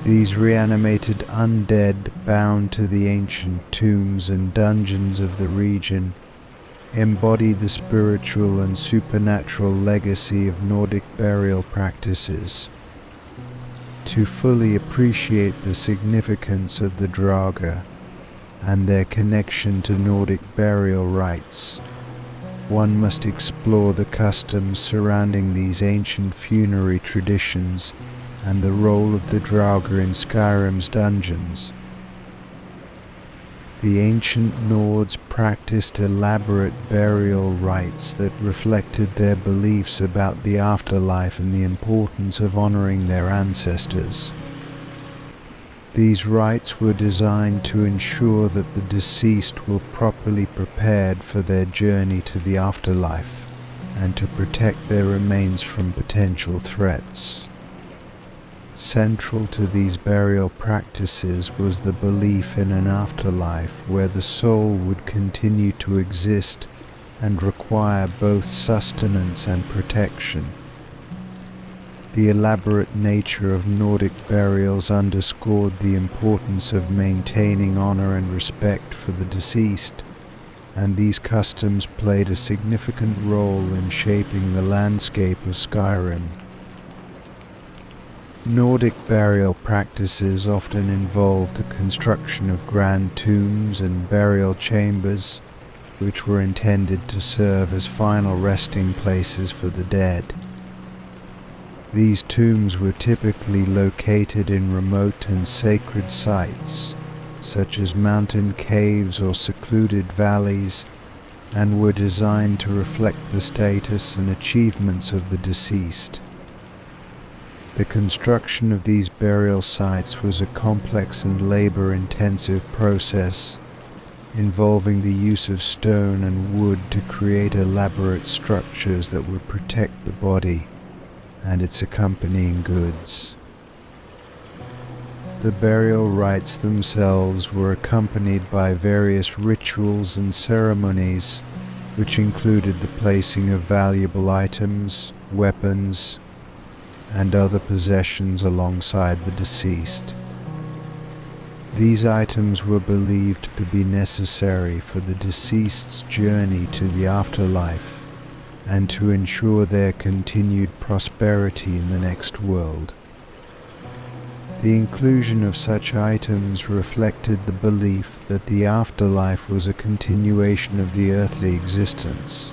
These reanimated undead bound to the ancient tombs and dungeons of the region embody the spiritual and supernatural legacy of Nordic burial practices. To fully appreciate the significance of the Draugr and their connection to Nordic burial rites, one must explore the customs surrounding these ancient funerary traditions and the role of the Draugr in Skyrim's dungeons. The ancient Nords practiced elaborate burial rites that reflected their beliefs about the afterlife and the importance of honoring their ancestors. These rites were designed to ensure that the deceased were properly prepared for their journey to the afterlife and to protect their remains from potential threats. Central to these burial practices was the belief in an afterlife where the soul would continue to exist and require both sustenance and protection. The elaborate nature of Nordic burials underscored the importance of maintaining honor and respect for the deceased, and these customs played a significant role in shaping the landscape of Skyrim. Nordic burial practices often involved the construction of grand tombs and burial chambers, which were intended to serve as final resting places for the dead. These tombs were typically located in remote and sacred sites, such as mountain caves or secluded valleys, and were designed to reflect the status and achievements of the deceased. The construction of these burial sites was a complex and labor-intensive process, involving the use of stone and wood to create elaborate structures that would protect the body and its accompanying goods. The burial rites themselves were accompanied by various rituals and ceremonies, which included the placing of valuable items, weapons, and other possessions alongside the deceased. These items were believed to be necessary for the deceased's journey to the afterlife and to ensure their continued prosperity in the next world. The inclusion of such items reflected the belief that the afterlife was a continuation of the earthly existence,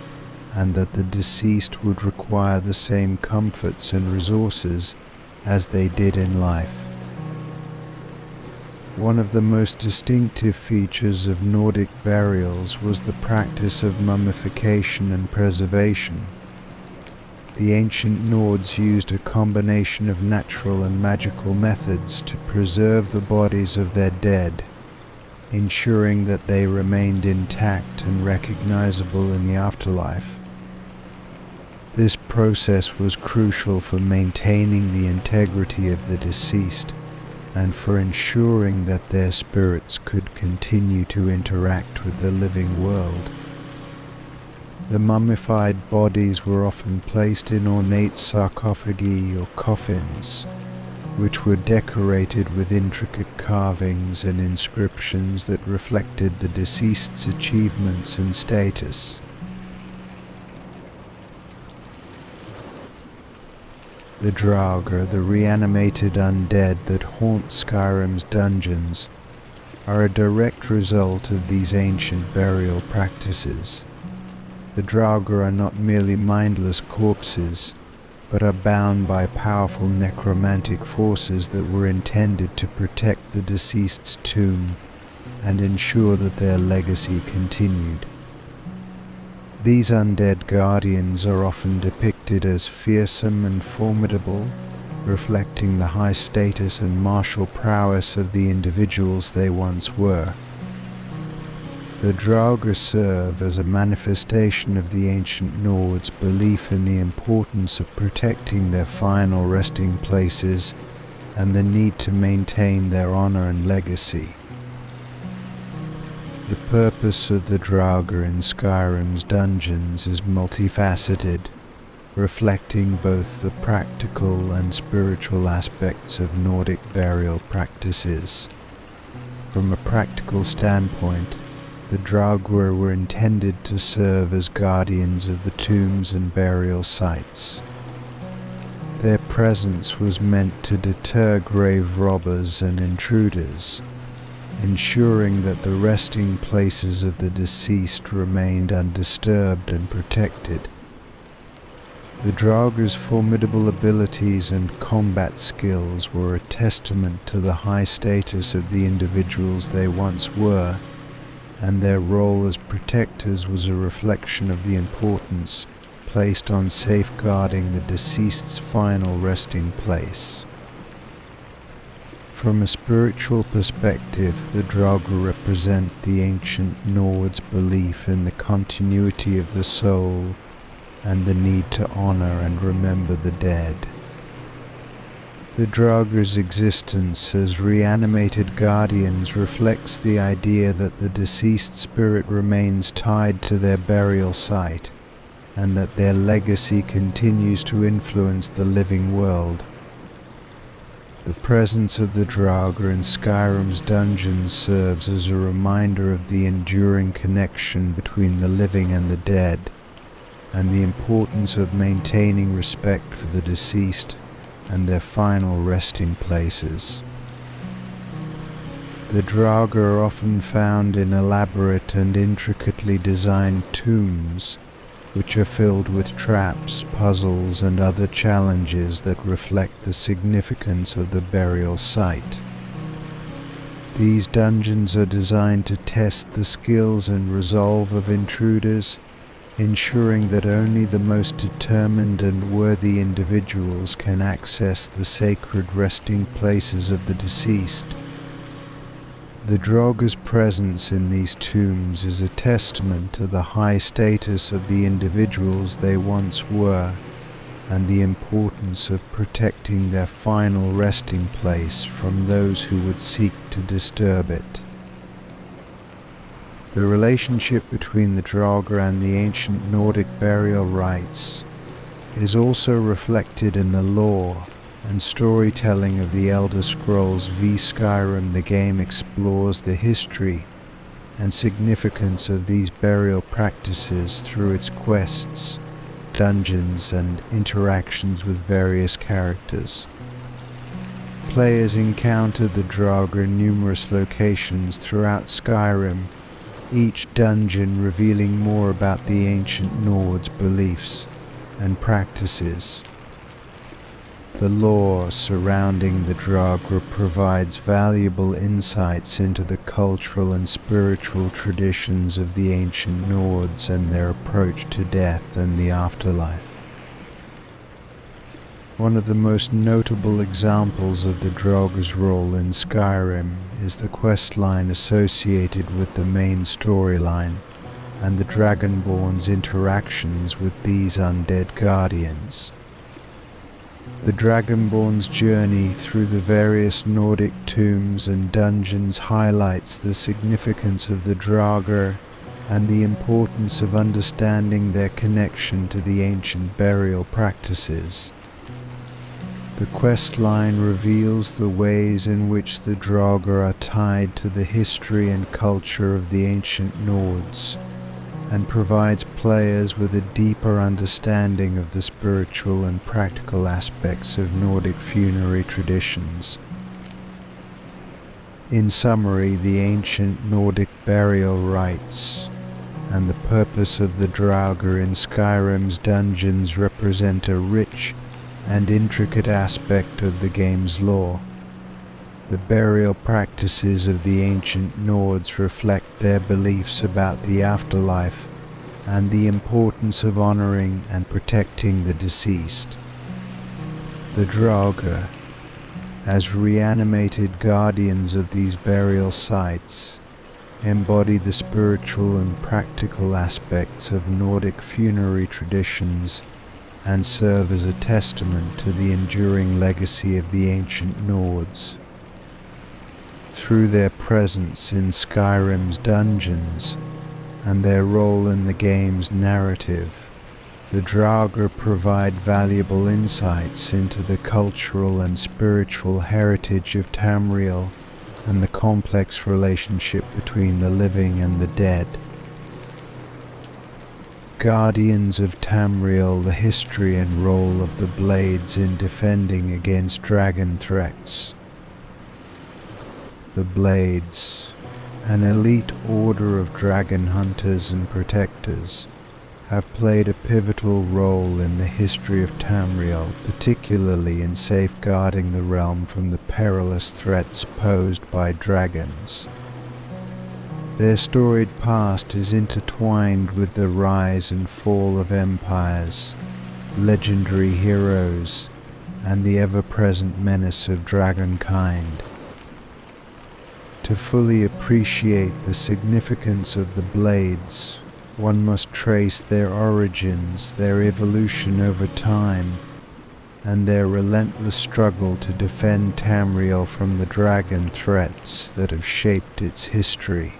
and that the deceased would require the same comforts and resources as they did in life. One of the most distinctive features of Nordic burials was the practice of mummification and preservation. The ancient Nords used a combination of natural and magical methods to preserve the bodies of their dead, ensuring that they remained intact and recognizable in the afterlife. This process was crucial for maintaining the integrity of the deceased and for ensuring that their spirits could continue to interact with the living world. The mummified bodies were often placed in ornate sarcophagi or coffins, which were decorated with intricate carvings and inscriptions that reflected the deceased's achievements and status. The Draugr, the reanimated undead that haunt Skyrim's dungeons, are a direct result of these ancient burial practices. The Draugr are not merely mindless corpses, but are bound by powerful necromantic forces that were intended to protect the deceased's tomb and ensure that their legacy continued. These undead guardians are often depicted as fearsome and formidable, reflecting the high status and martial prowess of the individuals they once were. The Draugr serve as a manifestation of the ancient Nords' belief in the importance of protecting their final resting places and the need to maintain their honor and legacy. The purpose of the Draugr in Skyrim's dungeons is multifaceted, reflecting both the practical and spiritual aspects of Nordic burial practices. From a practical standpoint, the Draugr were intended to serve as guardians of the tombs and burial sites. Their presence was meant to deter grave robbers and intruders, ensuring that the resting places of the deceased remained undisturbed and protected. The Draugr's formidable abilities and combat skills were a testament to the high status of the individuals they once were, and their role as protectors was a reflection of the importance placed on safeguarding the deceased's final resting place. From a spiritual perspective, the Draugr represent the ancient Nords' belief in the continuity of the soul and the need to honor and remember the dead. The Draugr's existence as reanimated guardians reflects the idea that the deceased spirit remains tied to their burial site, and that their legacy continues to influence the living world. The presence of the Draugr in Skyrim's dungeons serves as a reminder of the enduring connection between the living and the dead, and the importance of maintaining respect for the deceased and their final resting places. The Draugr are often found in elaborate and intricately designed tombs, which are filled with traps, puzzles, and other challenges that reflect the significance of the burial site. These dungeons are designed to test the skills and resolve of intruders, ensuring that only the most determined and worthy individuals can access the sacred resting places of the deceased. The Draugr's presence in these tombs is a testament to the high status of the individuals they once were, and the importance of protecting their final resting place from those who would seek to disturb it. The relationship between the Draugr and the ancient Nordic burial rites is also reflected in the lore and storytelling of the Elder Scrolls v Skyrim. The game explores the history and significance of these burial practices through its quests, dungeons, and interactions with various characters. Players encounter the Draugr in numerous locations throughout Skyrim, each dungeon revealing more about the ancient Nords' beliefs and practices. The lore surrounding the Draugr provides valuable insights into the cultural and spiritual traditions of the ancient Nords and their approach to death and the afterlife. One of the most notable examples of the Draugr's role in Skyrim is the questline associated with the main storyline and the Dragonborn's interactions with these undead guardians. The Dragonborn's journey through the various Nordic tombs and dungeons highlights the significance of the Draugr and the importance of understanding their connection to the ancient burial practices. The questline reveals the ways in which the Draugr are tied to the history and culture of the ancient Nords, and provides players with a deeper understanding of the spiritual and practical aspects of Nordic funerary traditions. In summary, the ancient Nordic burial rites and the purpose of the Draugr in Skyrim's dungeons represent a rich and intricate aspect of the game's lore. The burial practices of the ancient Nords reflect their beliefs about the afterlife and the importance of honoring and protecting the deceased. The Draugr, as reanimated guardians of these burial sites, embody the spiritual and practical aspects of Nordic funerary traditions and serve as a testament to the enduring legacy of the ancient Nords. Through their presence in Skyrim's dungeons and their role in the game's narrative, the Draugr provide valuable insights into the cultural and spiritual heritage of Tamriel and the complex relationship between the living and the dead. Guardians of Tamriel, the history and role of the Blades in defending against dragon threats. The Blades, an elite order of dragon hunters and protectors, have played a pivotal role in the history of Tamriel, particularly in safeguarding the realm from the perilous threats posed by dragons. Their storied past is intertwined with the rise and fall of empires, legendary heroes, and the ever-present menace of dragonkind. To fully appreciate the significance of the Blades, one must trace their origins, their evolution over time, and their relentless struggle to defend Tamriel from the dragon threats that have shaped its history.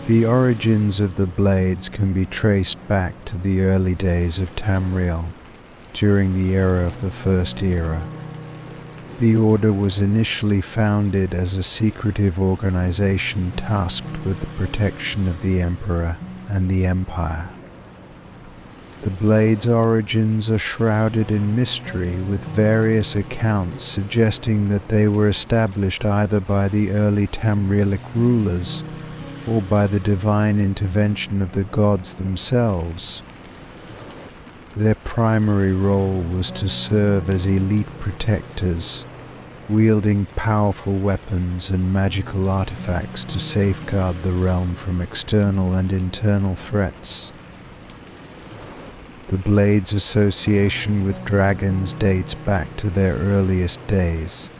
The origins of the Blades can be traced back to the early days of Tamriel, during the era of the First Era. The Order was initially founded as a secretive organization tasked with the protection of the Emperor and the Empire. The Blades' origins are shrouded in mystery, with various accounts suggesting that they were established either by the early Tamrielic rulers or by the divine intervention of the gods themselves. Their primary role was to serve as elite protectors, wielding powerful weapons and magical artifacts to safeguard the realm from external and internal threats. The Blades' association with dragons dates back to their earliest days.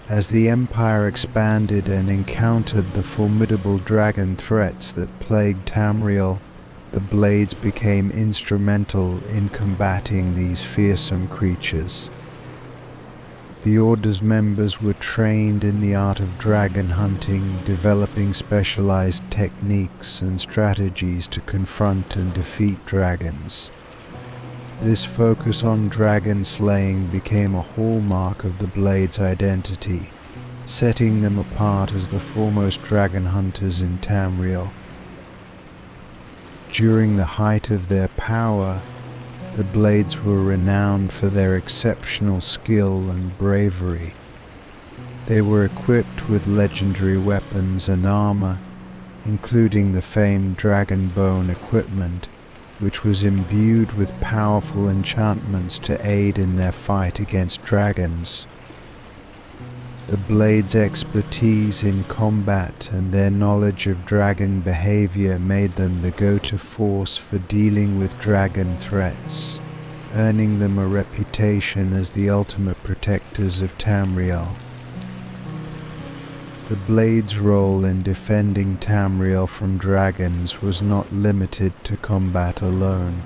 As the Empire expanded and encountered the formidable dragon threats that plagued Tamriel, the Blades became instrumental in combating these fearsome creatures. The Order's members were trained in the art of dragon hunting, developing specialized techniques and strategies to confront and defeat dragons. This focus on dragon slaying became a hallmark of the Blades' identity, setting them apart as the foremost dragon hunters in Tamriel. During the height of their power, the Blades were renowned for their exceptional skill and bravery. They were equipped with legendary weapons and armor, including the famed dragon bone equipment, which was imbued with powerful enchantments to aid in their fight against dragons. The Blades' expertise in combat and their knowledge of dragon behavior made them the go-to force for dealing with dragon threats, earning them a reputation as the ultimate protectors of Tamriel. The Blades' role in defending Tamriel from dragons was not limited to combat alone.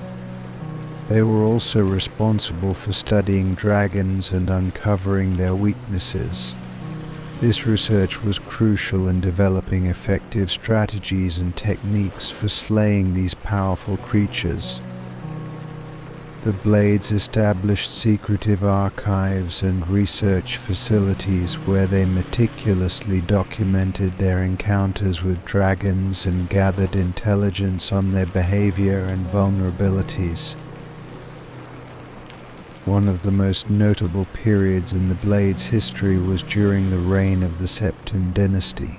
They were also responsible for studying dragons and uncovering their weaknesses. This research was crucial in developing effective strategies and techniques for slaying these powerful creatures. The Blades established secretive archives and research facilities where they meticulously documented their encounters with dragons and gathered intelligence on their behavior and vulnerabilities. One of the most notable periods in the Blades' history was during the reign of the Septim dynasty.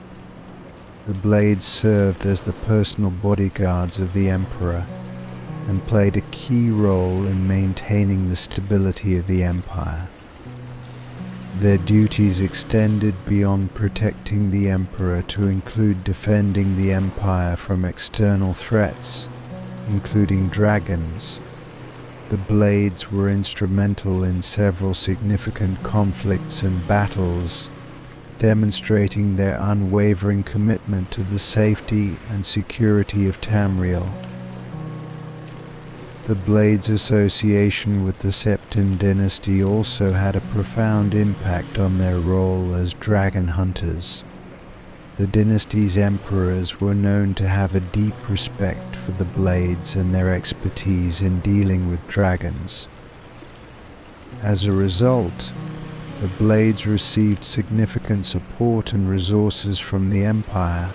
The Blades served as the personal bodyguards of the Emperor and played a key role in maintaining the stability of the Empire. Their duties extended beyond protecting the Emperor to include defending the Empire from external threats, including dragons. The Blades were instrumental in several significant conflicts and battles, demonstrating their unwavering commitment to the safety and security of Tamriel. The Blades' association with the Septim dynasty also had a profound impact on their role as dragon hunters. The dynasty's emperors were known to have a deep respect for the Blades and their expertise in dealing with dragons. As a result, the Blades received significant support and resources from the Empire,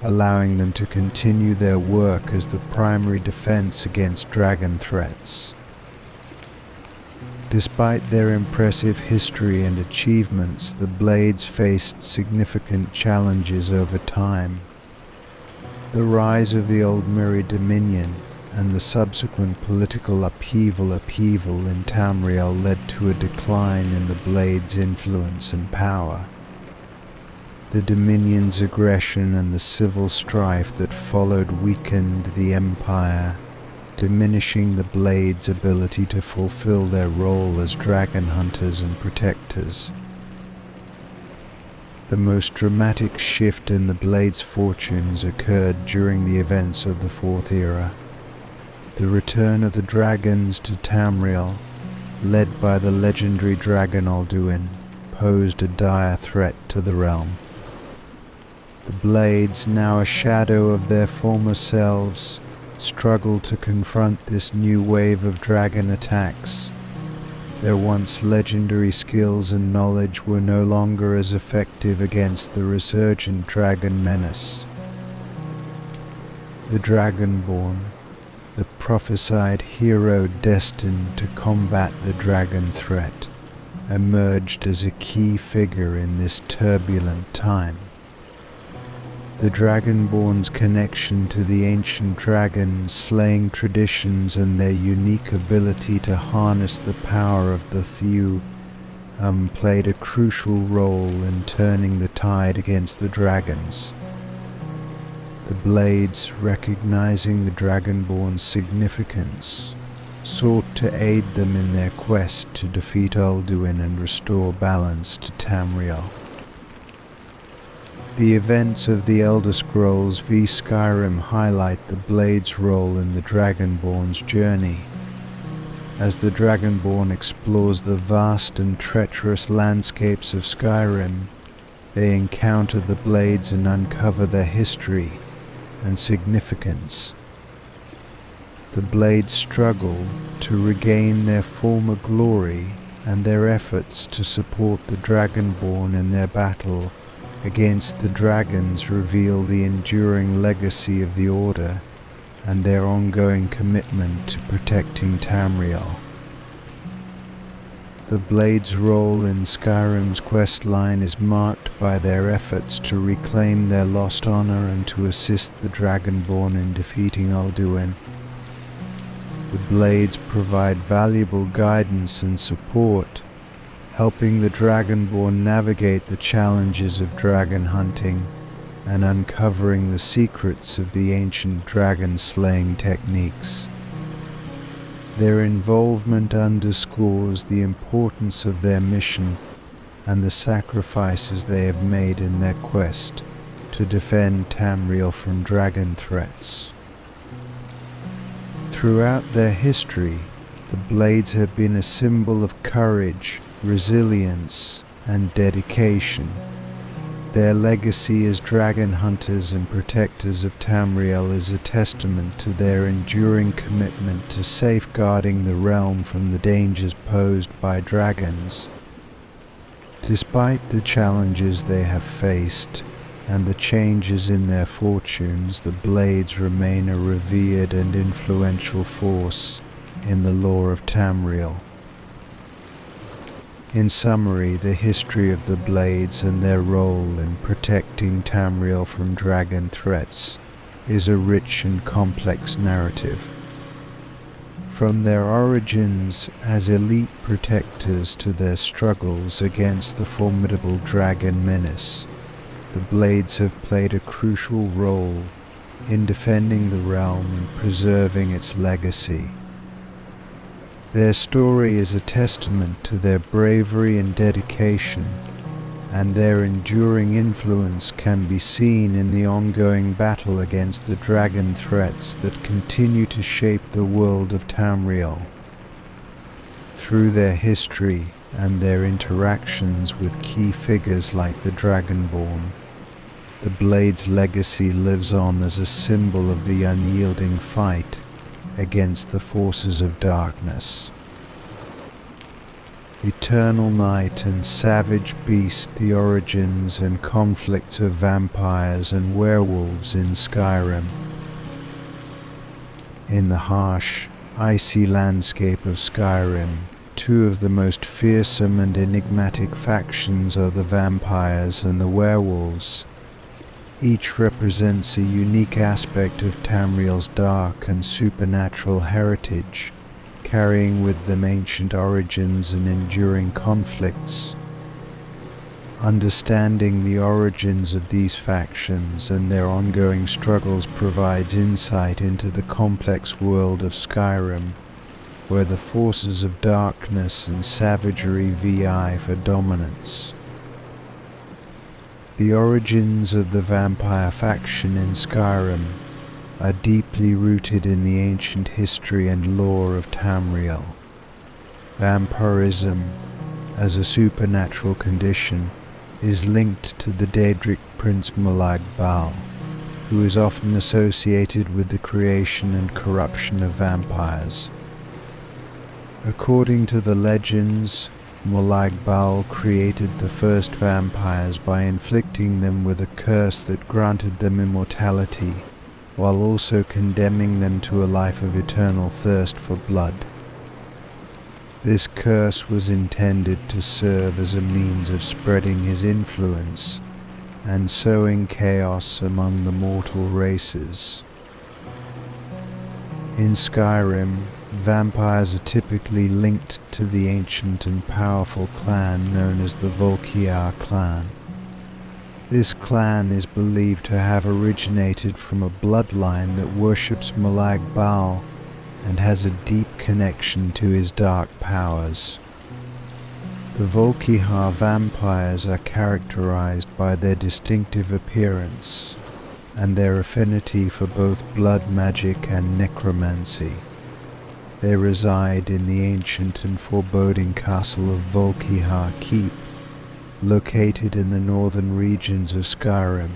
allowing them to continue their work as the primary defense against dragon threats. Despite their impressive history and achievements, the Blades faced significant challenges over time. The rise of the Old Mirri Dominion and the subsequent political upheaval in Tamriel led to a decline in the Blades' influence and power. The Dominion's aggression and the civil strife that followed weakened the Empire, diminishing the Blades' ability to fulfill their role as dragon hunters and protectors. The most dramatic shift in the Blades' fortunes occurred during the events of the Fourth Era. The return of the dragons to Tamriel, led by the legendary dragon Alduin, posed a dire threat to the realm. The Blades, now a shadow of their former selves, struggled to confront this new wave of dragon attacks. Their once legendary skills and knowledge were no longer as effective against the resurgent dragon menace. The Dragonborn, the prophesied hero destined to combat the dragon threat, emerged as a key figure in this turbulent time. The Dragonborn's connection to the ancient dragons, slaying traditions, and their unique ability to harness the power of the Thew played a crucial role in turning the tide against the dragons. The Blades, recognizing the Dragonborn's significance, sought to aid them in their quest to defeat Alduin and restore balance to Tamriel. The events of the Elder Scrolls v Skyrim highlight the Blades' role in the Dragonborn's journey. As the Dragonborn explores the vast and treacherous landscapes of Skyrim, they encounter the Blades and uncover their history and significance. The blades struggle to regain their former glory, and their efforts to support the Dragonborn in their battle against the dragons reveal the enduring legacy of the Order and their ongoing commitment to protecting Tamriel. The Blades' role in Skyrim's questline is marked by their efforts to reclaim their lost honor and to assist the Dragonborn in defeating Ulduin. The Blades provide valuable guidance and support, helping the Dragonborn navigate the challenges of dragon hunting and uncovering the secrets of the ancient dragon-slaying techniques. Their involvement underscores the importance of their mission and the sacrifices they have made in their quest to defend Tamriel from dragon threats. Throughout their history, the Blades have been a symbol of courage, resilience, and dedication. Their legacy as dragon hunters and protectors of Tamriel is a testament to their enduring commitment to safeguarding the realm from the dangers posed by dragons. Despite the challenges they have faced and the changes in their fortunes, the Blades remain a revered and influential force in the lore of Tamriel. In summary, the history of the Blades and their role in protecting Tamriel from dragon threats is a rich and complex narrative. From their origins as elite protectors to their struggles against the formidable dragon menace, the Blades have played a crucial role in defending the realm and preserving its legacy. Their story is a testament to their bravery and dedication, and their enduring influence can be seen in the ongoing battle against the dragon threats that continue to shape the world of Tamriel. Through their history and their interactions with key figures like the Dragonborn, the Blades' legacy lives on as a symbol of the unyielding fight against the forces of darkness. Eternal night and savage beast, the origins and conflicts of vampires and werewolves in Skyrim. In the harsh, icy landscape of Skyrim, two of the most fearsome and enigmatic factions are the vampires and the werewolves. Each represents a unique aspect of Tamriel's dark and supernatural heritage, carrying with them ancient origins and enduring conflicts. Understanding the origins of these factions and their ongoing struggles provides insight into the complex world of Skyrim, where the forces of darkness and savagery vie for dominance. The origins of the vampire faction in Skyrim are deeply rooted in the ancient history and lore of Tamriel. Vampirism, as a supernatural condition, is linked to the Daedric prince Molag Bal, who is often associated with the creation and corruption of vampires. According to the legends, Molag Bal created the first vampires by inflicting them with a curse that granted them immortality, while also condemning them to a life of eternal thirst for blood. This curse was intended to serve as a means of spreading his influence and sowing chaos among the mortal races. In Skyrim, vampires are typically linked to the ancient and powerful clan known as the Volkiar clan. This clan is believed to have originated from a bloodline that worships Molag Bal and has a deep connection to his dark powers. The Volkiar vampires are characterized by their distinctive appearance and their affinity for both blood magic and necromancy. They reside in the ancient and foreboding castle of Volkiar Keep, located in the northern regions of Skyrim.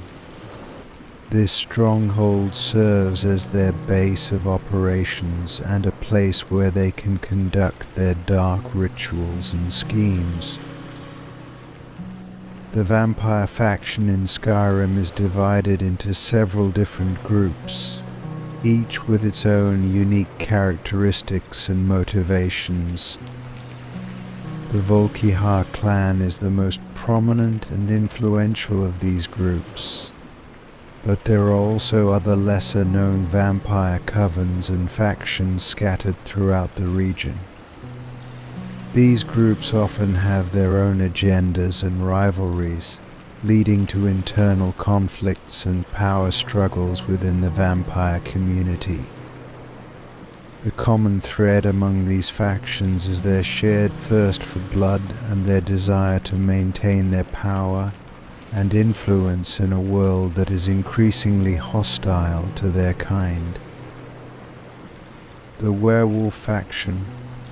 This stronghold serves as their base of operations and a place where they can conduct their dark rituals and schemes. The vampire faction in Skyrim is divided into several different groups, each with its own unique characteristics and motivations. The Volkihar clan is the most prominent and influential of these groups, but there are also other lesser-known vampire covens and factions scattered throughout the region. These groups often have their own agendas and rivalries, leading to internal conflicts and power struggles within the vampire community. The common thread among these factions is their shared thirst for blood and their desire to maintain their power and influence in a world that is increasingly hostile to their kind. The werewolf faction,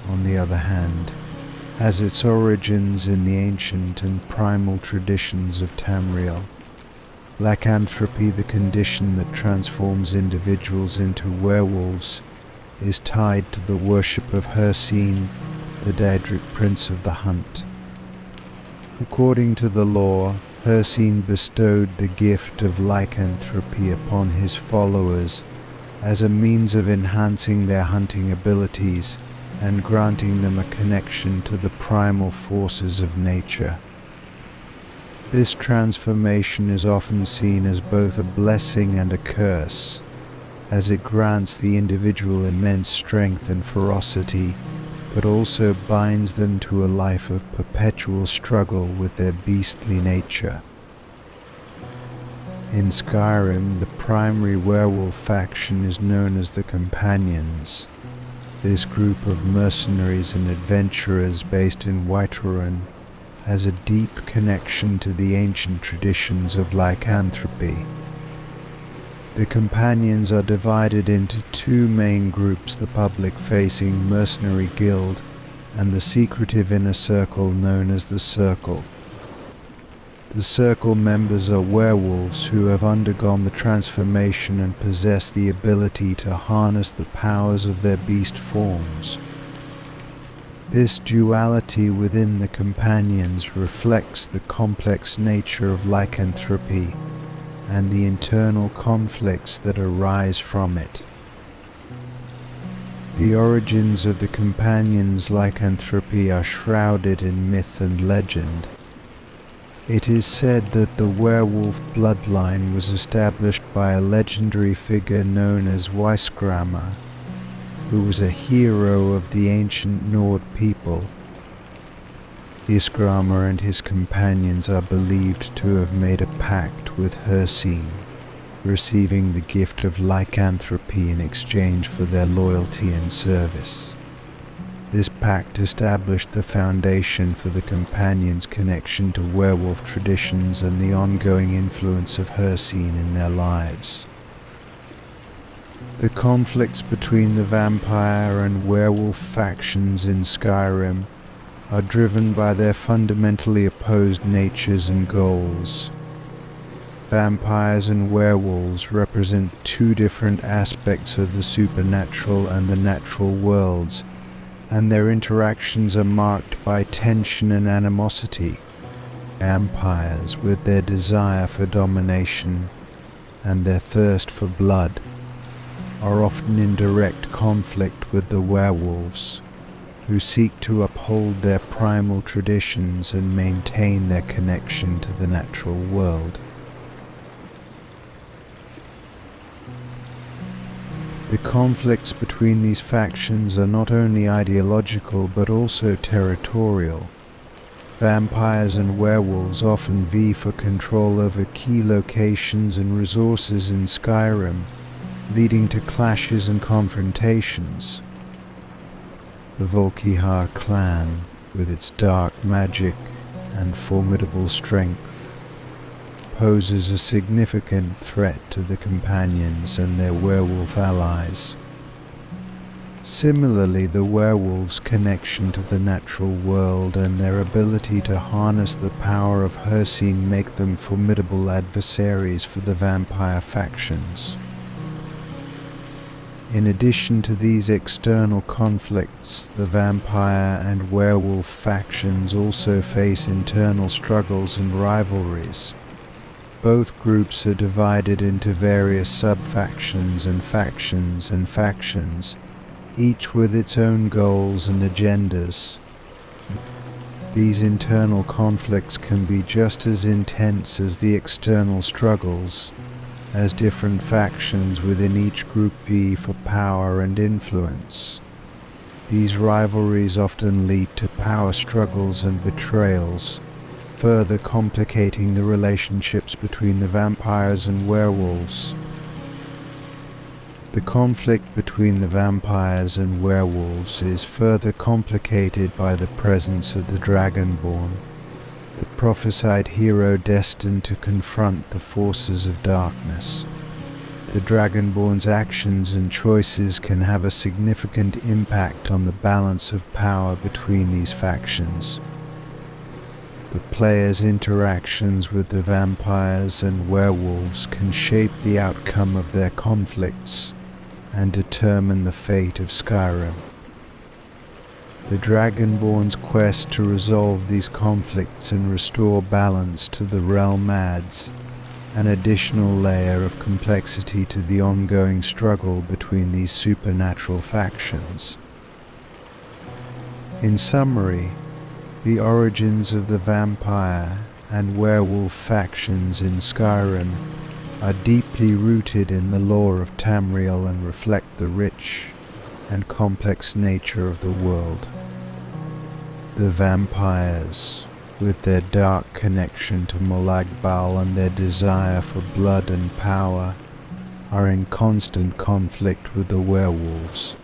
on the other hand, has its origins in the ancient and primal traditions of Tamriel. Lycanthropy, the condition that transforms individuals into werewolves, is tied to the worship of Hircine, the Daedric prince of the hunt. According to the lore, Hircine bestowed the gift of lycanthropy upon his followers as a means of enhancing their hunting abilities and granting them a connection to the primal forces of nature. This transformation is often seen as both a blessing and a curse, as it grants the individual immense strength and ferocity, but also binds them to a life of perpetual struggle with their beastly nature. In Skyrim, the primary werewolf faction is known as the Companions. This group of mercenaries and adventurers based in Whiterun has a deep connection to the ancient traditions of lycanthropy. The Companions are divided into two main groups: the public-facing mercenary guild and the secretive inner circle known as the Circle. The Circle members are werewolves who have undergone the transformation and possess the ability to harness the powers of their beast forms. This duality within the Companions reflects the complex nature of lycanthropy and the internal conflicts that arise from it. The origins of the Companions' lycanthropy are shrouded in myth and legend. It is said that the werewolf bloodline was established by a legendary figure known as Weisgrammer, who was a hero of the ancient Nord people. Weisgrammer and his companions are believed to have made a pact with Hircine, receiving the gift of lycanthropy in exchange for their loyalty and service. This pact established the foundation for the Companions' connection to werewolf traditions and the ongoing influence of Hircine in their lives. The conflicts between the vampire and werewolf factions in Skyrim are driven by their fundamentally opposed natures and goals. Vampires and werewolves represent two different aspects of the supernatural and the natural worlds, and their interactions are marked by tension and animosity. Vampires, with their desire for domination and their thirst for blood, are often in direct conflict with the werewolves, who seek to uphold their primal traditions and maintain their connection to the natural world. The conflicts between these factions are not only ideological but also territorial. Vampires and werewolves often vie for control over key locations and resources in Skyrim, leading to clashes and confrontations. The Volkihar clan, with its dark magic and formidable strength, poses a significant threat to the Companions and their werewolf allies. Similarly, the werewolves' connection to the natural world and their ability to harness the power of Hircine make them formidable adversaries for the vampire factions. In addition to these external conflicts, the vampire and werewolf factions also face internal struggles and rivalries. Both groups are divided into various sub-factions and factions, each with its own goals and agendas. These internal conflicts can be just as intense as the external struggles, as different factions within each group vie for power and influence. These rivalries often lead to power struggles and betrayals, further complicating the relationships between the vampires and werewolves. The conflict between the vampires and werewolves is further complicated by the presence of the Dragonborn, the prophesied hero destined to confront the forces of darkness. The Dragonborn's actions and choices can have a significant impact on the balance of power between these factions. The player's interactions with the vampires and werewolves can shape the outcome of their conflicts and determine the fate of Skyrim. The Dragonborn's quest to resolve these conflicts and restore balance to the realm adds an additional layer of complexity to the ongoing struggle between these supernatural factions. In summary, the origins of the vampire and werewolf factions in Skyrim are deeply rooted in the lore of Tamriel and reflect the rich and complex nature of the world. The vampires, with their dark connection to Molagbal and their desire for blood and power, are in constant conflict with the werewolves,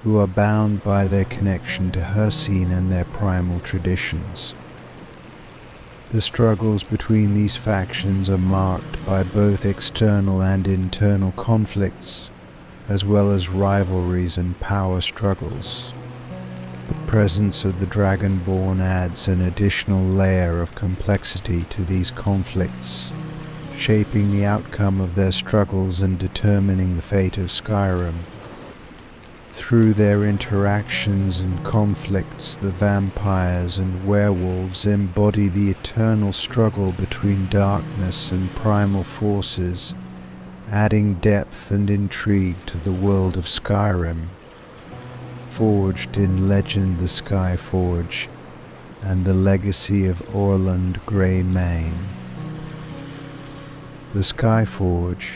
who are bound by their connection to Hircine and their primal traditions. The struggles between these factions are marked by both external and internal conflicts, as well as rivalries and power struggles. The presence of the Dragonborn adds an additional layer of complexity to these conflicts, shaping the outcome of their struggles and determining the fate of Skyrim. Through their interactions and conflicts, the vampires and werewolves embody the eternal struggle between darkness and primal forces, adding depth and intrigue to the world of Skyrim. Forged in legend the Skyforge, and the legacy of Orland Greymane. The Skyforge,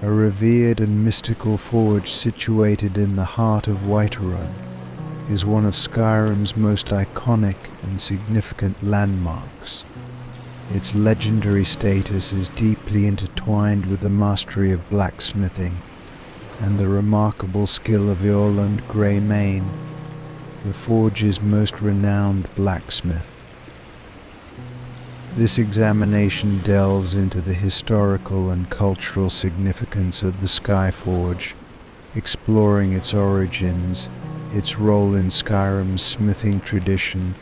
a revered and mystical forge situated in the heart of Whiterun, is one of Skyrim's most iconic and significant landmarks. Its legendary status is deeply intertwined with the mastery of blacksmithing and the remarkable skill of Orland Greymane, the forge's most renowned blacksmith. This examination delves into the historical and cultural significance of the Skyforge, exploring its origins, its role in Skyrim's smithing tradition,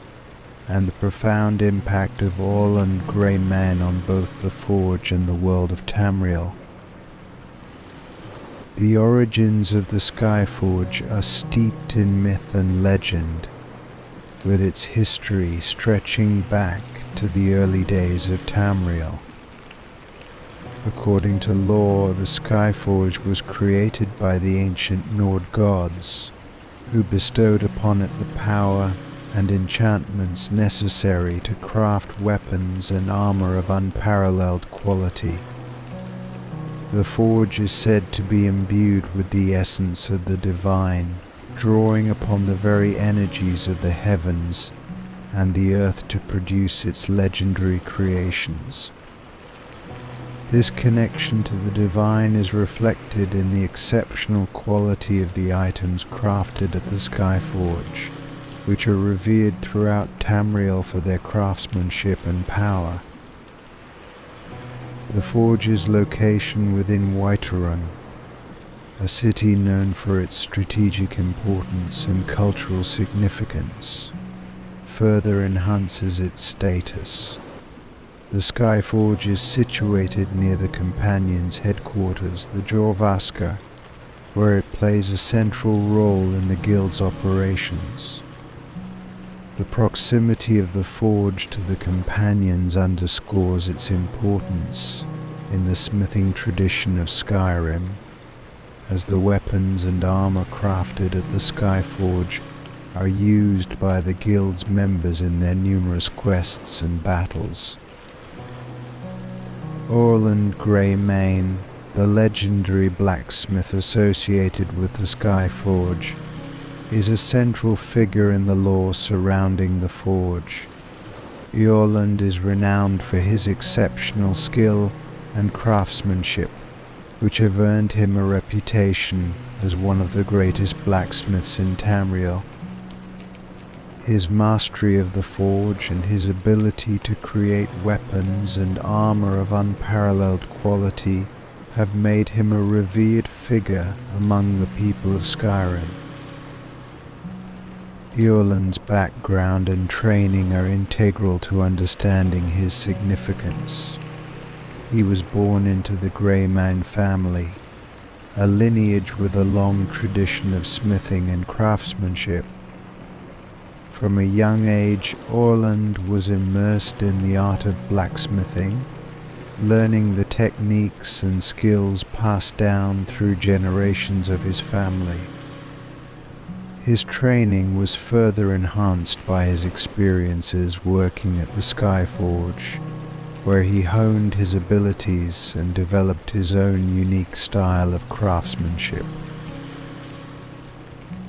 and the profound impact of Orland Greymane on both the forge and the world of Tamriel. The origins of the Skyforge are steeped in myth and legend, with its history stretching back to the early days of Tamriel. According to lore, the Skyforge was created by the ancient Nord gods, who bestowed upon it the power and enchantments necessary to craft weapons and armor of unparalleled quality. The forge is said to be imbued with the essence of the divine, drawing upon the very energies of the heavens and the earth to produce its legendary creations. This connection to the divine is reflected in the exceptional quality of the items crafted at the Skyforge, which are revered throughout Tamriel for their craftsmanship and power. The forge's location within Whiterun, a city known for its strategic importance and cultural significance, further enhances its status. The Skyforge is situated near the Companion's headquarters, the Jorvaska, where it plays a central role in the guild's operations. The proximity of the forge to the Companions underscores its importance in the smithing tradition of Skyrim, as the weapons and armor crafted at the Skyforge are used by the guild's members in their numerous quests and battles. Orland Greymane, the legendary blacksmith associated with the Skyforge, is a central figure in the lore surrounding the forge. Eorland is renowned for his exceptional skill and craftsmanship, which have earned him a reputation as one of the greatest blacksmiths in Tamriel. His mastery of the forge and his ability to create weapons and armor of unparalleled quality have made him a revered figure among the people of Skyrim. Eorland's background and training are integral to understanding his significance. He was born into the Greymane family, a lineage with a long tradition of smithing and craftsmanship. From a young age, Orland was immersed in the art of blacksmithing, learning the techniques and skills passed down through generations of his family. His training was further enhanced by his experiences working at the Skyforge, where he honed his abilities and developed his own unique style of craftsmanship.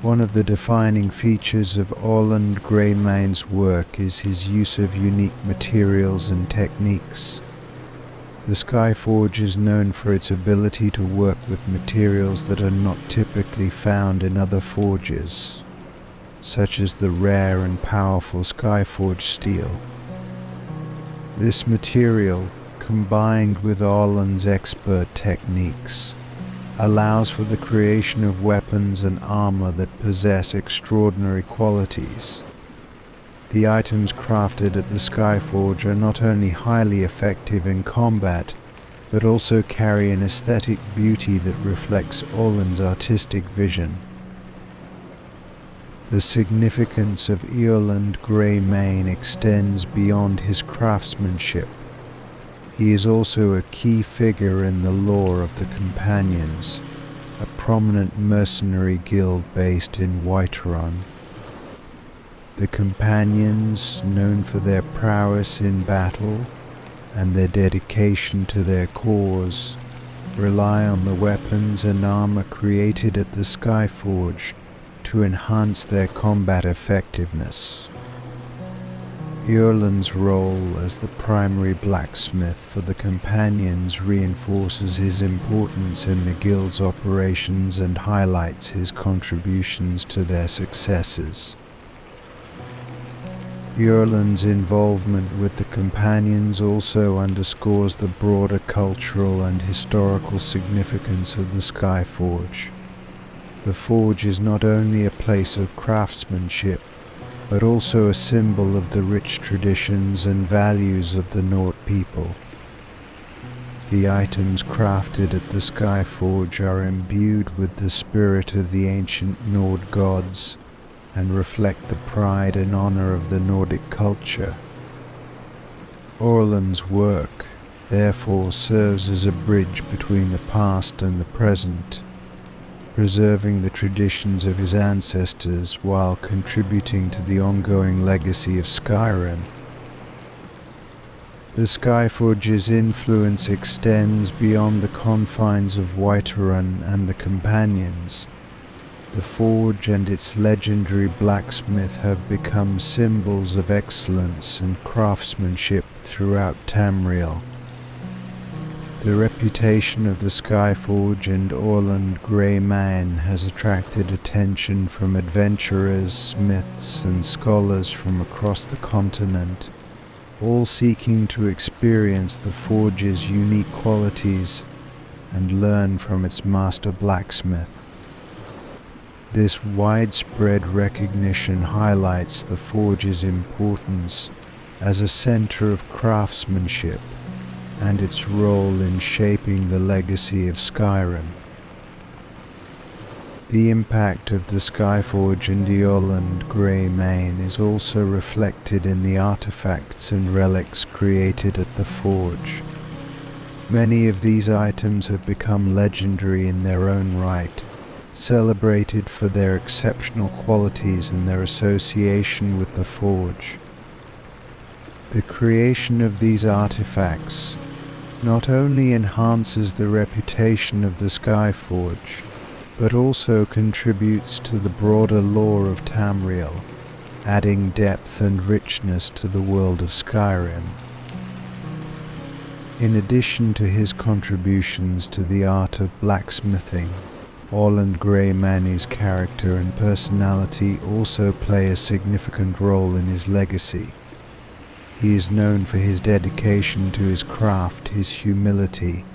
One of the defining features of Orland Greymane's work is his use of unique materials and techniques. The Skyforge is known for its ability to work with materials that are not typically found in other forges, such as the rare and powerful Skyforge steel. This material, combined with Orland's expert techniques, allows for the creation of weapons and armor that possess extraordinary qualities. The items crafted at the Skyforge are not only highly effective in combat, but also carry an aesthetic beauty that reflects Orland's artistic vision. The significance of Eorland Greymane extends beyond his craftsmanship. He is also a key figure in the lore of the Companions, a prominent mercenary guild based in Whiterun. The Companions, known for their prowess in battle and their dedication to their cause, rely on the weapons and armor created at the Skyforge to enhance their combat effectiveness. Eorland's role as the primary blacksmith for the Companions reinforces his importance in the guild's operations and highlights his contributions to their successes. Eorland's involvement with the Companions also underscores the broader cultural and historical significance of the Skyforge. The forge is not only a place of craftsmanship, but also a symbol of the rich traditions and values of the Norse people. The items crafted at the Skyforge are imbued with the spirit of the ancient Norse gods and reflect the pride and honor of the Nordic culture. Orland's work, therefore, serves as a bridge between the past and the present, preserving the traditions of his ancestors while contributing to the ongoing legacy of Skyrim. The Skyforge's influence extends beyond the confines of Whiterun and the Companions. The forge and its legendary blacksmith have become symbols of excellence and craftsmanship throughout Tamriel. The reputation of the Skyforge and Orland Greymane has attracted attention from adventurers, smiths, and scholars from across the continent, all seeking to experience the forge's unique qualities and learn from its master blacksmith. This widespread recognition highlights the forge's importance as a center of craftsmanship and its role in shaping the legacy of Skyrim. The impact of the Skyforge and Eorland Grey Mane is also reflected in the artifacts and relics created at the forge. Many of these items have become legendary in their own right, celebrated for their exceptional qualities and their association with the forge. The creation of these artifacts not only enhances the reputation of the Skyforge, but also contributes to the broader lore of Tamriel, adding depth and richness to the world of Skyrim. In addition to his contributions to the art of blacksmithing, Eorland Grey Mane's character and personality also play a significant role in his legacy. He is known for his dedication to his craft, his humility,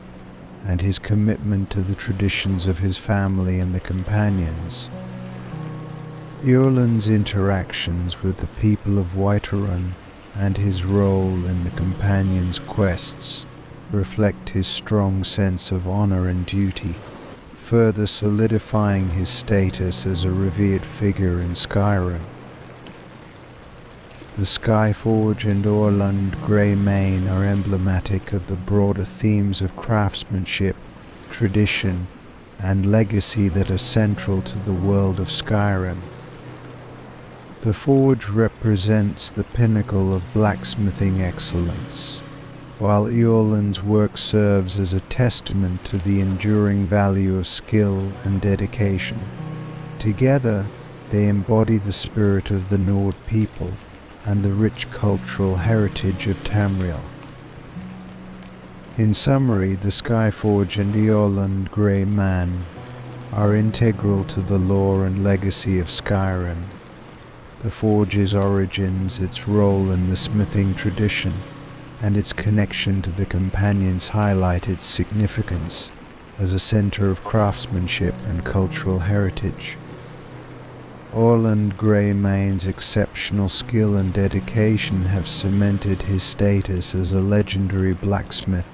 and his commitment to the traditions of his family and the companions. Eorland's interactions with the people of Whiterun and his role in the companions' quests reflect his strong sense of honor and duty, further solidifying his status as a revered figure in Skyrim. The Skyforge and Eorland Grey Mane are emblematic of the broader themes of craftsmanship, tradition, and legacy that are central to the world of Skyrim. The forge represents the pinnacle of blacksmithing excellence, while Eorland's work serves as a testament to the enduring value of skill and dedication. Together, they embody the spirit of the Nord people and the rich cultural heritage of Tamriel. In summary, the Skyforge and Eorland Grey Mane are integral to the lore and legacy of Skyrim. The forge's origins, its role in the smithing tradition, and its connection to the companions highlight its significance as a center of craftsmanship and cultural heritage. Eorland Grey Mane's exceptional skill and dedication have cemented his status as a legendary blacksmith,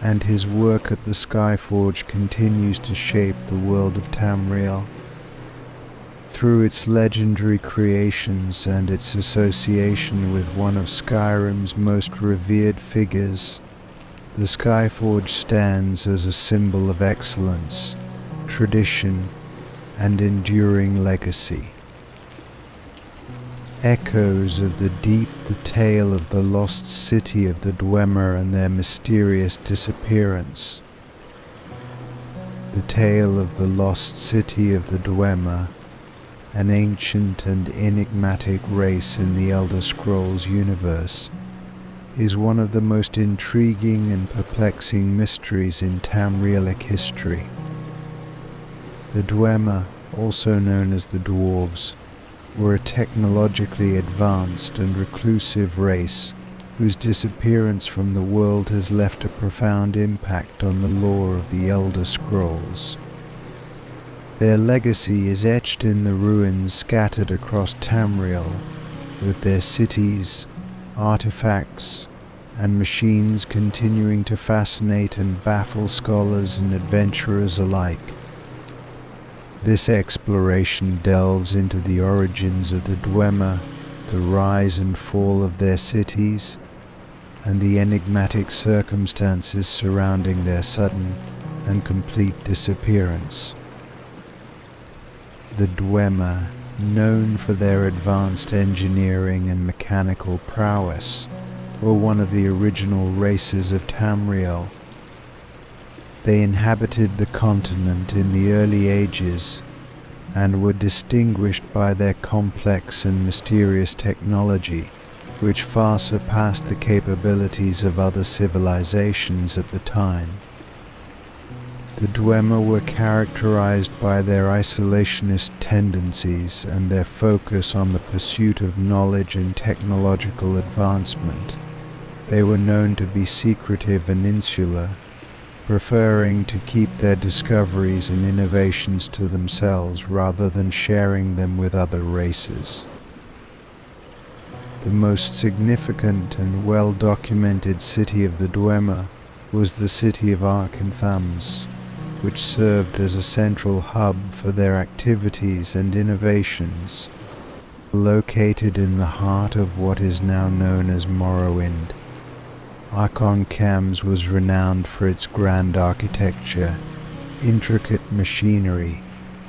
and his work at the Skyforge continues to shape the world of Tamriel. Through its legendary creations and its association with one of Skyrim's most revered figures, the Skyforge stands as a symbol of excellence, tradition, and enduring legacy. Echoes of the deep, the tale of the lost city of the Dwemer and their mysterious disappearance. The tale of the lost city of the Dwemer, an ancient and enigmatic race in the Elder Scrolls universe, is one of the most intriguing and perplexing mysteries in Tamrielic history. The Dwemer, also known as the Dwarves, were a technologically advanced and reclusive race whose disappearance from the world has left a profound impact on the lore of the Elder Scrolls. Their legacy is etched in the ruins scattered across Tamriel, with their cities, artifacts, and machines continuing to fascinate and baffle scholars and adventurers alike. This exploration delves into the origins of the Dwemer, the rise and fall of their cities, and the enigmatic circumstances surrounding their sudden and complete disappearance. The Dwemer, known for their advanced engineering and mechanical prowess, were one of the original races of Tamriel. They inhabited the continent in the early ages and were distinguished by their complex and mysterious technology, which far surpassed the capabilities of other civilizations at the time. The Dwemer were characterized by their isolationist tendencies and their focus on the pursuit of knowledge and technological advancement. They were known to be secretive and insular, preferring to keep their discoveries and innovations to themselves rather than sharing them with other races. The most significant and well-documented city of the Dwemer was the city of Arkanthams, which served as a central hub for their activities and innovations, located in the heart of what is now known as Morrowind. Arkanthams was renowned for its grand architecture, intricate machinery,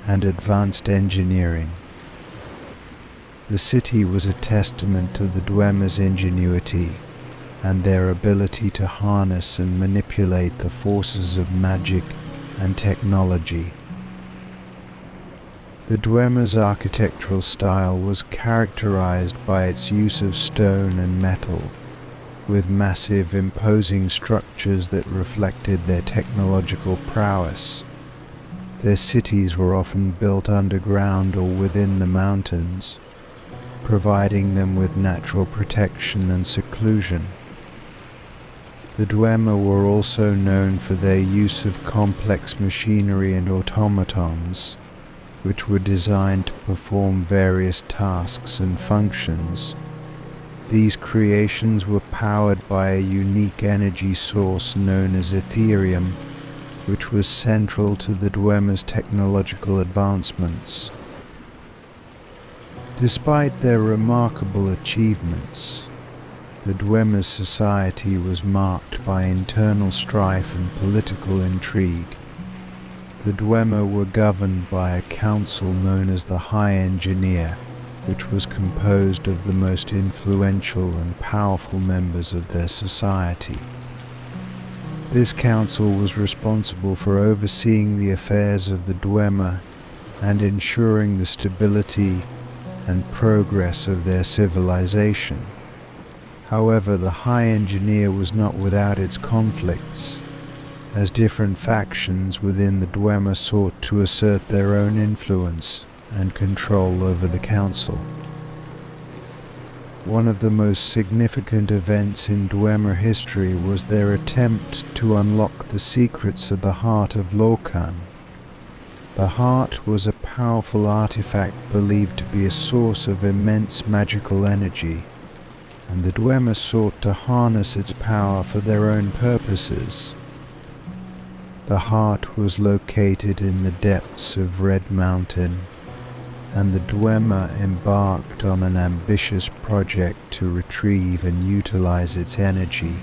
and advanced engineering. The city was a testament to the Dwemer's ingenuity and their ability to harness and manipulate the forces of magic and technology. The Dwemer's architectural style was characterized by its use of stone and metal, with massive, imposing structures that reflected their technological prowess. Their cities were often built underground or within the mountains, providing them with natural protection and seclusion. The Dwemer were also known for their use of complex machinery and automatons, which were designed to perform various tasks and functions. These creations were powered by a unique energy source known as Ethereum, which was central to the Dwemer's technological advancements. Despite their remarkable achievements, the Dwemer's society was marked by internal strife and political intrigue. The Dwemer were governed by a council known as the High Engineer, which was composed of the most influential and powerful members of their society. This council was responsible for overseeing the affairs of the Dwemer and ensuring the stability and progress of their civilization. However, the High Engineer was not without its conflicts, as different factions within the Dwemer sought to assert their own influence and control over the council. One of the most significant events in Dwemer history was their attempt to unlock the secrets of the Heart of Loki. The Heart was a powerful artifact believed to be a source of immense magical energy, and the Dwemer sought to harness its power for their own purposes. The Heart was located in the depths of Red Mountain, and the Dwemer embarked on an ambitious project to retrieve and utilize its energy.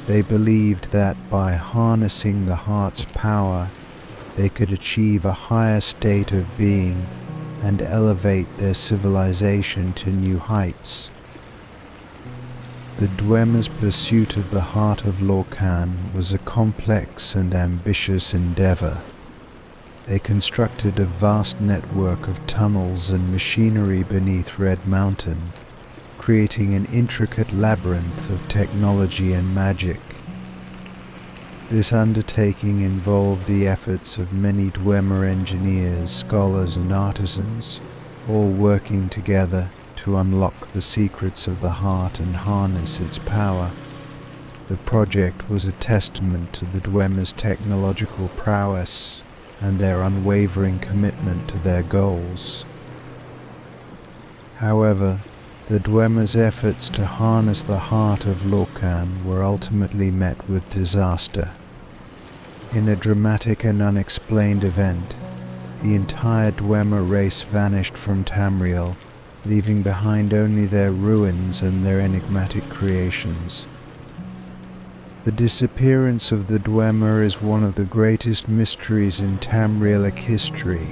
They believed that by harnessing the Heart's power, they could achieve a higher state of being and elevate their civilization to new heights. The Dwemer's pursuit of the Heart of Lorcan was a complex and ambitious endeavor. They constructed a vast network of tunnels and machinery beneath Red Mountain, creating an intricate labyrinth of technology and magic. This undertaking involved the efforts of many Dwemer engineers, scholars and artisans, all working together to unlock the secrets of the Heart and harness its power. The project was a testament to the Dwemer's technological prowess and their unwavering commitment to their goals. However, the Dwemer's efforts to harness the Heart of Lorcan were ultimately met with disaster. In a dramatic and unexplained event, the entire Dwemer race vanished from Tamriel, leaving behind only their ruins and their enigmatic creations. The disappearance of the Dwemer is one of the greatest mysteries in Tamrielic history,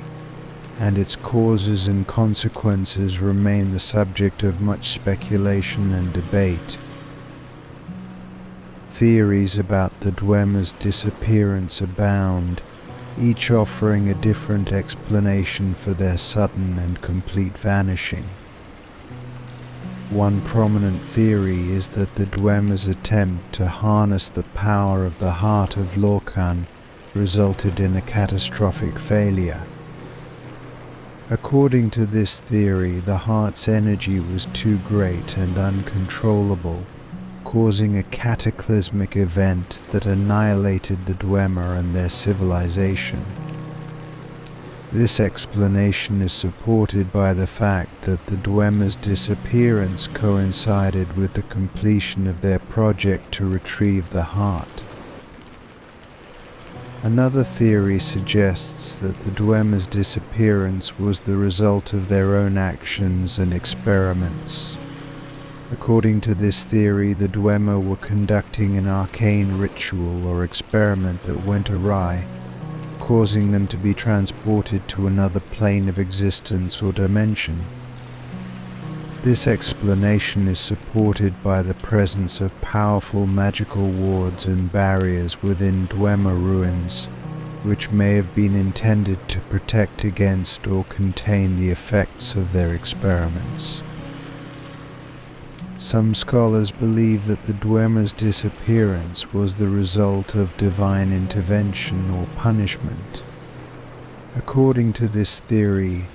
and its causes and consequences remain the subject of much speculation and debate. Theories about the Dwemer's disappearance abound, each offering a different explanation for their sudden and complete vanishing. One prominent theory is that the Dwemer's attempt to harness the power of the Heart of Lorcan resulted in a catastrophic failure. According to this theory, the Heart's energy was too great and uncontrollable, causing a cataclysmic event that annihilated the Dwemer and their civilization. This explanation is supported by the fact that the Dwemer's disappearance coincided with the completion of their project to retrieve the heart. Another theory suggests that the Dwemer's disappearance was the result of their own actions and experiments. According to this theory, the Dwemer were conducting an arcane ritual or experiment that went awry, causing them to be transported to another plane of existence or dimension. This explanation is supported by the presence of powerful magical wards and barriers within Dwemer ruins, which may have been intended to protect against or contain the effects of their experiments. Some scholars believe that the Dwemer's disappearance was the result of divine intervention or punishment. According to this theory,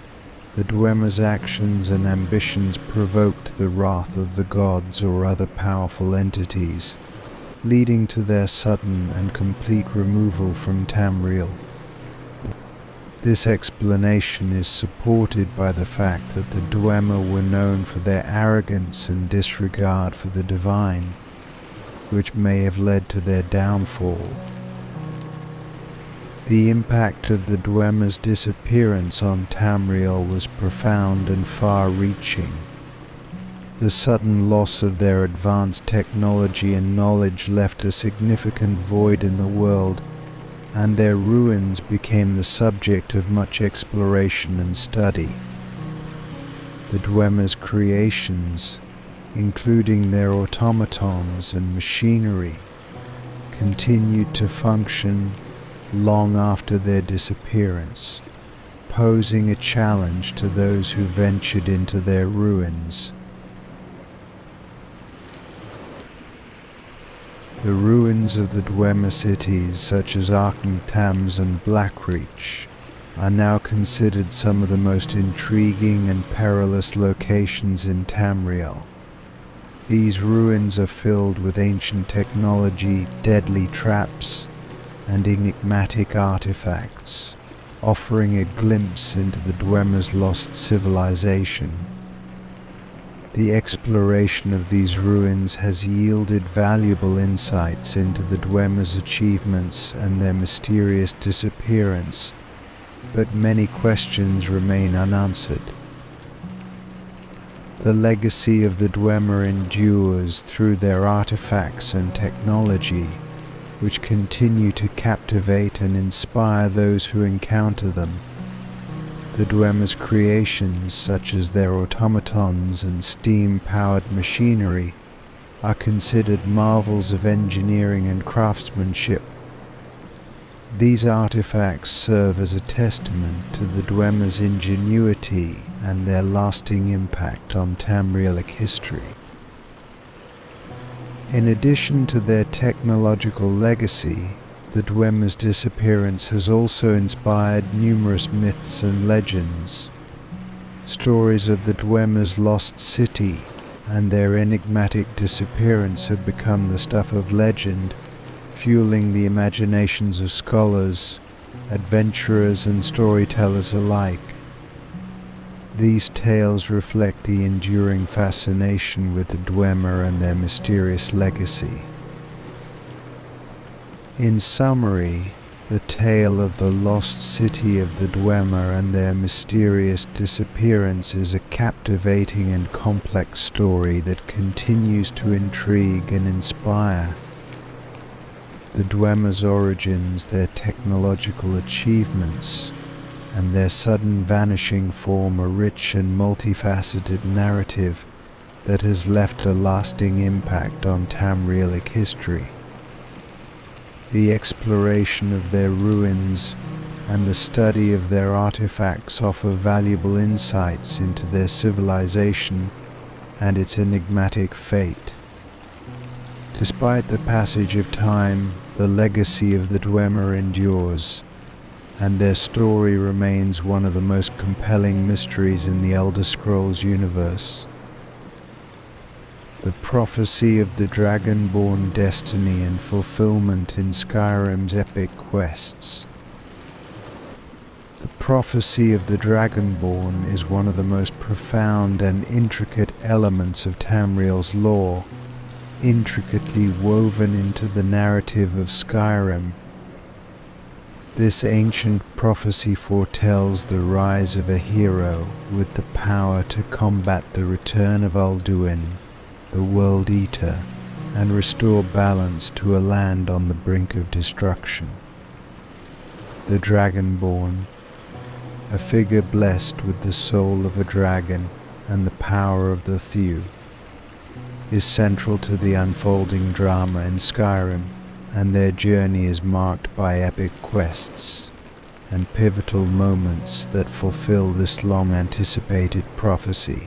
the Dwemer's actions and ambitions provoked the wrath of the gods or other powerful entities, leading to their sudden and complete removal from Tamriel. This explanation is supported by the fact that the Dwemer were known for their arrogance and disregard for the divine, which may have led to their downfall. The impact of the Dwemer's disappearance on Tamriel was profound and far-reaching. The sudden loss of their advanced technology and knowledge left a significant void in the world, and their ruins became the subject of much exploration and study. The Dwemer's creations, including their automatons and machinery, continued to function long after their disappearance, posing a challenge to those who ventured into their ruins. The ruins of the Dwemer cities, such as Thames and Blackreach, are now considered some of the most intriguing and perilous locations in Tamriel. These ruins are filled with ancient technology, deadly traps, and enigmatic artifacts, offering a glimpse into the Dwemer's lost civilization. The exploration of these ruins has yielded valuable insights into the Dwemer's achievements and their mysterious disappearance, but many questions remain unanswered. The legacy of the Dwemer endures through their artifacts and technology, which continue to captivate and inspire those who encounter them. The Dwemer's creations, such as their automatons and steam-powered machinery, are considered marvels of engineering and craftsmanship. These artifacts serve as a testament to the Dwemer's ingenuity and their lasting impact on Tamrielic history. In addition to their technological legacy, the Dwemer's disappearance has also inspired numerous myths and legends. Stories of the Dwemer's lost city and their enigmatic disappearance have become the stuff of legend, fueling the imaginations of scholars, adventurers and storytellers alike. These tales reflect the enduring fascination with the Dwemer and their mysterious legacy. In summary, the tale of the lost city of the Dwemer and their mysterious disappearance is a captivating and complex story that continues to intrigue and inspire. The Dwemer's origins, their technological achievements, and their sudden vanishing form a rich and multifaceted narrative that has left a lasting impact on Tamrielic history. The exploration of their ruins and the study of their artifacts offer valuable insights into their civilization and its enigmatic fate. Despite the passage of time, the legacy of the Dwemer endures, and their story remains one of the most compelling mysteries in the Elder Scrolls universe. The prophecy of the dragonborn destiny and fulfillment in Skyrim's epic quests. The prophecy of the dragonborn is one of the most profound and intricate elements of Tamriel's lore, intricately woven into the narrative of Skyrim. This ancient prophecy foretells the rise of a hero with the power to combat the return of Ulduin, the World Eater, and restore balance to a land on the brink of destruction. The Dragonborn, a figure blessed with the soul of a dragon and the power of the Thew, is central to the unfolding drama in Skyrim, and their journey is marked by epic quests and pivotal moments that fulfill this long-anticipated prophecy.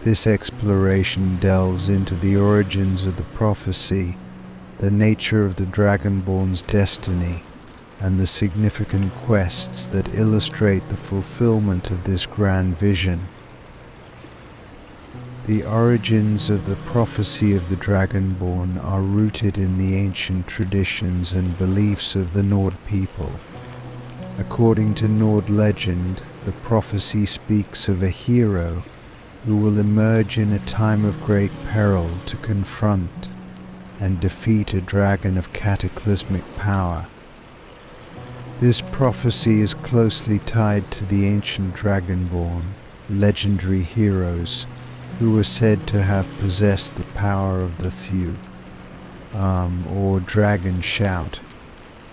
This exploration delves into the origins of the prophecy, the nature of the Dragonborn's destiny, and the significant quests that illustrate the fulfillment of this grand vision. The origins of the prophecy of the Dragonborn are rooted in the ancient traditions and beliefs of the Nord people. According to Nord legend, the prophecy speaks of a hero who will emerge in a time of great peril to confront and defeat a dragon of cataclysmic power. This prophecy is closely tied to the ancient Dragonborn, legendary heroes, who were said to have possessed the power of the Thew, or dragon shout,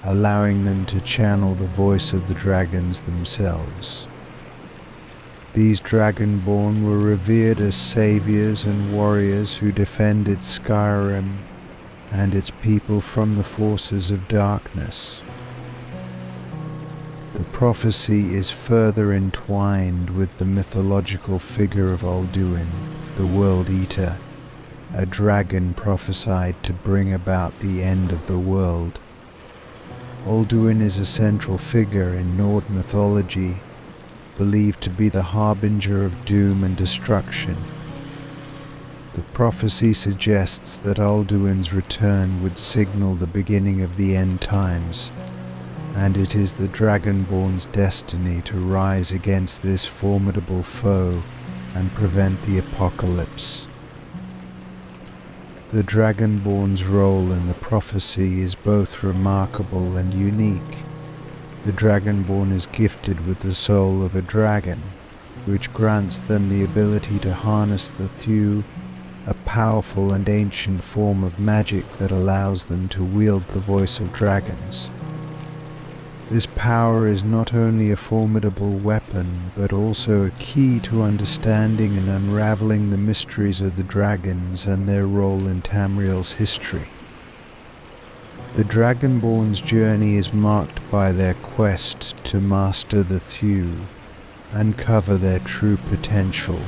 allowing them to channel the voice of the dragons themselves. These Dragonborn were revered as saviors and warriors who defended Skyrim and its people from the forces of darkness. The prophecy is further entwined with the mythological figure of Ulduin, the World Eater, a dragon prophesied to bring about the end of the world. Ulduin is a central figure in Nord mythology, believed to be the harbinger of doom and destruction. The prophecy suggests that Ulduin's return would signal the beginning of the end times, and it is the Dragonborn's destiny to rise against this formidable foe and prevent the apocalypse. The Dragonborn's role in the prophecy is both remarkable and unique. The Dragonborn is gifted with the soul of a dragon, which grants them the ability to harness the Thew, a powerful and ancient form of magic that allows them to wield the voice of dragons. This power is not only a formidable weapon, but also a key to understanding and unraveling the mysteries of the dragons and their role in Tamriel's history. The Dragonborn's journey is marked by their quest to master the Thew, uncover their true potential,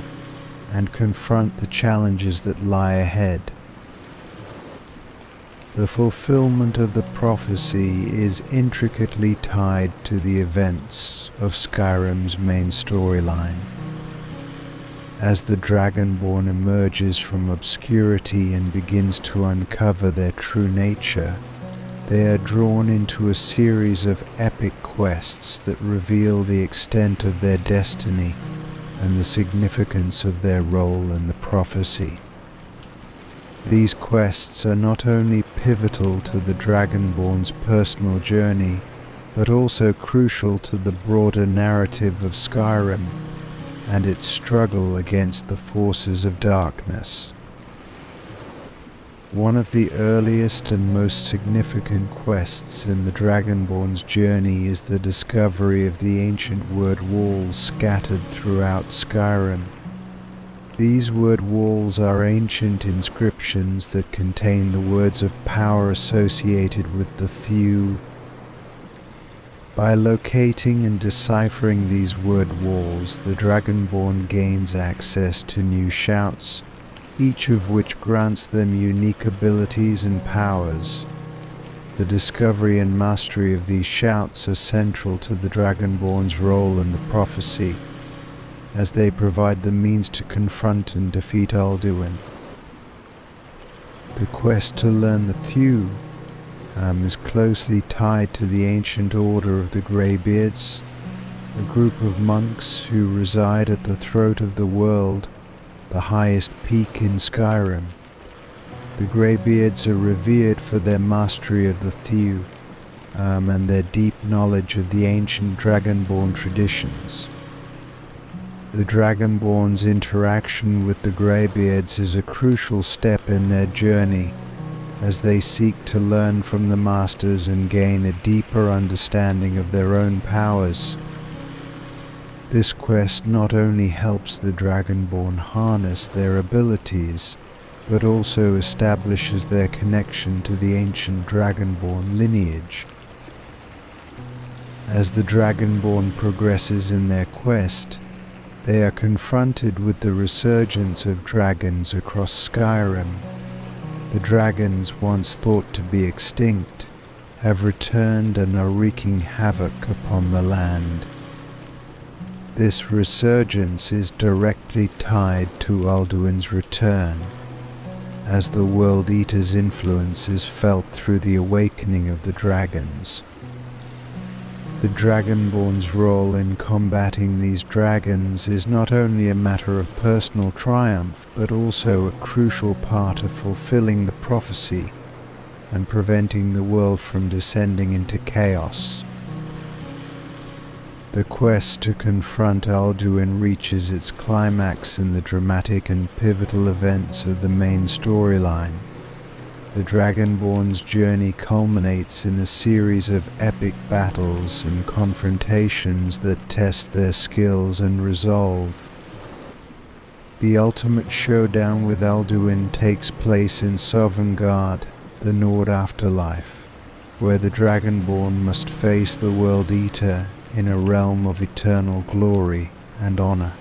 and confront the challenges that lie ahead. The fulfillment of the prophecy is intricately tied to the events of Skyrim's main storyline. As the Dragonborn emerges from obscurity and begins to uncover their true nature, they are drawn into a series of epic quests that reveal the extent of their destiny and the significance of their role in the prophecy. These quests are not only pivotal to the Dragonborn's personal journey, but also crucial to the broader narrative of Skyrim and its struggle against the forces of darkness. One of the earliest and most significant quests in the Dragonborn's journey is the discovery of the ancient word walls scattered throughout Skyrim. These word walls are ancient inscriptions that contain the words of power associated with the Thew. By locating and deciphering these word walls, the Dragonborn gains access to new shouts, each of which grants them unique abilities and powers. The discovery and mastery of these shouts are central to the Dragonborn's role in the prophecy. as they provide the means to confront and defeat Alduin. The quest to learn the Thew is closely tied to the ancient order of the Greybeards, a group of monks who reside at the throat of the world, the highest peak in Skyrim. The Greybeards are revered for their mastery of the Thew and their deep knowledge of the ancient Dragonborn traditions. The Dragonborn's interaction with the Greybeards is a crucial step in their journey, as they seek to learn from the Masters and gain a deeper understanding of their own powers. This quest not only helps the Dragonborn harness their abilities, but also establishes their connection to the ancient Dragonborn lineage. As the Dragonborn progresses in their quest, they are confronted with the resurgence of dragons across Skyrim. The dragons, once thought to be extinct, have returned and are wreaking havoc upon the land. This resurgence is directly tied to Alduin's return, as the World Eater's influence is felt through the awakening of the dragons. The Dragonborn's role in combating these dragons is not only a matter of personal triumph, but also a crucial part of fulfilling the prophecy and preventing the world from descending into chaos. The quest to confront Alduin reaches its climax in the dramatic and pivotal events of the main storyline. The Dragonborn's journey culminates in a series of epic battles and confrontations that test their skills and resolve. The ultimate showdown with Alduin takes place in Sovngarde, the Nord afterlife, where the Dragonborn must face the World Eater in a realm of eternal glory and honor.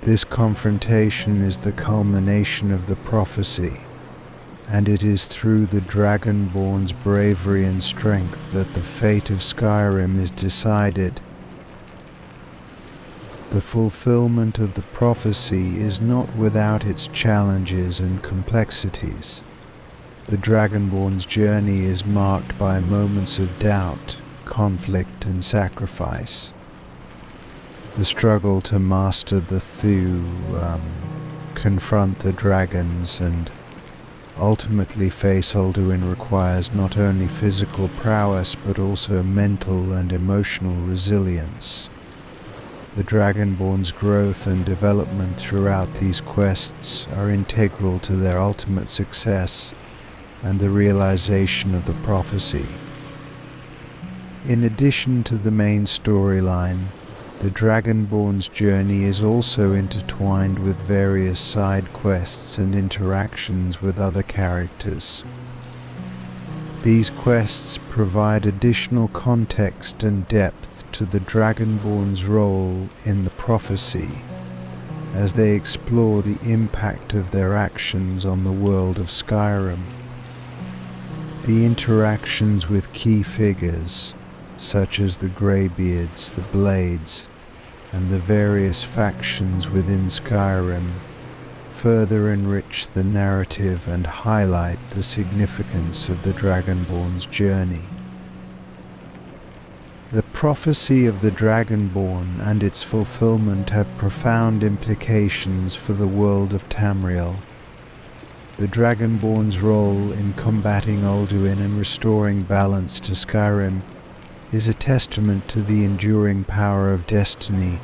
This confrontation is the culmination of the prophecy, and it is through the Dragonborn's bravery and strength that the fate of Skyrim is decided. The fulfillment of the prophecy is not without its challenges and complexities. The Dragonborn's journey is marked by moments of doubt, conflict and sacrifice. The struggle to master the Thew, confront the dragons and ultimately face Alduin requires not only physical prowess but also mental and emotional resilience. The Dragonborn's growth and development throughout these quests are integral to their ultimate success and the realization of the prophecy. In addition to the main storyline, the Dragonborn's journey is also intertwined with various side quests and interactions with other characters. These quests provide additional context and depth to the Dragonborn's role in the prophecy, as they explore the impact of their actions on the world of Skyrim. The interactions with key figures, such as the Greybeards, the Blades, and the various factions within Skyrim, further enrich the narrative and highlight the significance of the Dragonborn's journey. The prophecy of the Dragonborn and its fulfillment have profound implications for the world of Tamriel. The Dragonborn's role in combating Alduin and restoring balance to Skyrim is a testament to the enduring power of destiny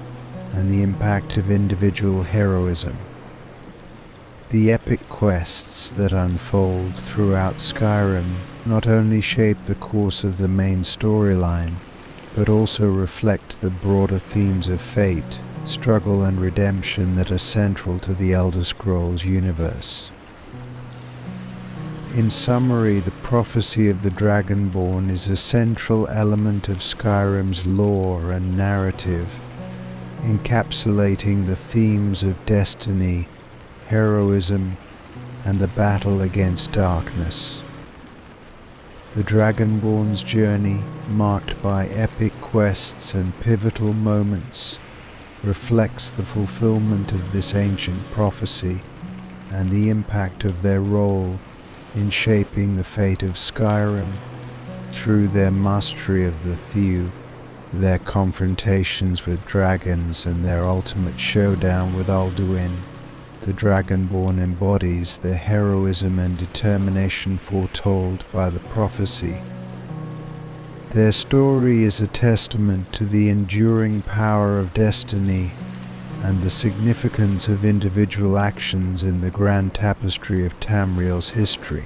and the impact of individual heroism. The epic quests that unfold throughout Skyrim not only shape the course of the main storyline, but also reflect the broader themes of fate, struggle and redemption that are central to the Elder Scrolls universe. In summary, the prophecy of the Dragonborn is a central element of Skyrim's lore and narrative, encapsulating the themes of destiny, heroism, and the battle against darkness. The Dragonborn's journey, marked by epic quests and pivotal moments, reflects the fulfillment of this ancient prophecy and the impact of their role in shaping the fate of Skyrim through their mastery of the thew, their confrontations with dragons, and their ultimate showdown with Alduin. The Dragonborn embodies the heroism and determination foretold by the prophecy. Their story is a testament to the enduring power of destiny and the significance of individual actions in the grand tapestry of Tamriel's history.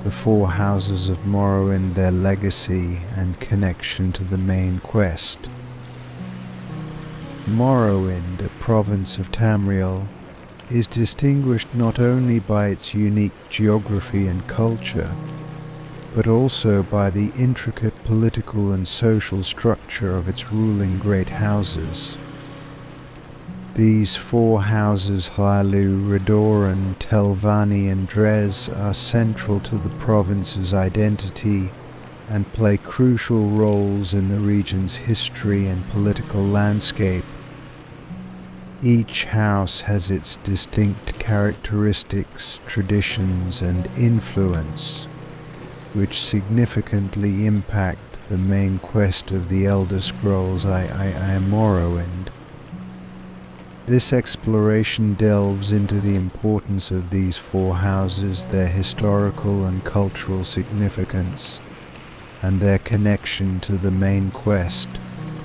The four houses of Morrowind, their legacy and connection to the main quest. Morrowind, a province of Tamriel, is distinguished not only by its unique geography and culture, but also by the intricate political and social structure of its ruling great houses. These four houses, Hlaalu, Redoran, Telvanni and Dres, are central to the province's identity and play crucial roles in the region's history and political landscape. Each house has its distinct characteristics, traditions and influence, which significantly impact the main quest of the Elder Scrolls I Morrowind. This exploration delves into the importance of these four houses, their historical and cultural significance, and their connection to the main quest,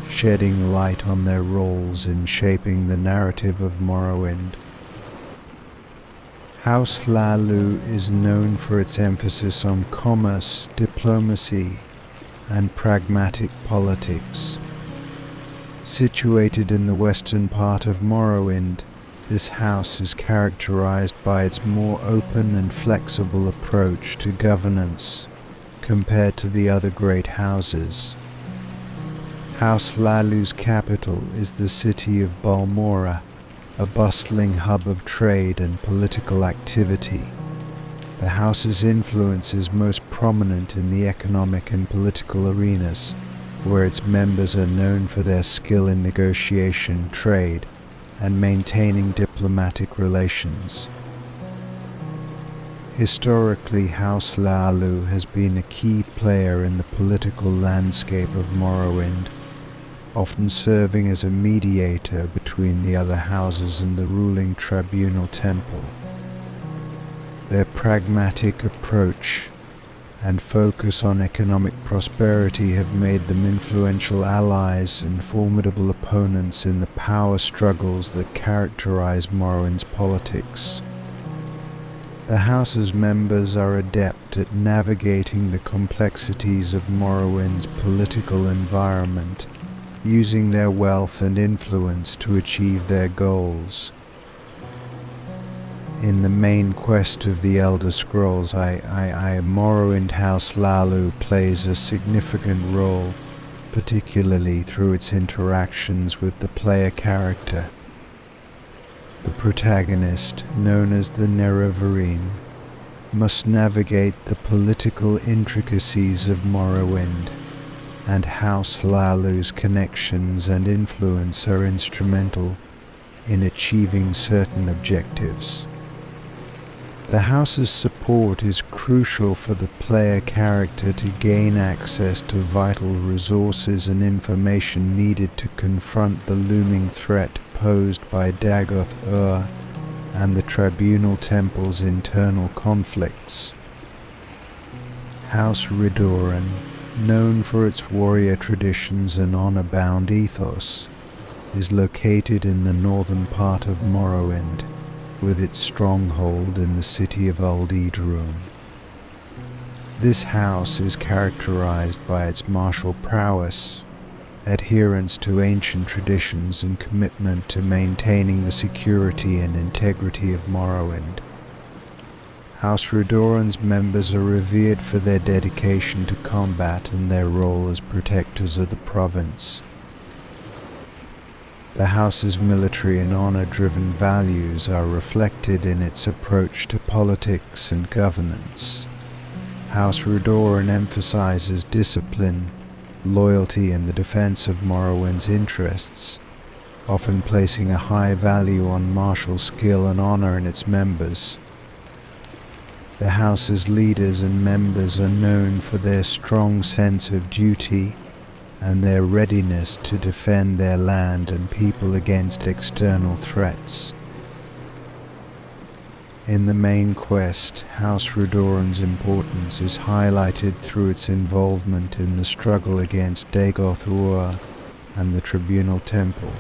shedding light on their roles in shaping the narrative of Morrowind. House Hlaalu is known for its emphasis on commerce, diplomacy, and pragmatic politics. Situated in the western part of Morrowind, this house is characterized by its more open and flexible approach to governance compared to the other great houses. House Hlaalu's capital is the city of Balmora, a bustling hub of trade and political activity. The house's influence is most prominent in the economic and political arenas, where its members are known for their skill in negotiation, trade, and maintaining diplomatic relations. Historically, House Hlaalu has been a key player in the political landscape of Morrowind, often serving as a mediator between the other houses and the ruling tribunal temple. Their pragmatic approach and focus on economic prosperity have made them influential allies and formidable opponents in the power struggles that characterize Morrowind's politics. The House's members are adept at navigating the complexities of Morrowind's political environment, using their wealth and influence to achieve their goals. In the main quest of the Elder Scrolls Morrowind, House Hlaalu plays a significant role, particularly through its interactions with the player character. The protagonist, known as the Nerevarine, must navigate the political intricacies of Morrowind, and House Hlaalu's connections and influence are instrumental in achieving certain objectives. The House's support is crucial for the player character to gain access to vital resources and information needed to confront the looming threat posed by Dagoth-Ur and the Tribunal Temple's internal conflicts. House Redoran, known for its warrior traditions and honor-bound ethos, is located in the northern part of Morrowind, with its stronghold in the city of Uldidrune. This house is characterized by its martial prowess, adherence to ancient traditions and commitment to maintaining the security and integrity of Morrowind. House Redoran's members are revered for their dedication to combat and their role as protectors of the province. The House's military and honor-driven values are reflected in its approach to politics and governance. House Redoran emphasizes discipline, loyalty and the defense of Morrowind's interests, often placing a high value on martial skill and honor in its members. The house's leaders and members are known for their strong sense of duty and their readiness to defend their land and people against external threats. In the main quest, House Redoran's importance is highlighted through its involvement in the struggle against Dagoth and the Tribunal Temple.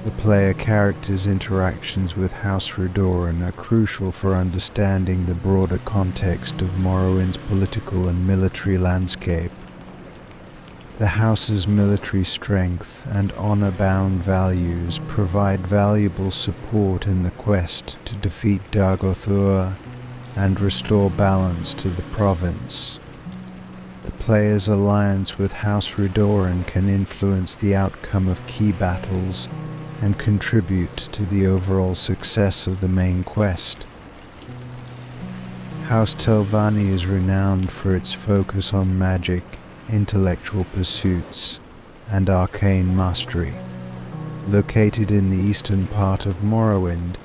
The player character's interactions with House Redoran are crucial for understanding the broader context of Morrowind's political and military landscape. The house's military strength and honor-bound values provide valuable support in the quest to defeat Dagoth and restore balance to the province. The player's alliance with House Redoran can influence the outcome of key battles and contribute to the overall success of the main quest. House Telvanni is renowned for its focus on magic, intellectual pursuits, and arcane mastery. Located in the eastern part of Morrowind,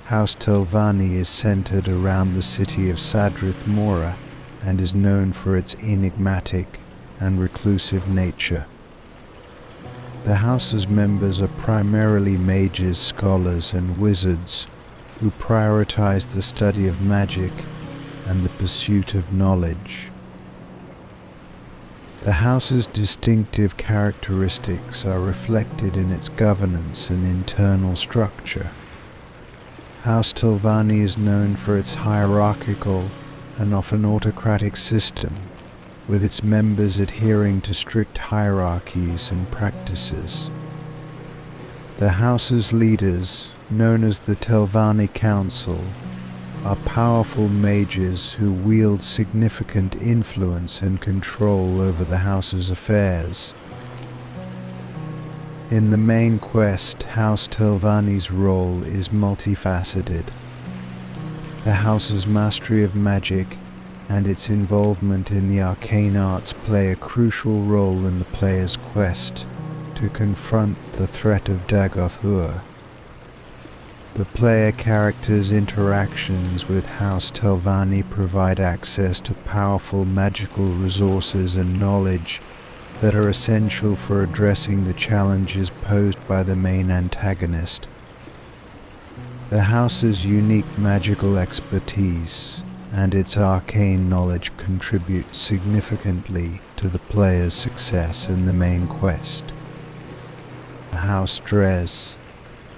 House Telvanni is centered around the city of Sadrith Mora and is known for its enigmatic and reclusive nature. The house's members are primarily mages, scholars, and wizards who prioritize the study of magic and the pursuit of knowledge. The house's distinctive characteristics are reflected in its governance and internal structure. House Telvanni is known for its hierarchical and often autocratic system, with its members adhering to strict hierarchies and practices. The house's leaders, known as the Telvanni Council, are powerful mages who wield significant influence and control over the house's affairs. In the main quest, House Telvanni's role is multifaceted. The house's mastery of magic and its involvement in the arcane arts play a crucial role in the player's quest to confront the threat of Dagoth. The player character's interactions with House Telvanni provide access to powerful magical resources and knowledge that are essential for addressing the challenges posed by the main antagonist. The house's unique magical expertise and its arcane knowledge contribute significantly to the player's success in the main quest. House Dres,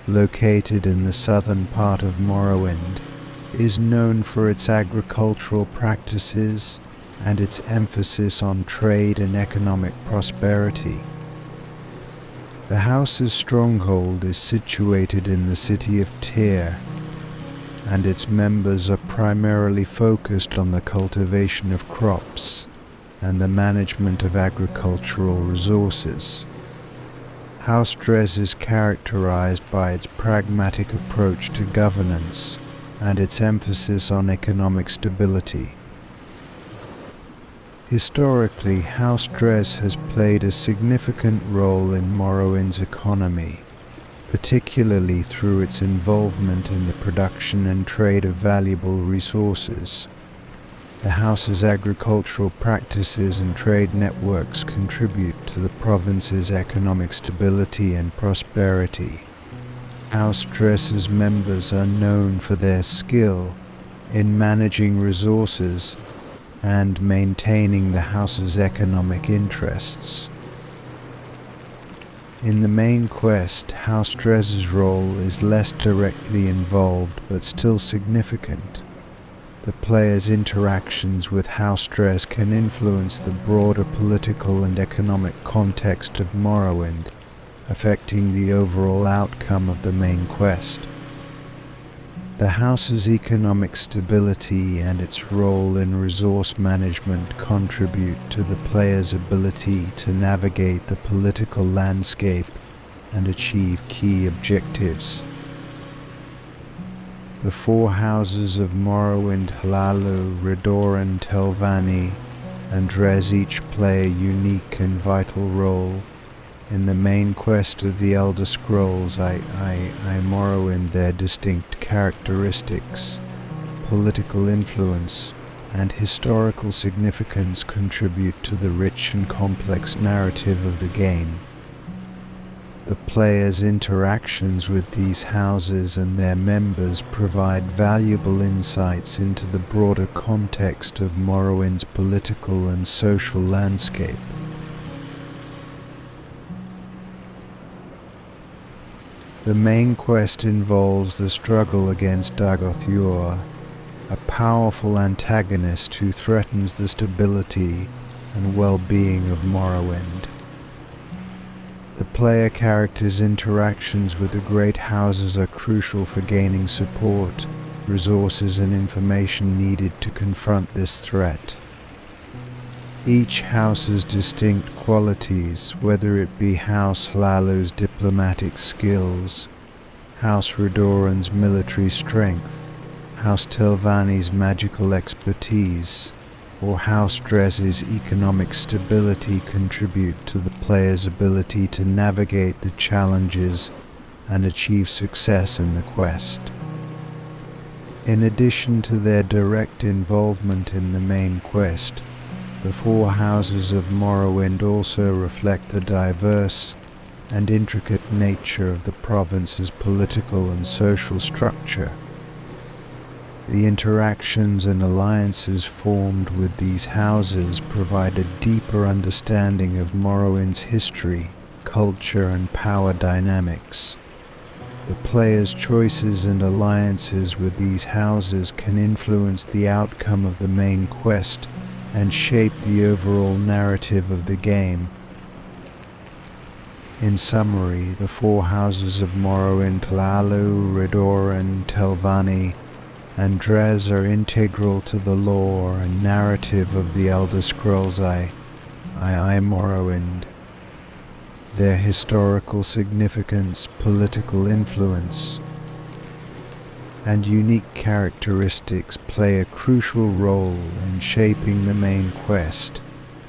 located in the southern part of Morrowind, is known for its agricultural practices and its emphasis on trade and economic prosperity. The house's stronghold is situated in the city of Tyr, and its members are primarily focused on the cultivation of crops and the management of agricultural resources. House Dres is characterized by its pragmatic approach to governance and its emphasis on economic stability. Historically, House Dres has played a significant role in Morrowind's economy, particularly through its involvement in the production and trade of valuable resources. The house's agricultural practices and trade networks contribute to the province's economic stability and prosperity. House Dres's members are known for their skill in managing resources and maintaining the house's economic interests. In the main quest, House Dres's role is less directly involved but still significant. The player's interactions with House Dres can influence the broader political and economic context of Morrowind, affecting the overall outcome of the main quest. The house's economic stability and its role in resource management contribute to the player's ability to navigate the political landscape and achieve key objectives. The four houses of Morrowind, Hlaalu, Redoran, Telvanni, and Dres each play a unique and vital role in the main quest of the Elder Scrolls. Morrowind, their distinct characteristics, political influence, and historical significance contribute to the rich and complex narrative of the game. The player's interactions with these houses and their members provide valuable insights into the broader context of Morrowind's political and social landscape. The main quest involves the struggle against Dagoth, a powerful antagonist who threatens the stability and well-being of Morrowind. The player character's interactions with the great houses are crucial for gaining support, resources and information needed to confront this threat. Each house's distinct qualities, whether it be House Hlaalu's diplomatic skills, House Redoran's military strength, House Telvanni's magical expertise, or House Dres's economic stability, contribute to the player's ability to navigate the challenges and achieve success in the quest. In addition to their direct involvement in the main quest, the four houses of Morrowind also reflect the diverse and intricate nature of the province's political and social structure. The interactions and alliances formed with these houses provide a deeper understanding of Morrowind's history, culture, and power dynamics. The player's choices and alliances with these houses can influence the outcome of the main quest and shape the overall narrative of the game. In summary, the four houses of Morrowind, Hlaalu, Redoran, Telvanni, and Dres are integral to the lore and narrative of the Elder Scrolls Morrowind. Their historical significance, political influence, and unique characteristics play a crucial role in shaping the main quest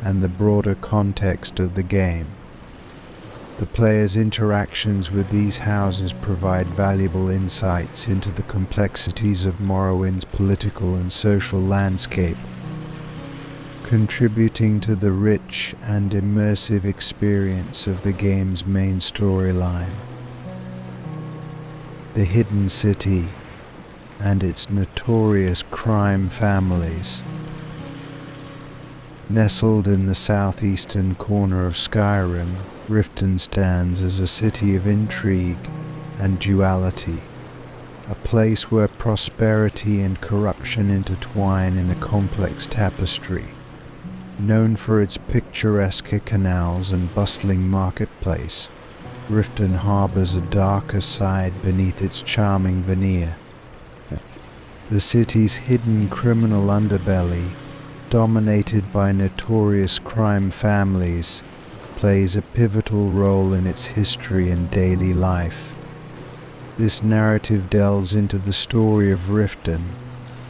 and the broader context of the game. The player's interactions with these houses provide valuable insights into the complexities of Morrowind's political and social landscape, contributing to the rich and immersive experience of the game's main storyline. The Hidden City and its notorious crime families. Nestled in the southeastern corner of Skyrim, Riften stands as a city of intrigue and duality, a place where prosperity and corruption intertwine in a complex tapestry. Known for its picturesque canals and bustling marketplace, Riften harbors a darker side beneath its charming veneer. The city's hidden criminal underbelly, dominated by notorious crime families, plays a pivotal role in its history and daily life. This narrative delves into the story of Riften,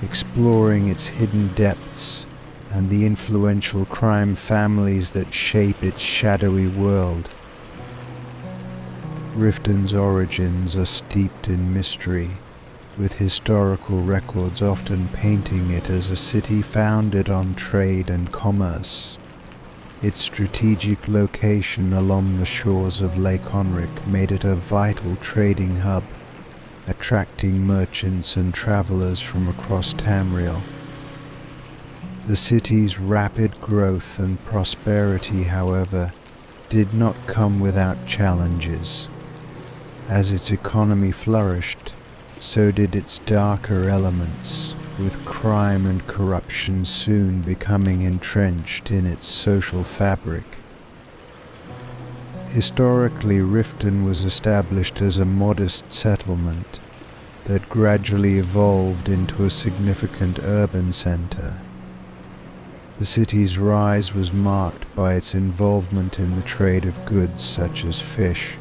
exploring its hidden depths and the influential crime families that shape its shadowy world. Riften's origins are steeped in mystery, with historical records often painting it as a city founded on trade and commerce. Its strategic location along the shores of Lake Onric made it a vital trading hub, attracting merchants and travelers from across Tamriel. The city's rapid growth and prosperity, however, did not come without challenges. As its economy flourished, so did its darker elements, with crime and corruption soon becoming entrenched in its social fabric. Historically, Riften was established as a modest settlement that gradually evolved into a significant urban center. The city's rise was marked by its involvement in the trade of goods such as fish,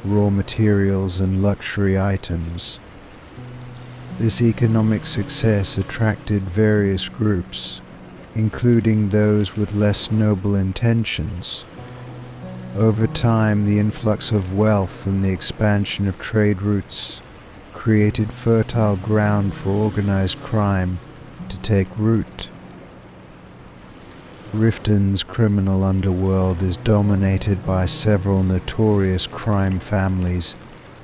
raw materials, and luxury items. This economic success attracted various groups, including those with less noble intentions. Over time, the influx of wealth and the expansion of trade routes created fertile ground for organized crime to take root. Riften's criminal underworld is dominated by several notorious crime families,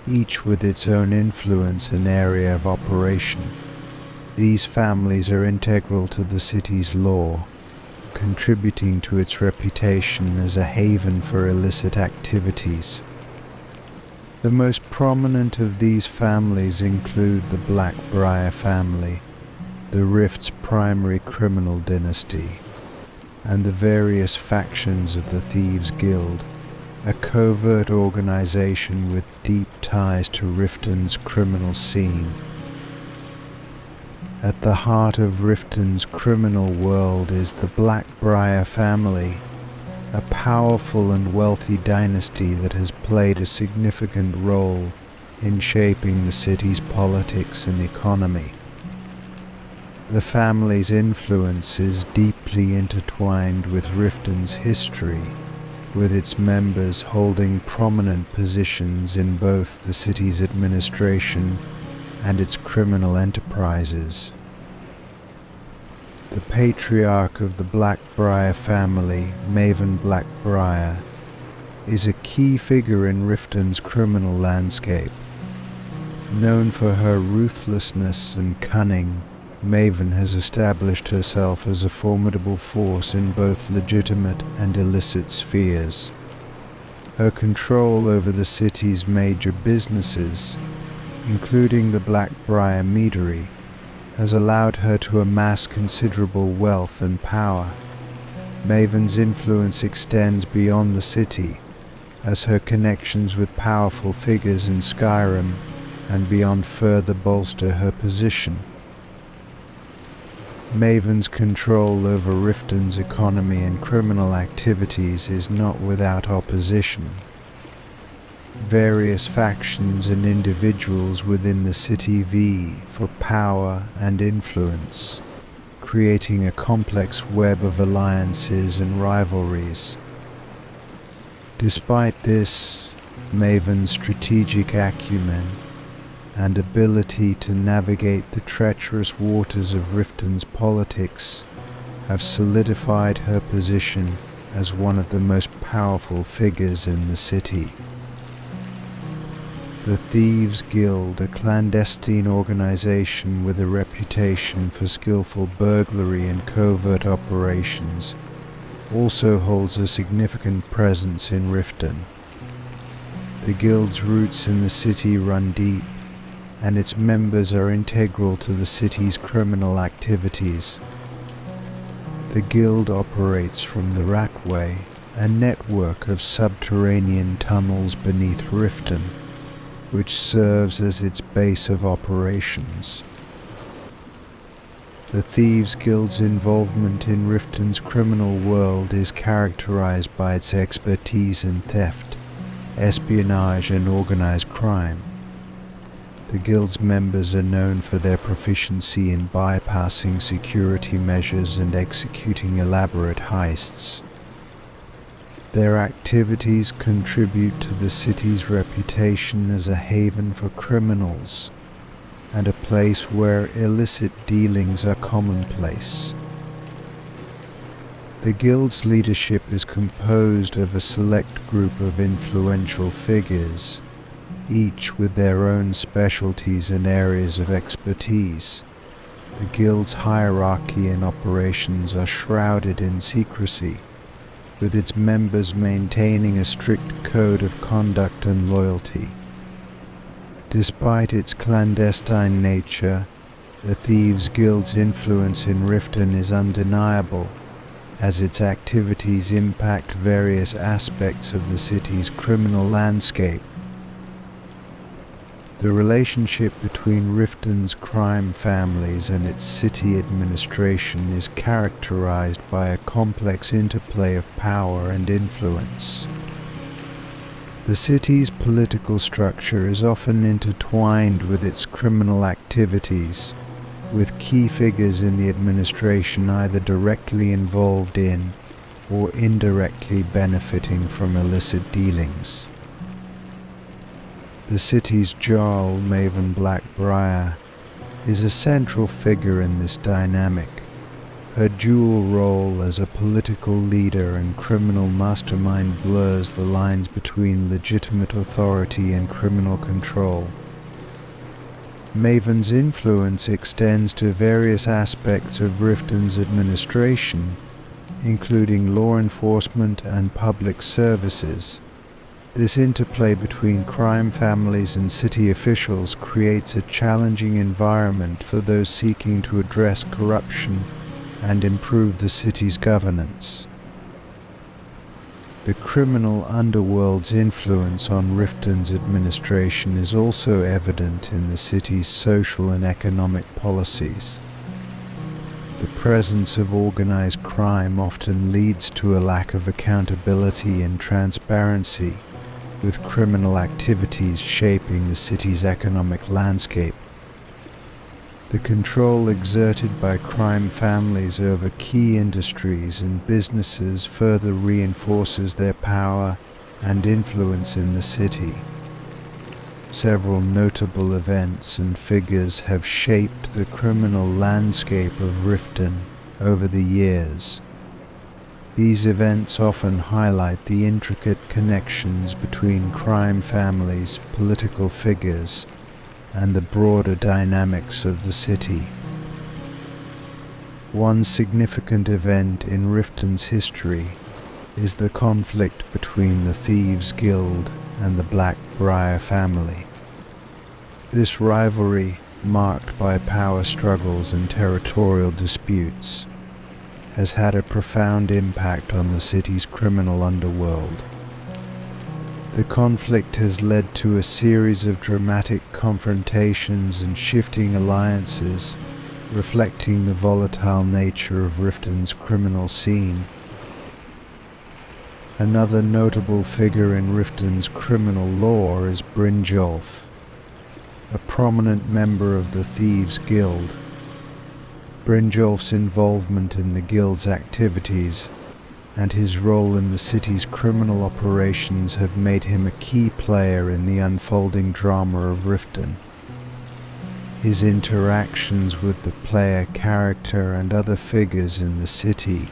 each with its own influence and area of operation. These families are integral to the city's law, contributing to its reputation as a haven for illicit activities. The most prominent of these families include the Blackbriar family, the Rift's primary criminal dynasty, and the various factions of the Thieves' Guild, a covert organization with deep ties to Riften's criminal scene. At the heart of Riften's criminal world is the Blackbriar family, a powerful and wealthy dynasty that has played a significant role in shaping the city's politics and economy. The family's influence is deeply intertwined with Riften's history, with its members holding prominent positions in both the city's administration and its criminal enterprises. The patriarch of the Blackbriar family, Maven Blackbriar, is a key figure in Riften's criminal landscape. Known for her ruthlessness and cunning, Maven has established herself as a formidable force in both legitimate and illicit spheres. Her control over the city's major businesses, including the Blackbriar Meadery, has allowed her to amass considerable wealth and power. Maven's influence extends beyond the city, as her connections with powerful figures in Skyrim and beyond further bolster her position. Maven's control over Riften's economy and criminal activities is not without opposition. Various factions and individuals within the city vie for power and influence, creating a complex web of alliances and rivalries. Despite this, Maven's strategic acumen and ability to navigate the treacherous waters of Riften's politics have solidified her position as one of the most powerful figures in the city. The Thieves' Guild, a clandestine organization with a reputation for skillful burglary and covert operations, also holds a significant presence in Riften. The Guild's roots in the city run deep, and its members are integral to the city's criminal activities. The Guild operates from the Rackway, a network of subterranean tunnels beneath Riften, which serves as its base of operations. The Thieves' Guild's involvement in Riften's criminal world is characterized by its expertise in theft, espionage and organized crime. The Guild's members are known for their proficiency in bypassing security measures and executing elaborate heists. Their activities contribute to the city's reputation as a haven for criminals and a place where illicit dealings are commonplace. The Guild's leadership is composed of a select group of influential figures, each with their own specialties and areas of expertise. The Guild's hierarchy and operations are shrouded in secrecy, with its members maintaining a strict code of conduct and loyalty. Despite its clandestine nature, the Thieves' Guild's influence in Riften is undeniable, as its activities impact various aspects of the city's criminal landscape. The relationship between Riften's crime families and its city administration is characterized by a complex interplay of power and influence. The city's political structure is often intertwined with its criminal activities, with key figures in the administration either directly involved in or indirectly benefiting from illicit dealings. The city's Jarl, Maven Blackbriar, is a central figure in this dynamic. Her dual role as a political leader and criminal mastermind blurs the lines between legitimate authority and criminal control. Maven's influence extends to various aspects of Riften's administration, including law enforcement and public services. This interplay between crime families and city officials creates a challenging environment for those seeking to address corruption and improve the city's governance. The criminal underworld's influence on Riften's administration is also evident in the city's social and economic policies. The presence of organized crime often leads to a lack of accountability and transparency, with criminal activities shaping the city's economic landscape. The control exerted by crime families over key industries and businesses further reinforces their power and influence in the city. Several notable events and figures have shaped the criminal landscape of Riften over the years. These events often highlight the intricate connections between crime families, political figures, and the broader dynamics of the city. One significant event in Riften's history is the conflict between the Thieves' Guild and the Blackbriar family. This rivalry, marked by power struggles and territorial disputes, has had a profound impact on the city's criminal underworld. The conflict has led to a series of dramatic confrontations and shifting alliances, reflecting the volatile nature of Riften's criminal scene. Another notable figure in Riften's criminal lore is Brynjolf, a prominent member of the Thieves' Guild. Brynjolf's involvement in the Guild's activities and his role in the city's criminal operations have made him a key player in the unfolding drama of Riften. His interactions with the player character and other figures in the city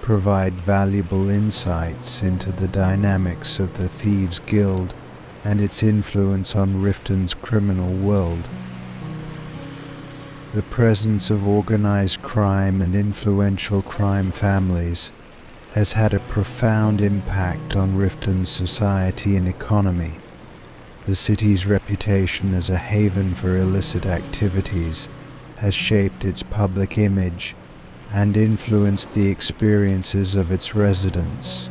provide valuable insights into the dynamics of the Thieves' Guild and its influence on Riften's criminal world. The presence of organized crime and influential crime families has had a profound impact on Riften's society and economy. The city's reputation as a haven for illicit activities has shaped its public image and influenced the experiences of its residents.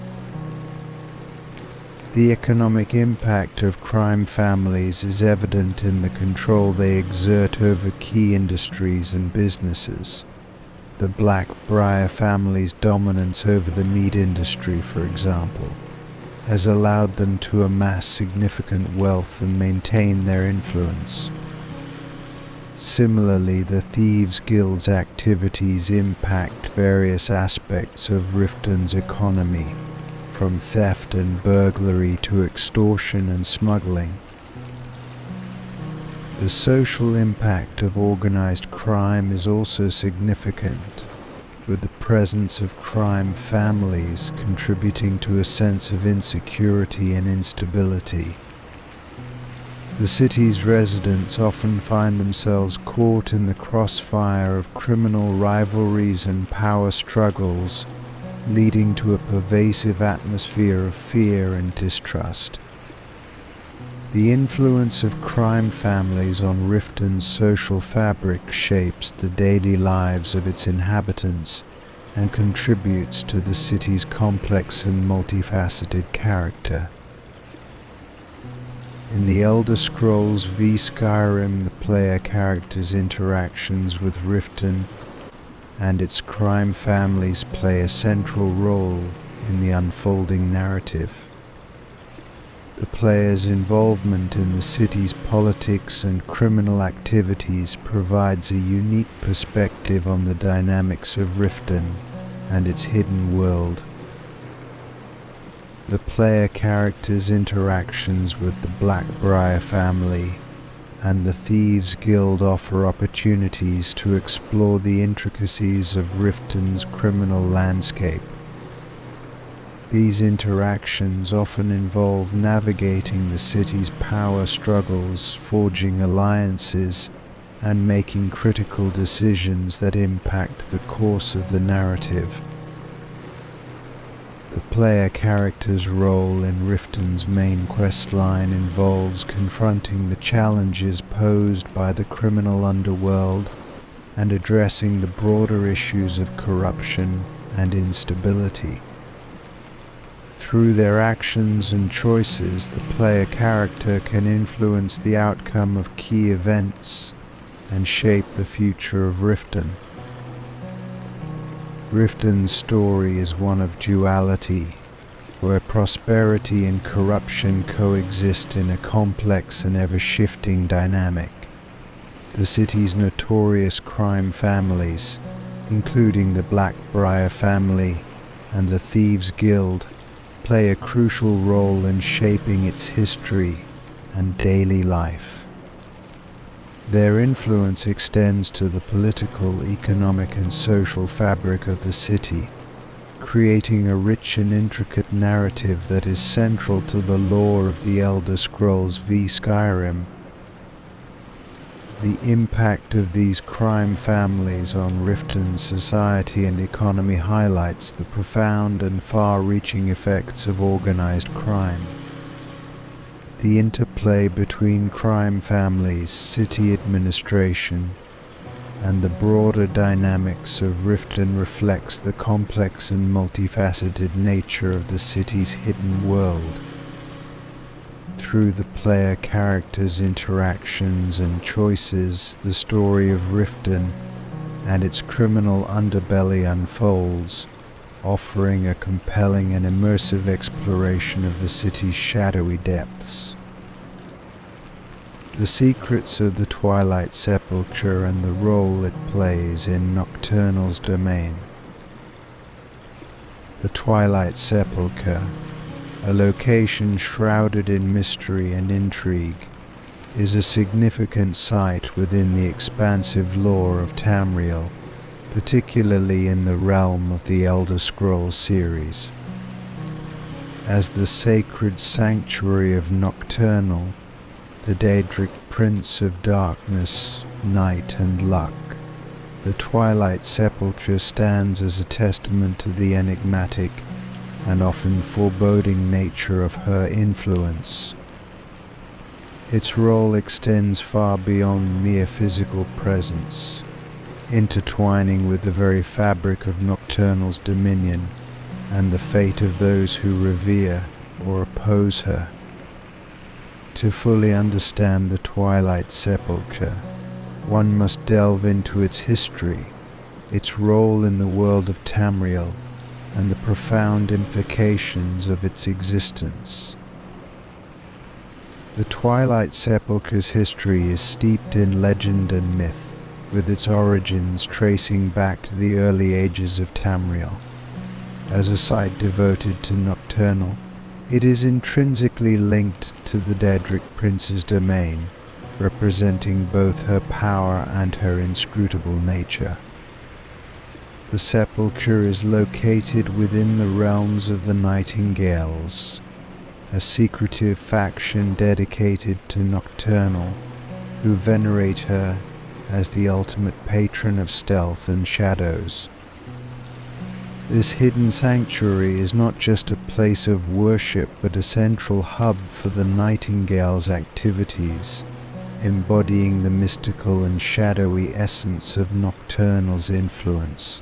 The economic impact of crime families is evident in the control they exert over key industries and businesses. The Blackbriar family's dominance over the meat industry, for example, has allowed them to amass significant wealth and maintain their influence. Similarly, the Thieves' Guild's activities impact various aspects of Riften's economy, from theft and burglary to extortion and smuggling. The social impact of organized crime is also significant, with the presence of crime families contributing to a sense of insecurity and instability. The city's residents often find themselves caught in the crossfire of criminal rivalries and power struggles, leading to a pervasive atmosphere of fear and distrust. The influence of crime families on Riften's social fabric shapes the daily lives of its inhabitants and contributes to the city's complex and multifaceted character. In the Elder Scrolls v Skyrim, the player character's interactions with Riften and its crime families play a central role in the unfolding narrative. The player's involvement in the city's politics and criminal activities provides a unique perspective on the dynamics of Riften and its hidden world. The player character's interactions with the Blackbriar family and the Thieves' Guild offer opportunities to explore the intricacies of Riften's criminal landscape. These interactions often involve navigating the city's power struggles, forging alliances, and making critical decisions that impact the course of the narrative. The player character's role in Riften's main questline involves confronting the challenges posed by the criminal underworld and addressing the broader issues of corruption and instability. Through their actions and choices, the player character can influence the outcome of key events and shape the future of Riften. Riften's story is one of duality, where prosperity and corruption coexist in a complex and ever-shifting dynamic. The city's notorious crime families, including the Blackbriar family and the Thieves' Guild, play a crucial role in shaping its history and daily life. Their influence extends to the political, economic, and social fabric of the city, creating a rich and intricate narrative that is central to the lore of the Elder Scrolls v Skyrim. The impact of these crime families on Riften's society and economy highlights the profound and far-reaching effects of organized crime. The interplay between crime families, city administration, and the broader dynamics of Riften reflects the complex and multifaceted nature of the city's hidden world. Through the player character's interactions and choices, the story of Riften and its criminal underbelly unfolds, offering a compelling and immersive exploration of the city's shadowy depths. The secrets of the Twilight Sepulchre and the role it plays in Nocturnal's domain. The Twilight Sepulchre, a location shrouded in mystery and intrigue, is a significant site within the expansive lore of Tamriel, particularly in the realm of the Elder Scrolls series. As the sacred sanctuary of Nocturnal, the Daedric Prince of Darkness, Night and Luck, the Twilight Sepulchre stands as a testament to the enigmatic and often foreboding nature of her influence. Its role extends far beyond mere physical presence, intertwining with the very fabric of Nocturnal's dominion and the fate of those who revere or oppose her. To fully understand the Twilight Sepulchre, one must delve into its history, its role in the world of Tamriel, and the profound implications of its existence. The Twilight Sepulchre's history is steeped in legend and myth, with its origins tracing back to the early ages of Tamriel. As a site devoted to Nocturnal, it is intrinsically linked to the Daedric Prince's domain, representing both her power and her inscrutable nature. The sepulchre is located within the realms of the Nightingales, a secretive faction dedicated to Nocturnal, who venerate her as the ultimate patron of stealth and shadows. This hidden sanctuary is not just a place of worship but a central hub for the Nightingale's activities, embodying the mystical and shadowy essence of Nocturnal's influence.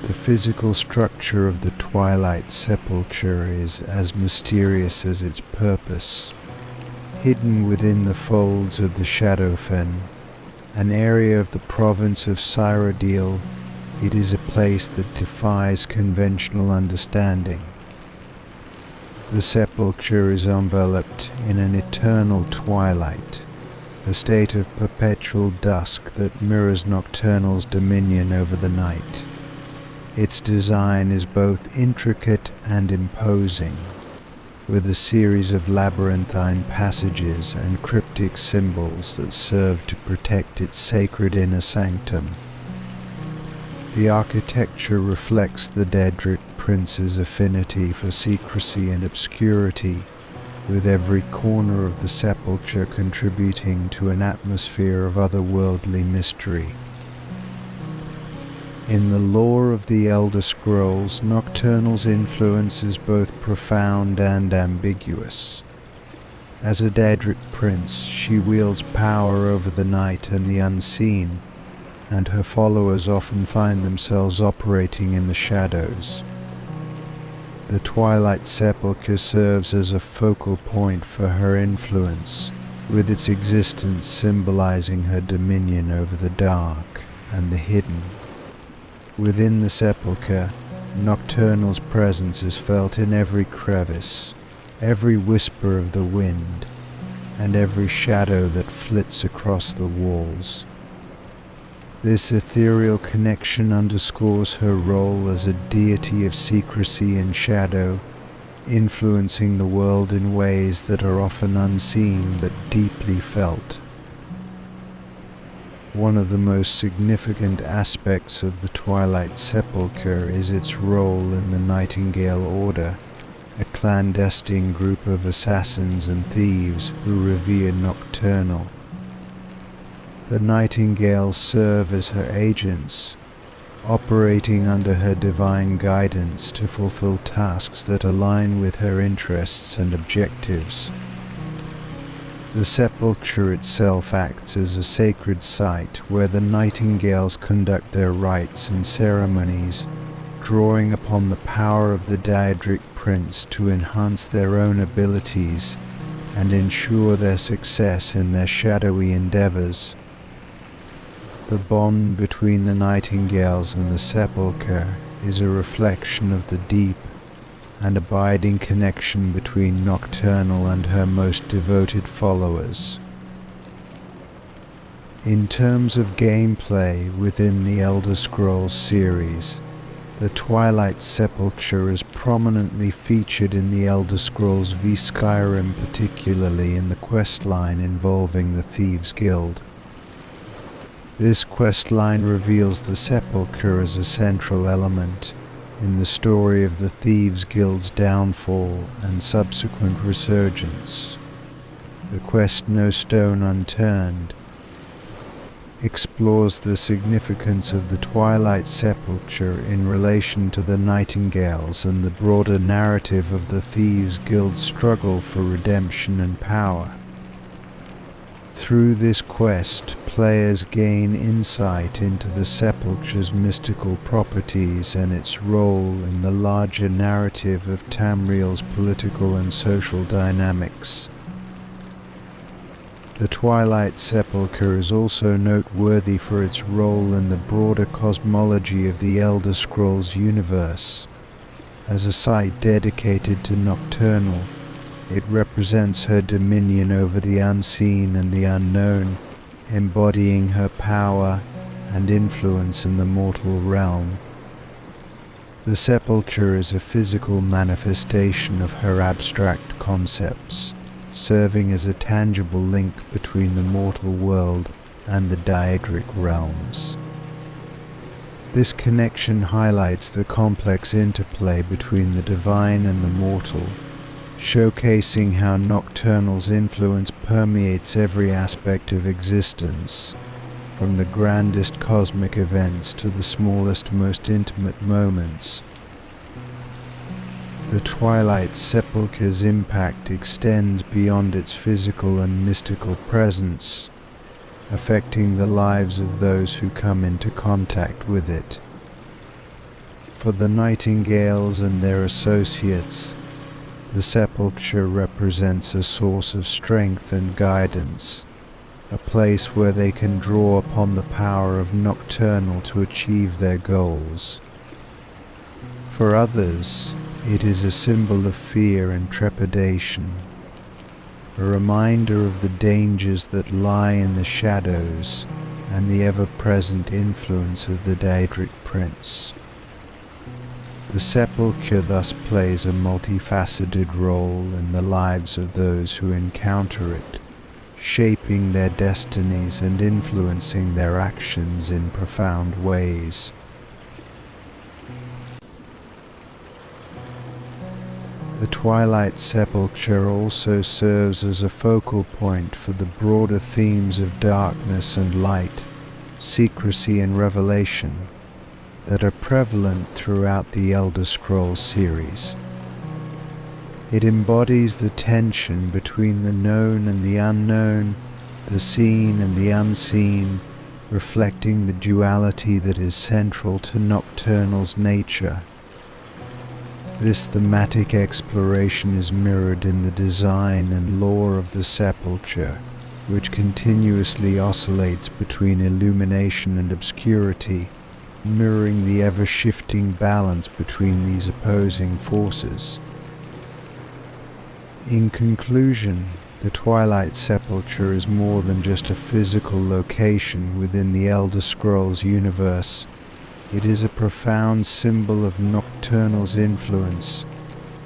The physical structure of the Twilight Sepulchre is as mysterious as its purpose. Hidden within the folds of the Shadowfen, an area of the province of Cyrodiil, it is a place that defies conventional understanding. The sepulchre is enveloped in an eternal twilight, a state of perpetual dusk that mirrors Nocturnal's dominion over the night. Its design is both intricate and imposing, with a series of labyrinthine passages and cryptic symbols that serve to protect its sacred inner sanctum. The architecture reflects the Daedric prince's affinity for secrecy and obscurity, with every corner of the sepulchre contributing to an atmosphere of otherworldly mystery. In the lore of the Elder Scrolls, Nocturnal's influence is both profound and ambiguous. As a Daedric prince, she wields power over the night and the unseen, and her followers often find themselves operating in the shadows. The Twilight Sepulchre serves as a focal point for her influence, with its existence symbolizing her dominion over the dark and the hidden. Within the sepulchre, Nocturnal's presence is felt in every crevice, every whisper of the wind, and every shadow that flits across the walls. This ethereal connection underscores her role as a deity of secrecy and shadow, influencing the world in ways that are often unseen but deeply felt. One of the most significant aspects of the Twilight Sepulchre is its role in the Nightingale Order, a clandestine group of assassins and thieves who revere Nocturnal. The Nightingales serve as her agents, operating under her divine guidance to fulfill tasks that align with her interests and objectives. The sepulchre itself acts as a sacred site where the nightingales conduct their rites and ceremonies, drawing upon the power of the Daedric prince to enhance their own abilities and ensure their success in their shadowy endeavors. The bond between the nightingales and the sepulchre is a reflection of the deep and abiding connection between Nocturnal and her most devoted followers. In terms of gameplay within the Elder Scrolls series, the Twilight Sepulchre is prominently featured in the Elder Scrolls V Skyrim, particularly in the questline involving the Thieves' Guild. This questline reveals the Sepulchre as a central element in the story of the Thieves' Guild's downfall and subsequent resurgence. The quest No Stone Unturned explores the significance of the Twilight Sepulchre in relation to the Nightingales and the broader narrative of the Thieves' Guild's struggle for redemption and power. Through this quest, players gain insight into the sepulchre's mystical properties and its role in the larger narrative of Tamriel's political and social dynamics. The Twilight Sepulchre is also noteworthy for its role in the broader cosmology of the Elder Scrolls universe. As a site dedicated to Nocturnal, it represents her dominion over the unseen and the unknown, embodying her power and influence in the mortal realm. The sepulchre is a physical manifestation of her abstract concepts, serving as a tangible link between the mortal world and the Daedric realms. This connection highlights the complex interplay between the divine and the mortal, showcasing how Nocturnal's influence permeates every aspect of existence, from the grandest cosmic events to the smallest, most intimate moments. The Twilight Sepulchre's impact extends beyond its physical and mystical presence, affecting the lives of those who come into contact with it. For the Nightingales and their associates, the sepulchre represents a source of strength and guidance, a place where they can draw upon the power of Nocturnal to achieve their goals. For others, It is a symbol of fear and trepidation, a reminder of the dangers that lie in the shadows and the ever-present influence of the Daedric Prince. The sepulchre thus plays a multifaceted role in the lives of those who encounter it, shaping their destinies and influencing their actions in profound ways. The Twilight Sepulchre also serves as a focal point for the broader themes of darkness and light, secrecy and revelation that are prevalent throughout the Elder Scrolls series. It embodies the tension between the known and the unknown, the seen and the unseen, reflecting the duality that is central to Nocturnal's nature. This thematic exploration is mirrored in the design and lore of the sepulchre, which continuously oscillates between illumination and obscurity, mirroring the ever-shifting balance between these opposing forces. In conclusion, the Twilight Sepulchre is more than just a physical location within the Elder Scrolls universe. It is a profound symbol of Nocturnal's influence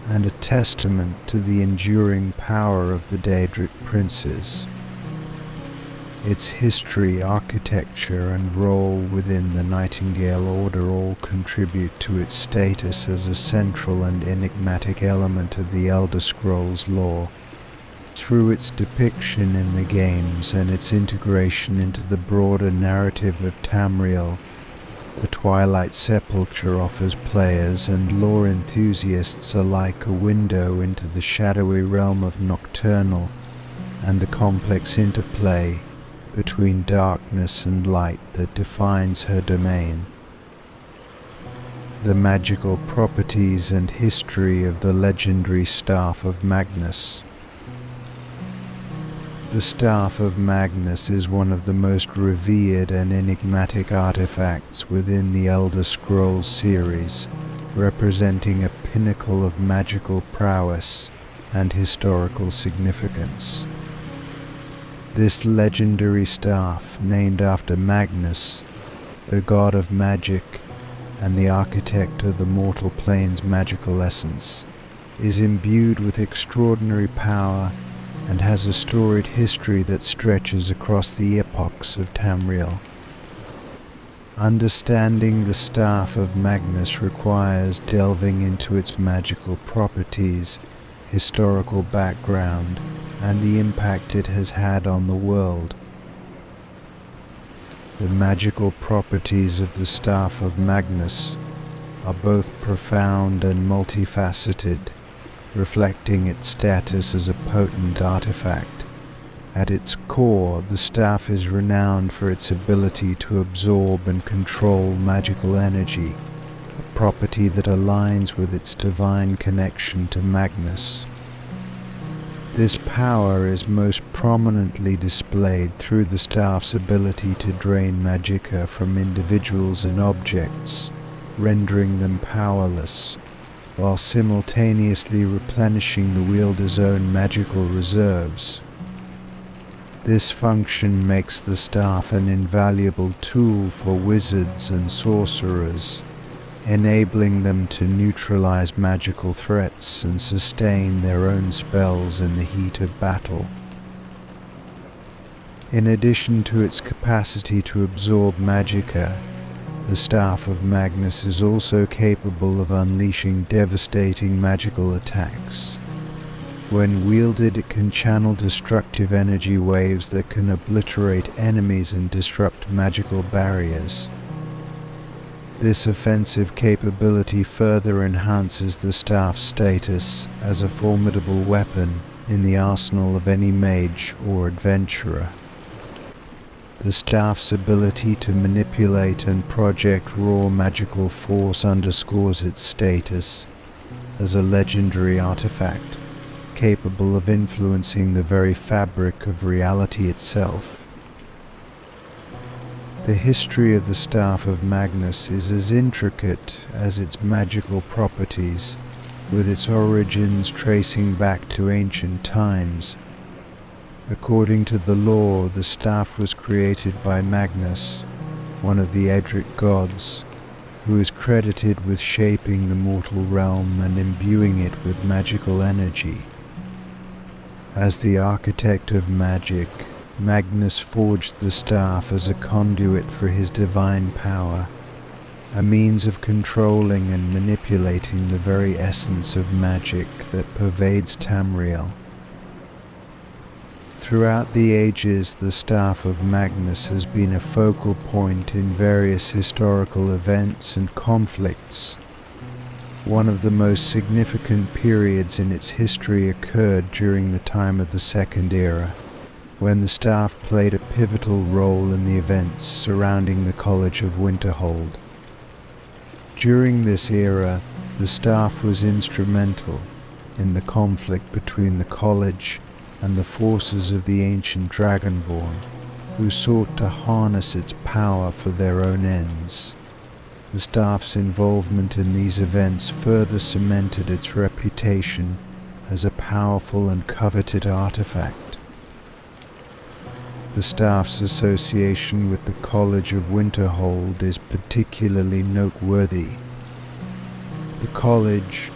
and a testament to the enduring power of the Daedric Princes. Its history, architecture, and role within the Nightingale Order all contribute to its status as a central and enigmatic element of the Elder Scrolls lore. Through its depiction in the games and its integration into the broader narrative of Tamriel, the Twilight Sepulchre offers players and lore enthusiasts alike a window into the shadowy realm of Nocturnal and the complex interplay between darkness and light that defines her domain. The magical properties and history of the legendary Staff of Magnus. The Staff of Magnus is one of the most revered and enigmatic artifacts within the Elder Scrolls series, representing a pinnacle of magical prowess and historical significance. This legendary staff, named after Magnus, the god of magic and the architect of the mortal plane's magical essence, is imbued with extraordinary power and has a storied history that stretches across the epochs of Tamriel. Understanding the Staff of Magnus requires delving into its magical properties, historical background, and the impact it has had on the world. The magical properties of the Staff of Magnus are both profound and multifaceted, reflecting its status as a potent artifact. At its core, the staff is renowned for its ability to absorb and control magical energy, a property that aligns with its divine connection to Magnus. This power is most prominently displayed through the staff's ability to drain magicka from individuals and objects, rendering them powerless, while simultaneously replenishing the wielder's own magical reserves. This function makes the staff an invaluable tool for wizards and sorcerers, enabling them to neutralize magical threats and sustain their own spells in the heat of battle. In addition to its capacity to absorb magicka, the Staff of Magnus is also capable of unleashing devastating magical attacks. When wielded, it can channel destructive energy waves that can obliterate enemies and disrupt magical barriers. This offensive capability further enhances the staff's status as a formidable weapon in the arsenal of any mage or adventurer. The staff's ability to manipulate and project raw magical force underscores its status as a legendary artifact, capable of influencing the very fabric of reality itself. The history of the Staff of Magnus is as intricate as its magical properties, with its origins tracing back to ancient times. According to the lore, the staff was created by Magnus, one of the Edric gods, who is credited with shaping the mortal realm and imbuing it with magical energy. As the architect of magic, Magnus forged the staff as a conduit for his divine power, a means of controlling and manipulating the very essence of magic that pervades Tamriel. Throughout the ages, the staff of Magnus has been a focal point in various historical events and conflicts. One of the most significant periods in its history occurred during the time of the Second Era, when the staff played a pivotal role in the events surrounding the College of Winterhold. During this era, the staff was instrumental in the conflict between the College and the forces of the ancient Dragonborn, who sought to harness its power for their own ends. The staff's involvement in these events further cemented its reputation as a powerful and coveted artifact. The staff's association with the College of Winterhold is particularly noteworthy. The College,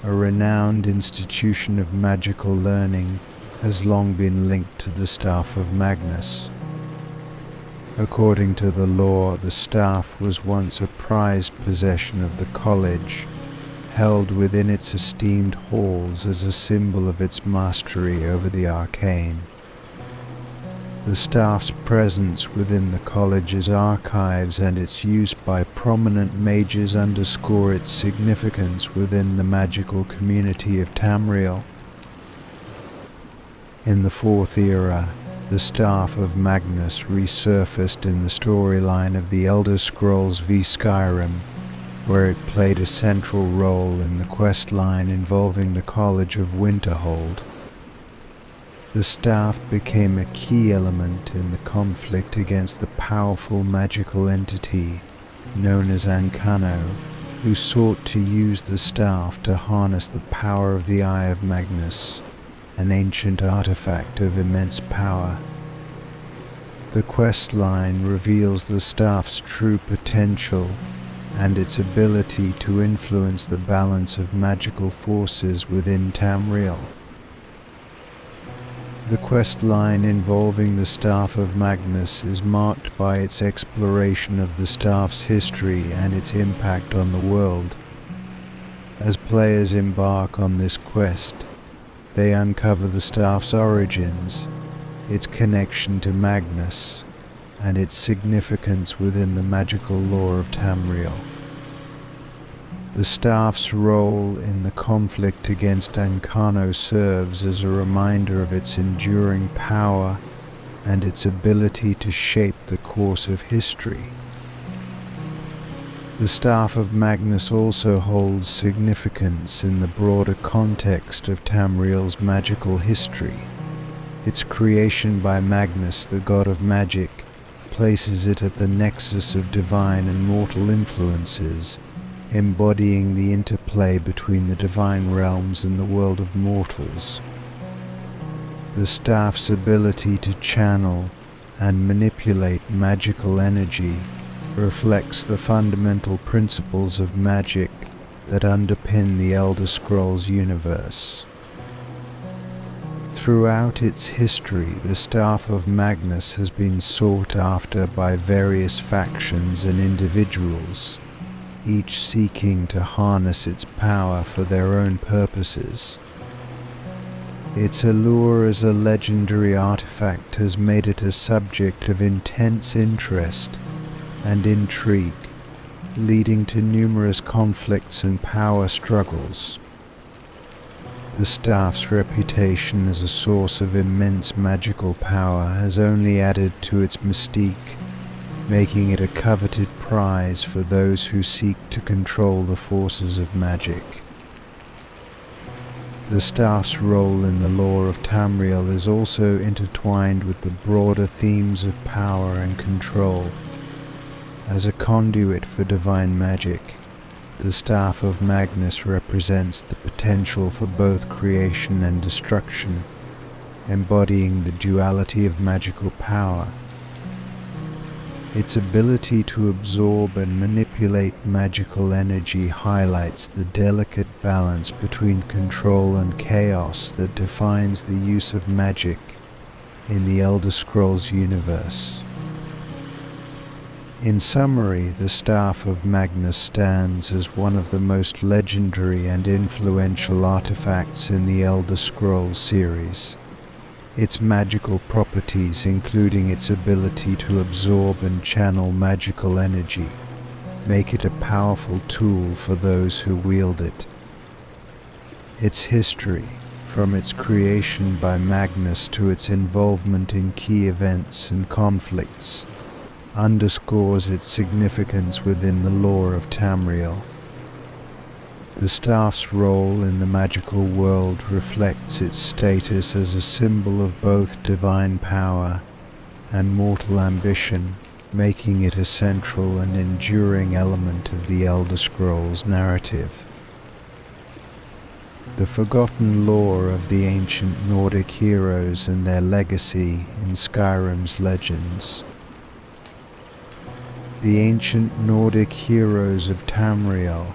a renowned institution of magical learning, has long been linked to the staff of Magnus. According to the lore, the staff was once a prized possession of the college, held within its esteemed halls as a symbol of its mastery over the arcane. The staff's presence within the college's archives and its use by prominent mages underscore its significance within the magical community of Tamriel. In the Fourth Era, the staff of Magnus resurfaced in the storyline of the Elder Scrolls v Skyrim, where it played a central role in the questline involving the College of Winterhold. The staff became a key element in the conflict against the powerful magical entity known as Ancano, who sought to use the staff to harness the power of the Eye of Magnus, an ancient artifact of immense power. The questline reveals the staff's true potential and its ability to influence the balance of magical forces within Tamriel. The questline involving the Staff of Magnus is marked by its exploration of the staff's history and its impact on the world. As players embark on this quest, they uncover the staff's origins, its connection to Magnus, and its significance within the magical lore of Tamriel. The staff's role in the conflict against Ancano serves as a reminder of its enduring power and its ability to shape the course of history. The Staff of Magnus also holds significance in the broader context of Tamriel's magical history. Its creation by Magnus, the god of magic, places it at the nexus of divine and mortal influences, embodying the interplay between the divine realms and the world of mortals. The staff's ability to channel and manipulate magical energy reflects the fundamental principles of magic that underpin the Elder Scrolls universe. Throughout its history, the Staff of Magnus has been sought after by various factions and individuals, each seeking to harness its power for their own purposes. Its allure as a legendary artifact has made it a subject of intense interest and intrigue, leading to numerous conflicts and power struggles. The staff's reputation as a source of immense magical power has only added to its mystique, making it a coveted prize for those who seek to control the forces of magic. The staff's role in the lore of Tamriel is also intertwined with the broader themes of power and control. As a conduit for divine magic, The Staff of Magnus represents the potential for both creation and destruction, embodying the duality of magical power. Its ability to absorb and manipulate magical energy highlights the delicate balance between control and chaos that defines the use of magic in the Elder Scrolls universe. In summary, the Staff of Magnus stands as one of the most legendary and influential artifacts in the Elder Scrolls series. Its magical properties, including its ability to absorb and channel magical energy, make it a powerful tool for those who wield it. Its history, from its creation by Magnus to its involvement in key events and conflicts, underscores its significance within the lore of Tamriel. The staff's role in the magical world reflects its status as a symbol of both divine power and mortal ambition, making it a central and enduring element of the Elder Scrolls narrative. The forgotten lore of the ancient Nordic heroes and their legacy in Skyrim's legends. The ancient Nordic heroes of Tamriel,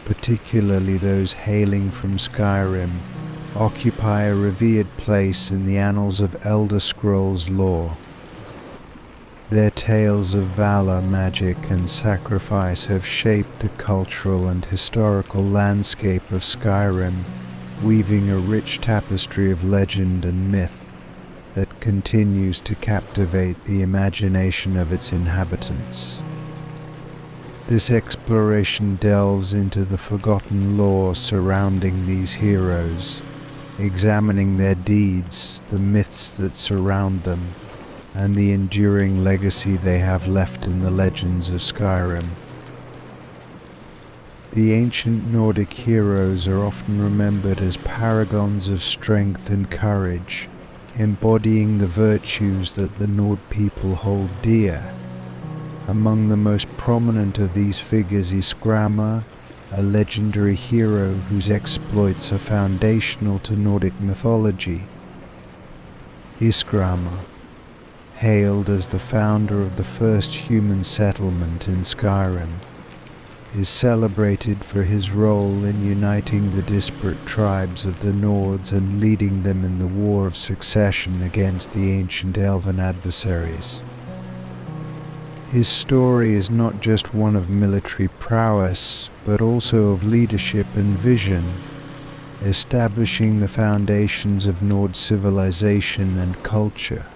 particularly those hailing from Skyrim, occupy a revered place in the annals of Elder Scrolls lore. Their tales of valor, magic, and sacrifice have shaped the cultural and historical landscape of Skyrim, weaving a rich tapestry of legend and myth that continues to captivate the imagination of its inhabitants. This exploration delves into the forgotten lore surrounding these heroes, examining their deeds, the myths that surround them, and the enduring legacy they have left in the legends of Skyrim. The ancient Nordic heroes are often remembered as paragons of strength and courage, embodying the virtues that the Nord people hold dear. Among the most prominent of these figures is Skrammer, a legendary hero whose exploits are foundational to Nordic mythology. Skrammer, hailed as the founder of the first human settlement in Skyrim, is celebrated for his role in uniting the disparate tribes of the Nords and leading them in the War of Succession against the ancient elven adversaries. His story is not just one of military prowess, but also of leadership and vision, establishing the foundations of Nord civilization and culture.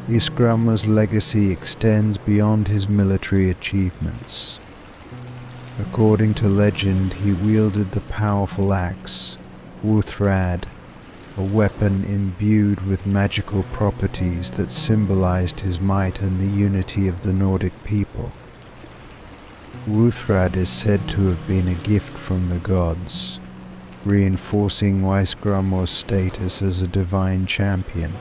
Skrammer's legacy extends beyond his military achievements. According to legend, he wielded the powerful axe, Wuthrad, a weapon imbued with magical properties that symbolized his might and the unity of the Nordic people. Wuthrad is said to have been a gift from the gods, reinforcing Skrammer's status as a divine champion.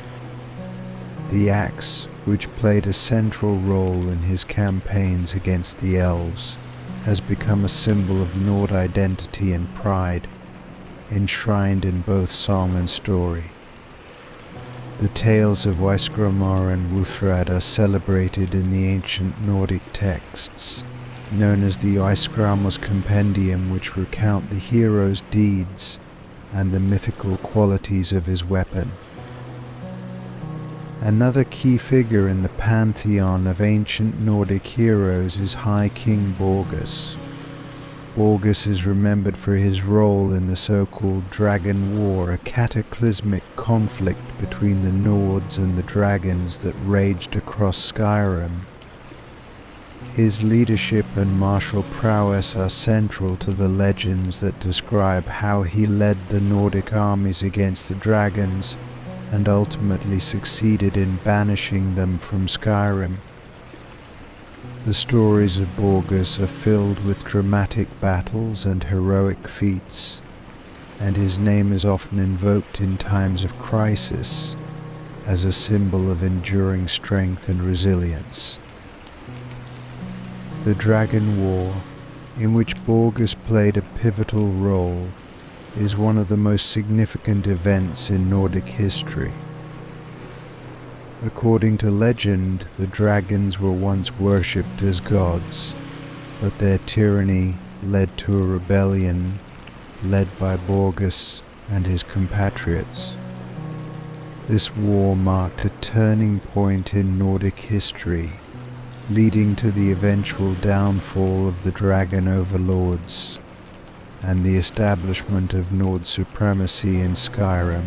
The axe, which played a central role in his campaigns against the elves, has become a symbol of Nord identity and pride, enshrined in both song and story. The tales of Skrammer and Wuthrad are celebrated in the ancient Nordic texts, known as the Skrammer's Compendium, which recount the hero's deeds and the mythical qualities of his weapon. Another key figure in the pantheon of ancient Nordic heroes is High King Borgus. Borgus is remembered for his role in the so-called Dragon War, a cataclysmic conflict between the Nords and the dragons that raged across Skyrim. His leadership and martial prowess are central to the legends that describe how he led the Nordic armies against the dragons and ultimately succeeded in banishing them from Skyrim. The stories of Borgus are filled with dramatic battles and heroic feats, and his name is often invoked in times of crisis as a symbol of enduring strength and resilience. The Dragon War, in which Borgus played a pivotal role, is one of the most significant events in Nordic history. According to legend, the dragons were once worshipped as gods, but their tyranny led to a rebellion led by Borgus and his compatriots. This war marked a turning point in Nordic history, leading to the eventual downfall of the dragon overlords and the establishment of Nord supremacy in Skyrim.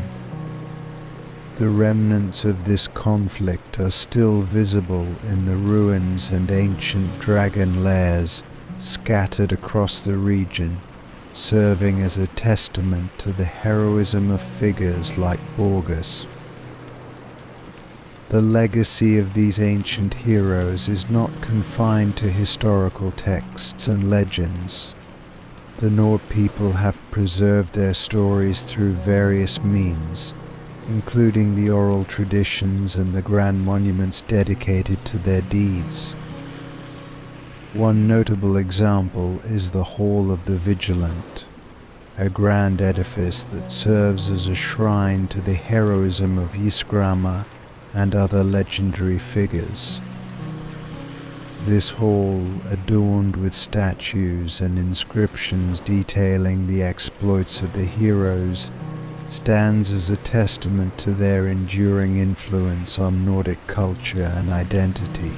The remnants of this conflict are still visible in the ruins and ancient dragon lairs scattered across the region, serving as a testament to the heroism of figures like Borgus. The legacy of these ancient heroes is not confined to historical texts and legends. The Nord people have preserved their stories through various means, including the oral traditions and the grand monuments dedicated to their deeds. One notable example is the Hall of the Vigilant, a grand edifice that serves as a shrine to the heroism of Ysgramma and other legendary figures. This hall, adorned with statues and inscriptions detailing the exploits of the heroes, stands as a testament to their enduring influence on Nordic culture and identity.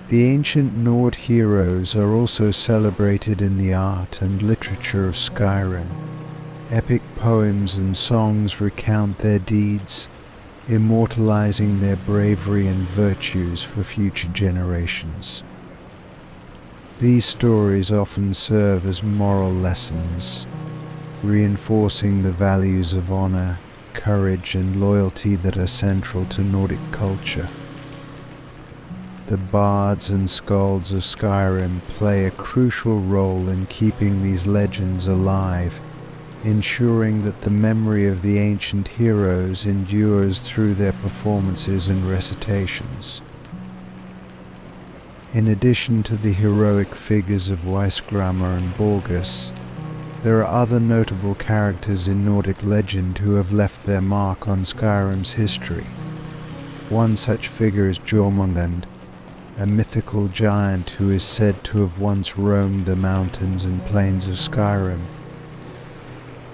The ancient Nord heroes are also celebrated in the art and literature of Skyrim. Epic poems and songs recount their deeds, immortalizing their bravery and virtues for future generations. These stories often serve as moral lessons, reinforcing the values of honor, courage, and loyalty that are central to Nordic culture. The bards and skalds of Skyrim play a crucial role in keeping these legends alive, ensuring that the memory of the ancient heroes endures through their performances and recitations. In addition to the heroic figures of Ysgramma and Borgus, there are other notable characters in Nordic legend who have left their mark on Skyrim's history. One such figure is Jormungand, a mythical giant who is said to have once roamed the mountains and plains of Skyrim.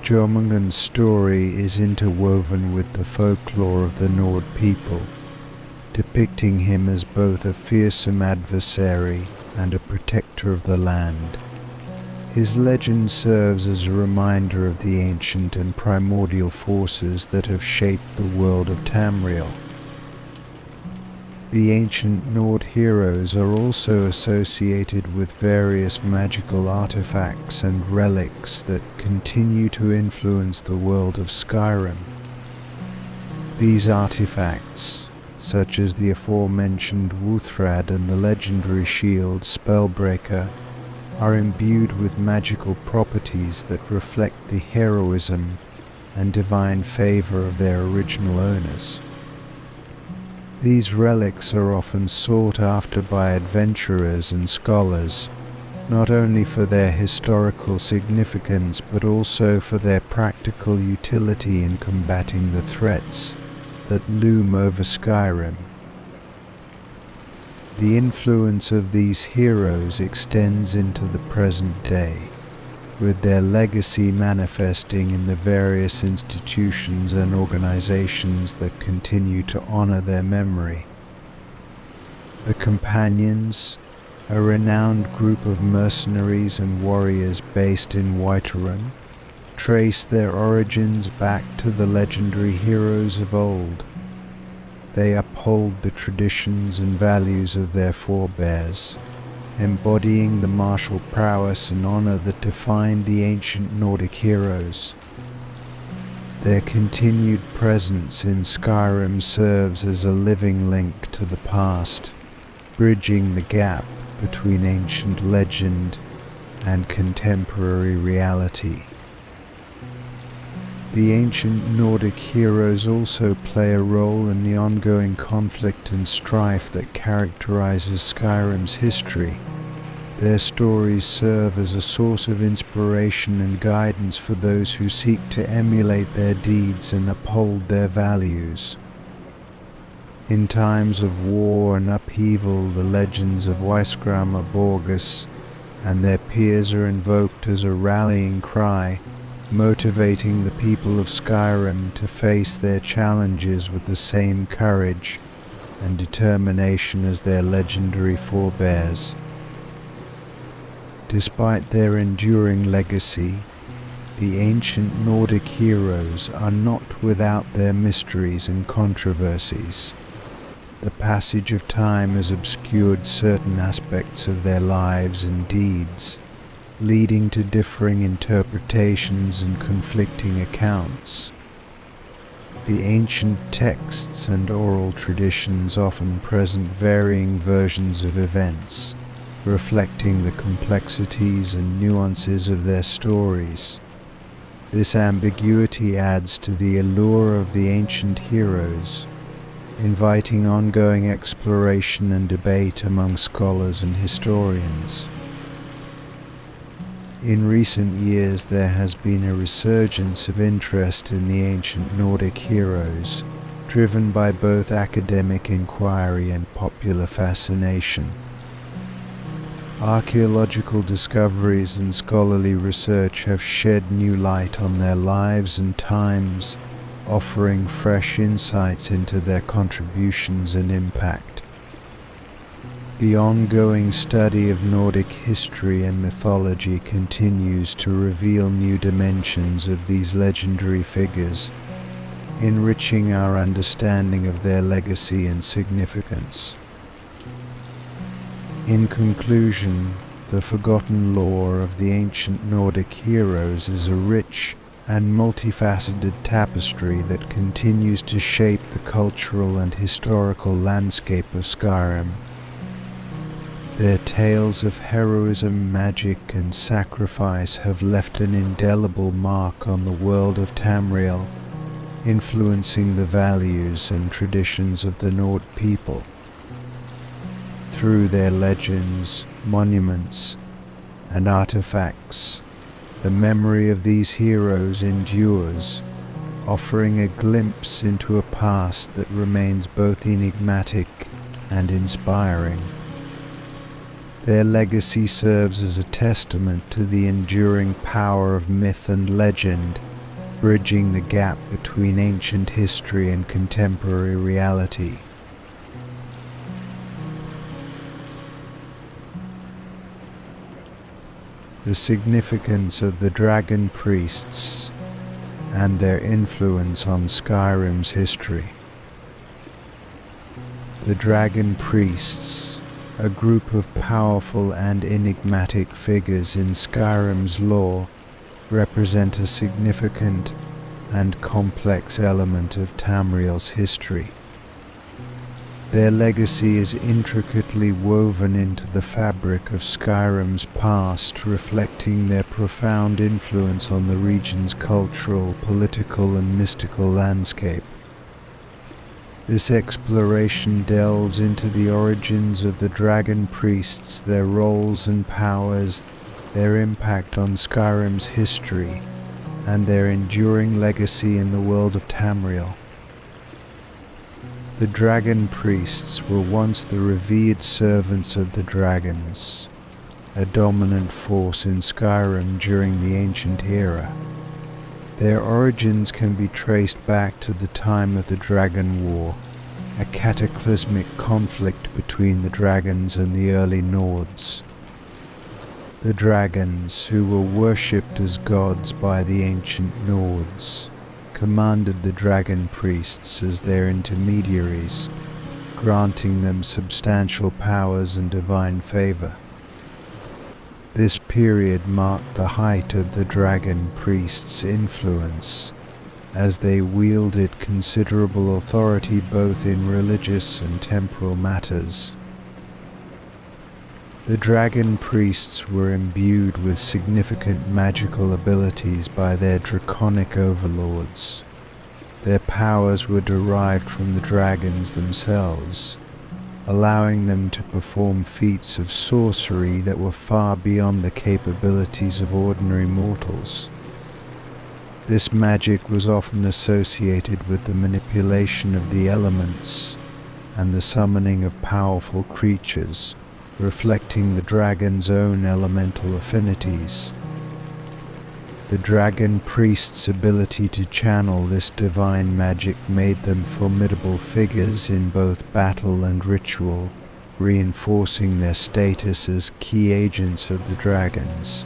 Jormungand's story is interwoven with the folklore of the Nord people, depicting him as both a fearsome adversary and a protector of the land. His legend serves as a reminder of the ancient and primordial forces that have shaped the world of Tamriel. The ancient Nord heroes are also associated with various magical artifacts and relics that continue to influence the world of Skyrim. These artifacts, such as the aforementioned Wuthrad and the legendary shield Spellbreaker, are imbued with magical properties that reflect the heroism and divine favor of their original owners. These relics are often sought after by adventurers and scholars, not only for their historical significance but also for their practical utility in combating the threats that loom over Skyrim. The influence of these heroes extends into the present day, with their legacy manifesting in the various institutions and organizations that continue to honor their memory. The Companions, a renowned group of mercenaries and warriors based in Whiterun, trace their origins back to the legendary heroes of old. They uphold the traditions and values of their forebears, embodying the martial prowess and honor that defined the ancient Nordic heroes. Their continued presence in Skyrim serves as a living link to the past, bridging the gap between ancient legend and contemporary reality. The ancient Nordic heroes also play a role in the ongoing conflict and strife that characterizes Skyrim's history. Their stories serve as a source of inspiration and guidance for those who seek to emulate their deeds and uphold their values. In times of war and upheaval, the legends of Weisgrammer Borgus and their peers are invoked as a rallying cry, motivating the people of Skyrim to face their challenges with the same courage and determination as their legendary forebears. Despite their enduring legacy, the ancient Nordic heroes are not without their mysteries and controversies. The passage of time has obscured certain aspects of their lives and deeds, leading to differing interpretations and conflicting accounts. The ancient texts and oral traditions often present varying versions of events, reflecting the complexities and nuances of their stories. This ambiguity adds to the allure of the ancient heroes, inviting ongoing exploration and debate among scholars and historians. In recent years, there has been a resurgence of interest in the ancient Nordic heroes, driven by both academic inquiry and popular fascination. Archaeological discoveries and scholarly research have shed new light on their lives and times, offering fresh insights into their contributions and impact. The ongoing study of Nordic history and mythology continues to reveal new dimensions of these legendary figures, enriching our understanding of their legacy and significance. In conclusion, the forgotten lore of the ancient Nordic heroes is a rich and multifaceted tapestry that continues to shape the cultural and historical landscape of Skyrim. Their tales of heroism, magic, and sacrifice have left an indelible mark on the world of Tamriel, influencing the values and traditions of the Nord people. Through their legends, monuments, and artifacts, the memory of these heroes endures, offering a glimpse into a past that remains both enigmatic and inspiring. Their legacy serves as a testament to the enduring power of myth and legend, bridging the gap between ancient history and contemporary reality. The significance of the dragon priests and their influence on Skyrim's history. The dragon priests, a group of powerful and enigmatic figures in Skyrim's lore, represent a significant and complex element of Tamriel's history. Their legacy is intricately woven into the fabric of Skyrim's past, reflecting their profound influence on the region's cultural, political, and mystical landscape. This exploration delves into the origins of the dragon priests, their roles and powers, their impact on Skyrim's history, and their enduring legacy in the world of Tamriel. The dragon priests were once the revered servants of the dragons, a dominant force in Skyrim during the ancient era. Their origins can be traced back to the time of the Dragon War, a cataclysmic conflict between the dragons and the early Nords. The dragons, who were worshipped as gods by the ancient Nords, commanded the dragon priests as their intermediaries, granting them substantial powers and divine favor. This period marked the height of the dragon priests' influence, as they wielded considerable authority both in religious and temporal matters. The dragon priests were imbued with significant magical abilities by their draconic overlords. Their powers were derived from the dragons themselves, allowing them to perform feats of sorcery that were far beyond the capabilities of ordinary mortals. This magic was often associated with the manipulation of the elements and the summoning of powerful creatures, reflecting the dragon's own elemental affinities. The dragon priest's ability to channel this divine magic made them formidable figures in both battle and ritual, reinforcing their status as key agents of the dragons.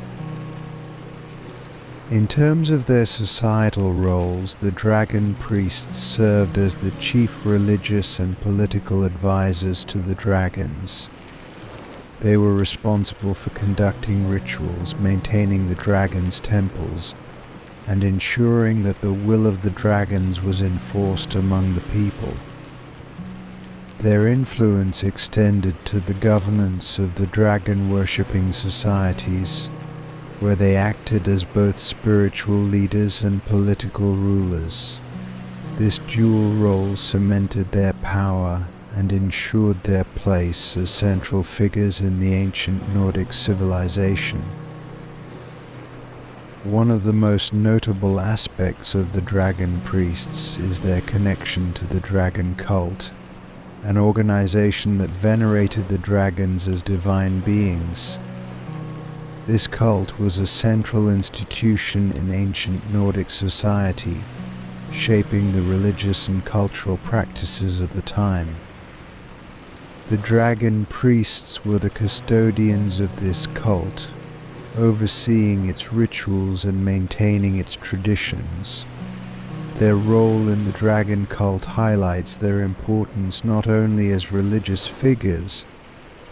In terms of their societal roles, the dragon priests served as the chief religious and political advisors to the dragons. They were responsible for conducting rituals, maintaining the dragons' temples, and ensuring that the will of the dragons was enforced among the people. Their influence extended to the governance of the dragon-worshipping societies, where they acted as both spiritual leaders and political rulers. This dual role cemented their power and ensured their place as central figures in the ancient Nordic civilization. One of the most notable aspects of the dragon priests is their connection to the dragon cult, an organization that venerated the dragons as divine beings. This cult was a central institution in ancient Nordic society, shaping the religious and cultural practices of the time. The dragon priests were the custodians of this cult, overseeing its rituals and maintaining its traditions. Their role in the dragon cult highlights their importance not only as religious figures,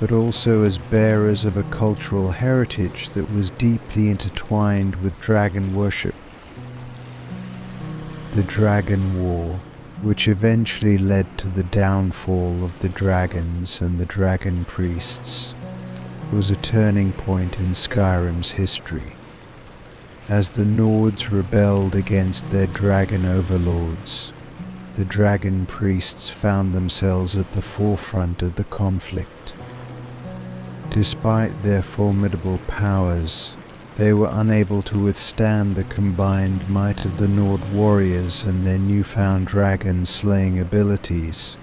but also as bearers of a cultural heritage that was deeply intertwined with dragon worship. The Dragon War, which eventually led to the downfall of the dragons and the dragon priests, was a turning point in Skyrim's history. As the Nords rebelled against their dragon overlords, the dragon priests found themselves at the forefront of the conflict. Despite their formidable powers, they were unable to withstand the combined might of the Nord warriors and their newfound dragon-slaying abilities.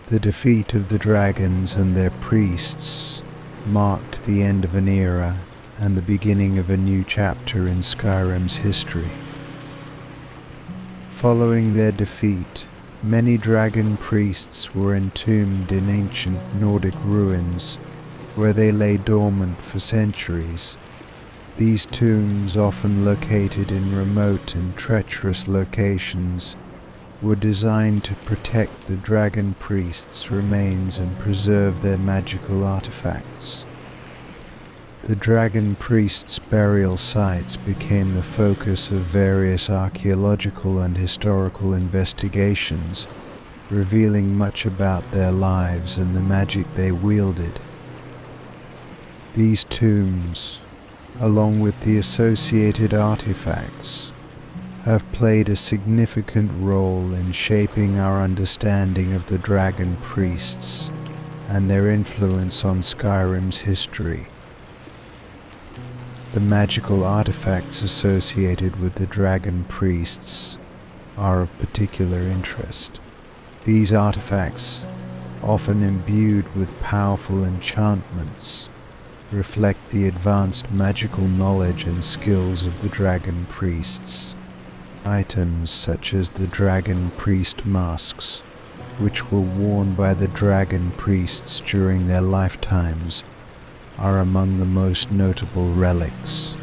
The defeat of the dragons and their priests marked the end of an era and the beginning of a new chapter in Skyrim's history. Following their defeat, many dragon priests were entombed in ancient Nordic ruins, where they lay dormant for centuries. These tombs, often located in remote and treacherous locations, were designed to protect the dragon priests' remains and preserve their magical artifacts. The dragon priests' burial sites became the focus of various archaeological and historical investigations, revealing much about their lives and the magic they wielded. These tombs, along with the associated artifacts, have played a significant role in shaping our understanding of the dragon priests and their influence on Skyrim's history. The magical artifacts associated with the dragon priests are of particular interest. These artifacts, often imbued with powerful enchantments, reflect the advanced magical knowledge and skills of the dragon priests. Items such as the dragon priest masks, which were worn by the dragon priests during their lifetimes, are among the most notable relics.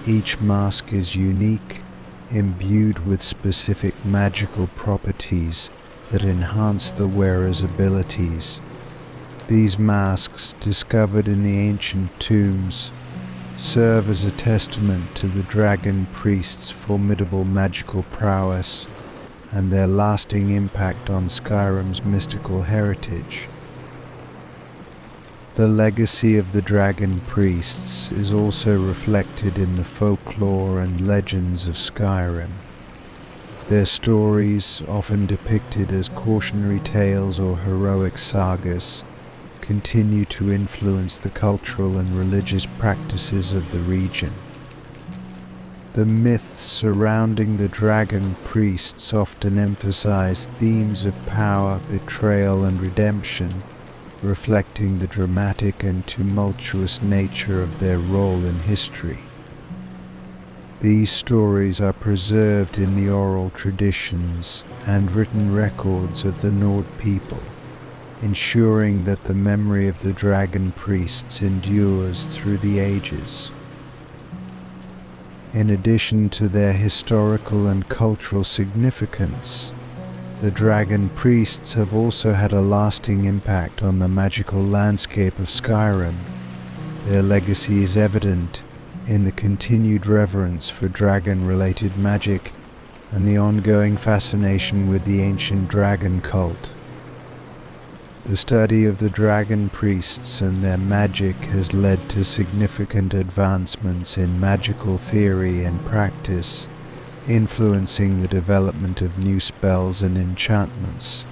Each mask is unique, imbued with specific magical properties that enhance the wearer's abilities. These masks, discovered in the ancient tombs, serve as a testament to the dragon priests' formidable magical prowess and their lasting impact on Skyrim's mystical heritage. The legacy of the dragon priests is also reflected in the folklore and legends of Skyrim. Their stories, often depicted as cautionary tales or heroic sagas, continue to influence the cultural and religious practices of the region. The myths surrounding the dragon priests often emphasize themes of power, betrayal, and redemption, reflecting the dramatic and tumultuous nature of their role in history. These stories are preserved in the oral traditions and written records of the Nord people, ensuring that the memory of the dragon priests endures through the ages. In addition to their historical and cultural significance, the dragon priests have also had a lasting impact on the magical landscape of Skyrim. Their legacy is evident in the continued reverence for dragon-related magic and the ongoing fascination with the ancient dragon cult. The study of the dragon priests and their magic has led to significant advancements in magical theory and practice, influencing the development of new spells and enchantments.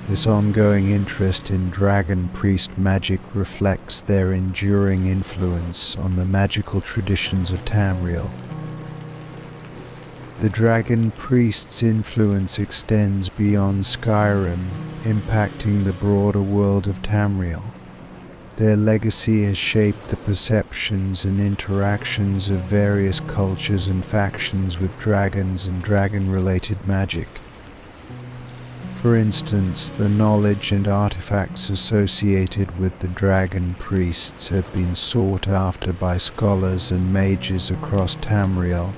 This ongoing interest in dragon priest magic reflects their enduring influence on the magical traditions of Tamriel. The dragon priest's influence extends beyond Skyrim, impacting the broader world of Tamriel. Their legacy has shaped the perceptions and interactions of various cultures and factions with dragons and dragon-related magic. For instance, the knowledge and artifacts associated with the dragon priests have been sought after by scholars and mages across Tamriel,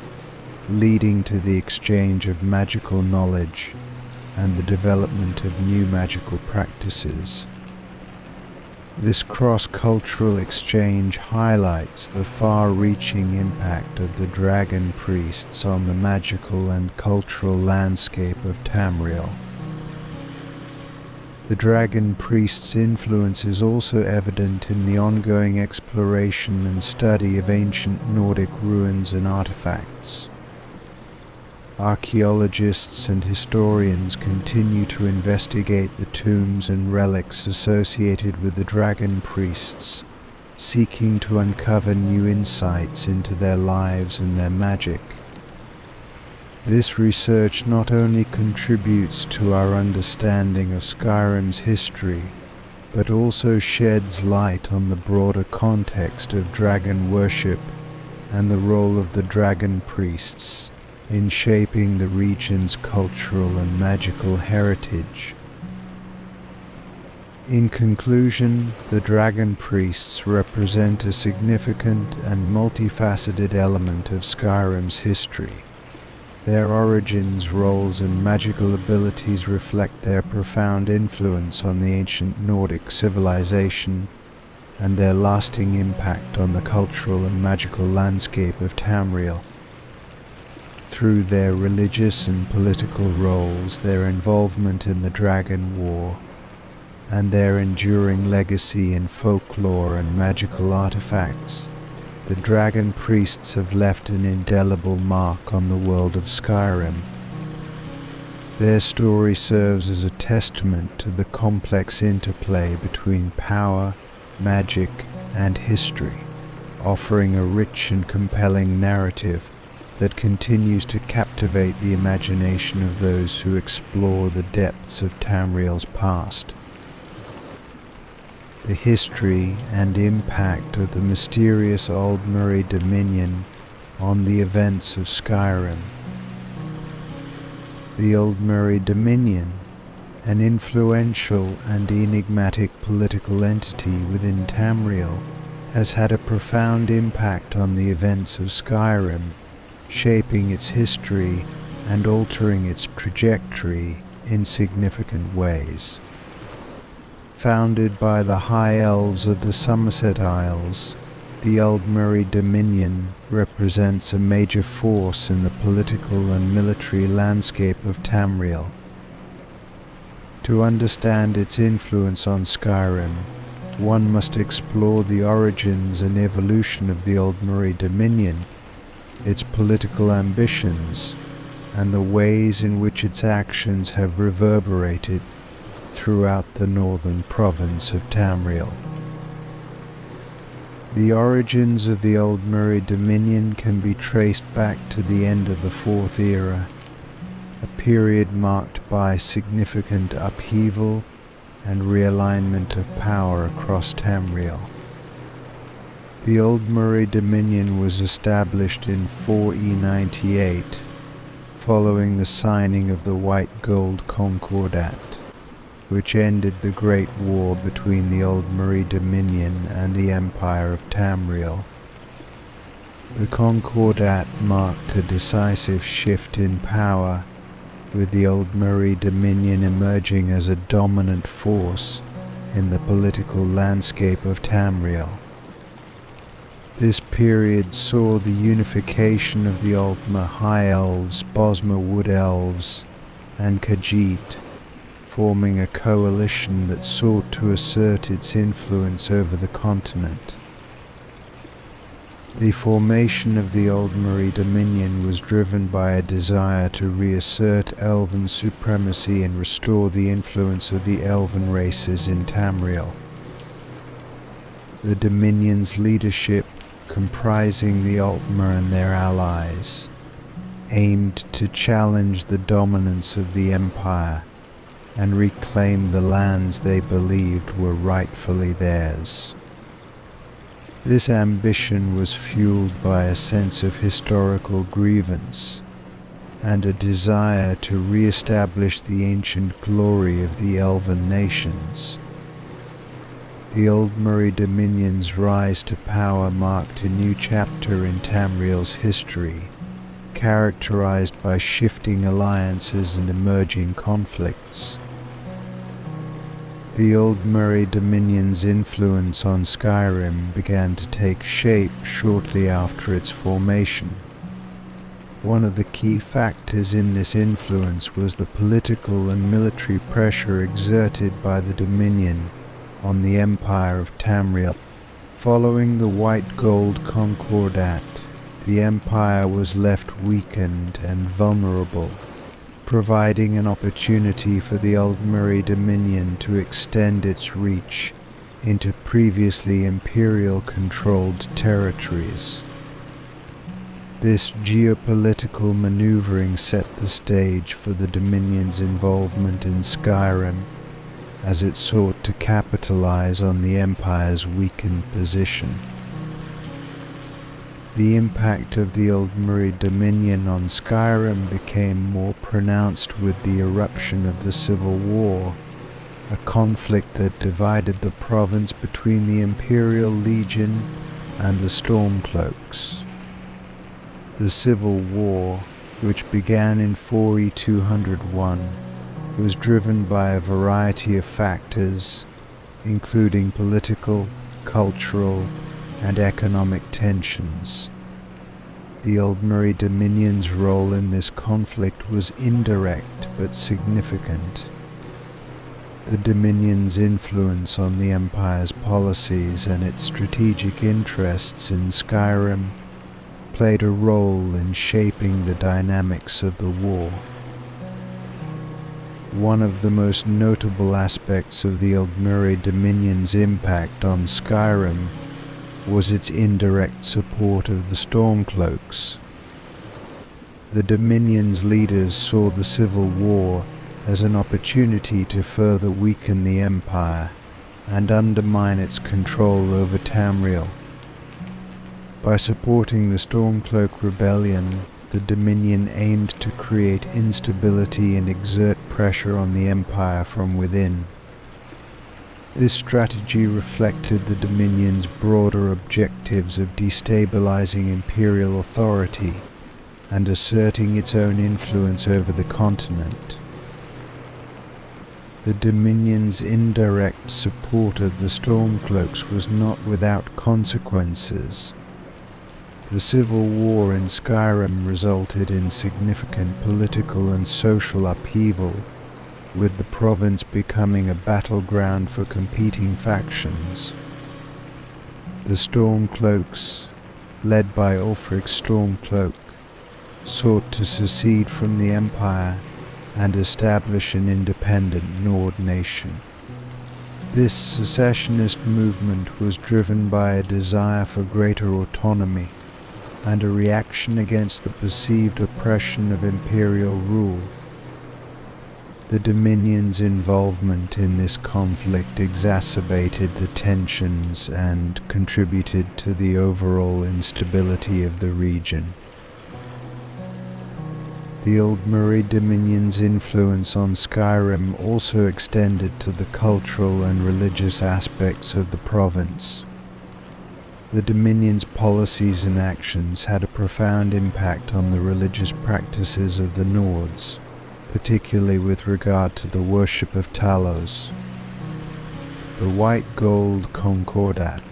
leading to the exchange of magical knowledge and the development of new magical practices. This cross-cultural exchange highlights the far-reaching impact of the dragon priests on the magical and cultural landscape of Tamriel. The dragon priest's influence is also evident in the ongoing exploration and study of ancient Nordic ruins and artifacts. Archaeologists and historians continue to investigate the tombs and relics associated with the dragon priests, seeking to uncover new insights into their lives and their magic. This research not only contributes to our understanding of Skyrim's history, but also sheds light on the broader context of dragon worship and the role of the dragon priests in shaping the region's cultural and magical heritage. In conclusion, the dragon priests represent a significant and multifaceted element of Skyrim's history. Their origins, roles, and magical abilities reflect their profound influence on the ancient Nordic civilization and their lasting impact on the cultural and magical landscape of Tamriel. Through their religious and political roles, their involvement in the Dragon War, and their enduring legacy in folklore and magical artifacts, the dragon priests have left an indelible mark on the world of Skyrim. Their story serves as a testament to the complex interplay between power, magic, and history, offering a rich and compelling narrative that continues to captivate the imagination of those who explore the depths of Tamriel's past. The history and impact of the mysterious Aldmeri Dominion on the events of Skyrim. The Aldmeri Dominion, an influential and enigmatic political entity within Tamriel, has had a profound impact on the events of Skyrim, shaping its history and altering its trajectory in significant ways. Founded by the High Elves of the Somerset Isles, the Aldmeri Dominion represents a major force in the political and military landscape of Tamriel. To understand its influence on Skyrim, one must explore the origins and evolution of the Aldmeri Dominion, its political ambitions, and the ways in which its actions have reverberated throughout the northern province of Tamriel. The origins of the Old Murray Dominion can be traced back to the end of the Fourth Era, a period marked by significant upheaval and realignment of power across Tamriel. The Old Murray Dominion was established in 4E98, following the signing of the White Gold Concordat, which ended the Great War between the Old Murray Dominion and the Empire of Tamriel. The Concordat marked a decisive shift in power, with the Old Murray Dominion emerging as a dominant force in the political landscape of Tamriel. This period saw the unification of the Altmer High Elves, Bosmer Wood Elves, and Khajiit, forming a coalition that sought to assert its influence over the continent. The formation of the Old Murray Dominion was driven by a desire to reassert Elven supremacy and restore the influence of the Elven races in Tamriel. The Dominion's leadership, comprising the Altmer and their allies, aimed to challenge the dominance of the Empire and reclaim the lands they believed were rightfully theirs. This ambition was fueled by a sense of historical grievance and a desire to re-establish the ancient glory of the Elven nations. The Old Murray Dominion's rise to power marked a new chapter in Tamriel's history, characterized by shifting alliances and emerging conflicts. The Old Murray Dominion's influence on Skyrim began to take shape shortly after its formation. One of the key factors in this influence was the political and military pressure exerted by the Dominion on the Empire of Tamriel. Following the White Gold Concordat, the Empire was left weakened and vulnerable, providing an opportunity for the Old Murray Dominion to extend its reach into previously Imperial-controlled territories. This geopolitical maneuvering set the stage for the Dominion's involvement in Skyrim, as it sought to capitalize on the Empire's weakened position. The impact of the Old Murray Dominion on Skyrim became more pronounced with the eruption of the Civil War, a conflict that divided the province between the Imperial Legion and the Stormcloaks. The Civil War, which began in 4E201, was driven by a variety of factors, including political, cultural, and economic tensions. The Old Murray Dominion's role in this conflict was indirect but significant. The Dominion's influence on the Empire's policies and its strategic interests in Skyrim played a role in shaping the dynamics of the war. One of the most notable aspects of the Old Murray Dominion's impact on Skyrim was its indirect support of the Stormcloaks. The Dominion's leaders saw the Civil War as an opportunity to further weaken the Empire and undermine its control over Tamriel. By supporting the Stormcloak Rebellion, the Dominion aimed to create instability and exert pressure on the Empire from within. This strategy reflected the Dominion's broader objectives of destabilizing imperial authority and asserting its own influence over the continent. The Dominion's indirect support of the Stormcloaks was not without consequences. The Civil War in Skyrim resulted in significant political and social upheaval, with the province becoming a battleground for competing factions. The Stormcloaks, led by Ulfric Stormcloak, sought to secede from the empire and establish an independent Nord nation. This secessionist movement was driven by a desire for greater autonomy and a reaction against the perceived oppression of imperial rule. The Dominion's involvement in this conflict exacerbated the tensions and contributed to the overall instability of the region. The Aldmeri Dominion's influence on Skyrim also extended to the cultural and religious aspects of the province. The Dominion's policies and actions had a profound impact on the religious practices of the Nords, particularly with regard to the worship of Talos. The White Gold Concordat,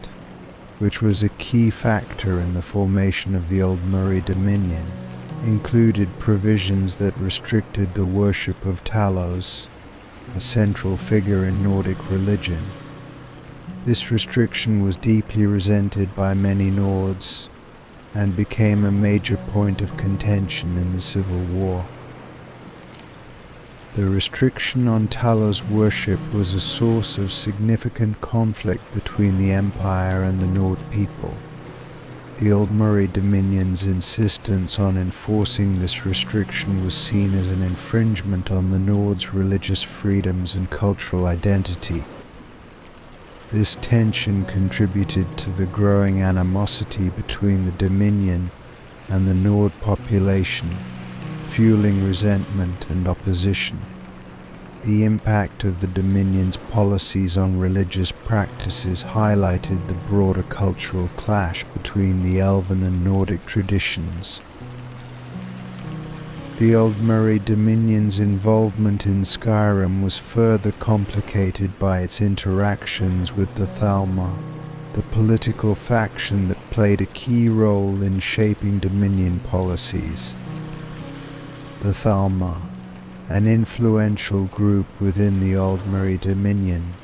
which was a key factor in the formation of the Aldmeri Dominion, included provisions that restricted the worship of Talos, a central figure in Nordic religion. This restriction was deeply resented by many Nords and became a major point of contention in the Civil War. The restriction on Talos worship was a source of significant conflict between the Empire and the Nord people. The Aldmeri Dominion's insistence on enforcing this restriction was seen as an infringement on the Nords' religious freedoms and cultural identity. This tension contributed to the growing animosity between the Dominion and the Nord population, fueling resentment and opposition. The impact of the Dominion's policies on religious practices highlighted the broader cultural clash between the Elven and Nordic traditions. The Aldmeri Dominion's involvement in Skyrim was further complicated by its interactions with the Thalmor, the political faction that played a key role in shaping Dominion policies. The Thalmor, an influential group within the Aldmeri Dominion,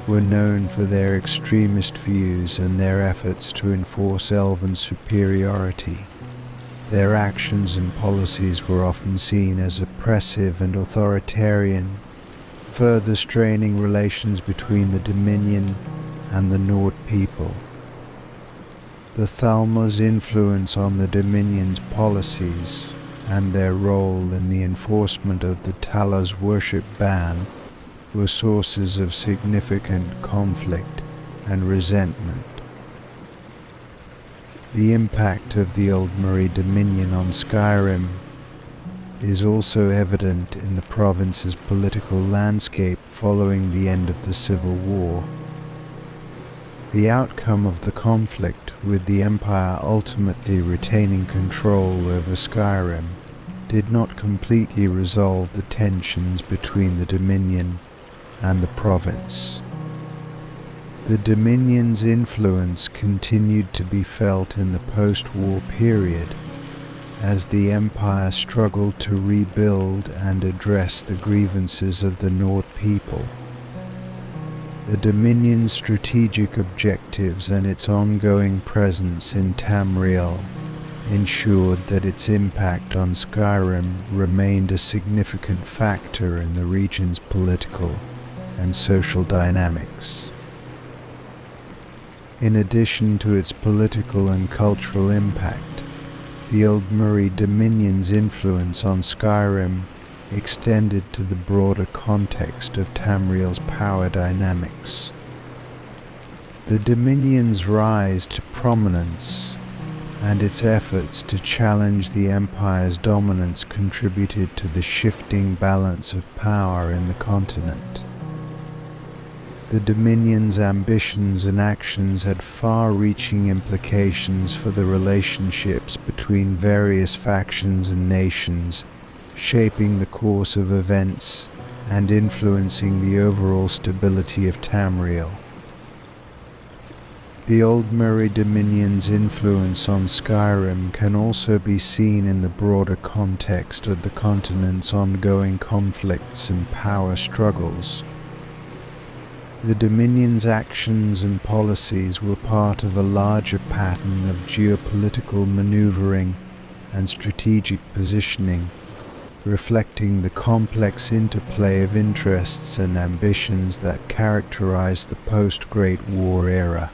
were known for their extremist views and their efforts to enforce Elven superiority. Their actions and policies were often seen as oppressive and authoritarian, further straining relations between the Dominion and the Nord people. The Thalmor's influence on the Dominion's policies and their role in the enforcement of the Talos worship ban were sources of significant conflict and resentment. The impact of the Aldmeri Dominion on Skyrim is also evident in the province's political landscape following the end of the Civil War. The outcome of the conflict, with the Empire ultimately retaining control over Skyrim, did not completely resolve the tensions between the Dominion and the province. The Dominion's influence continued to be felt in the post-war period as the Empire struggled to rebuild and address the grievances of the Nord people. The Dominion's strategic objectives and its ongoing presence in Tamriel ensured that its impact on Skyrim remained a significant factor in the region's political and social dynamics. In addition to its political and cultural impact, the Aldmeri Dominion's influence on Skyrim extended to the broader context of Tamriel's power dynamics. The Dominion's rise to prominence and its efforts to challenge the Empire's dominance contributed to the shifting balance of power in the continent. The Dominion's ambitions and actions had far-reaching implications for the relationships between various factions and nations, shaping the course of events and influencing the overall stability of Tamriel. The Aldmeri Dominion's influence on Skyrim can also be seen in the broader context of the continent's ongoing conflicts and power struggles. The Dominion's actions and policies were part of a larger pattern of geopolitical maneuvering and strategic positioning, reflecting the complex interplay of interests and ambitions that characterized the post-Great War era.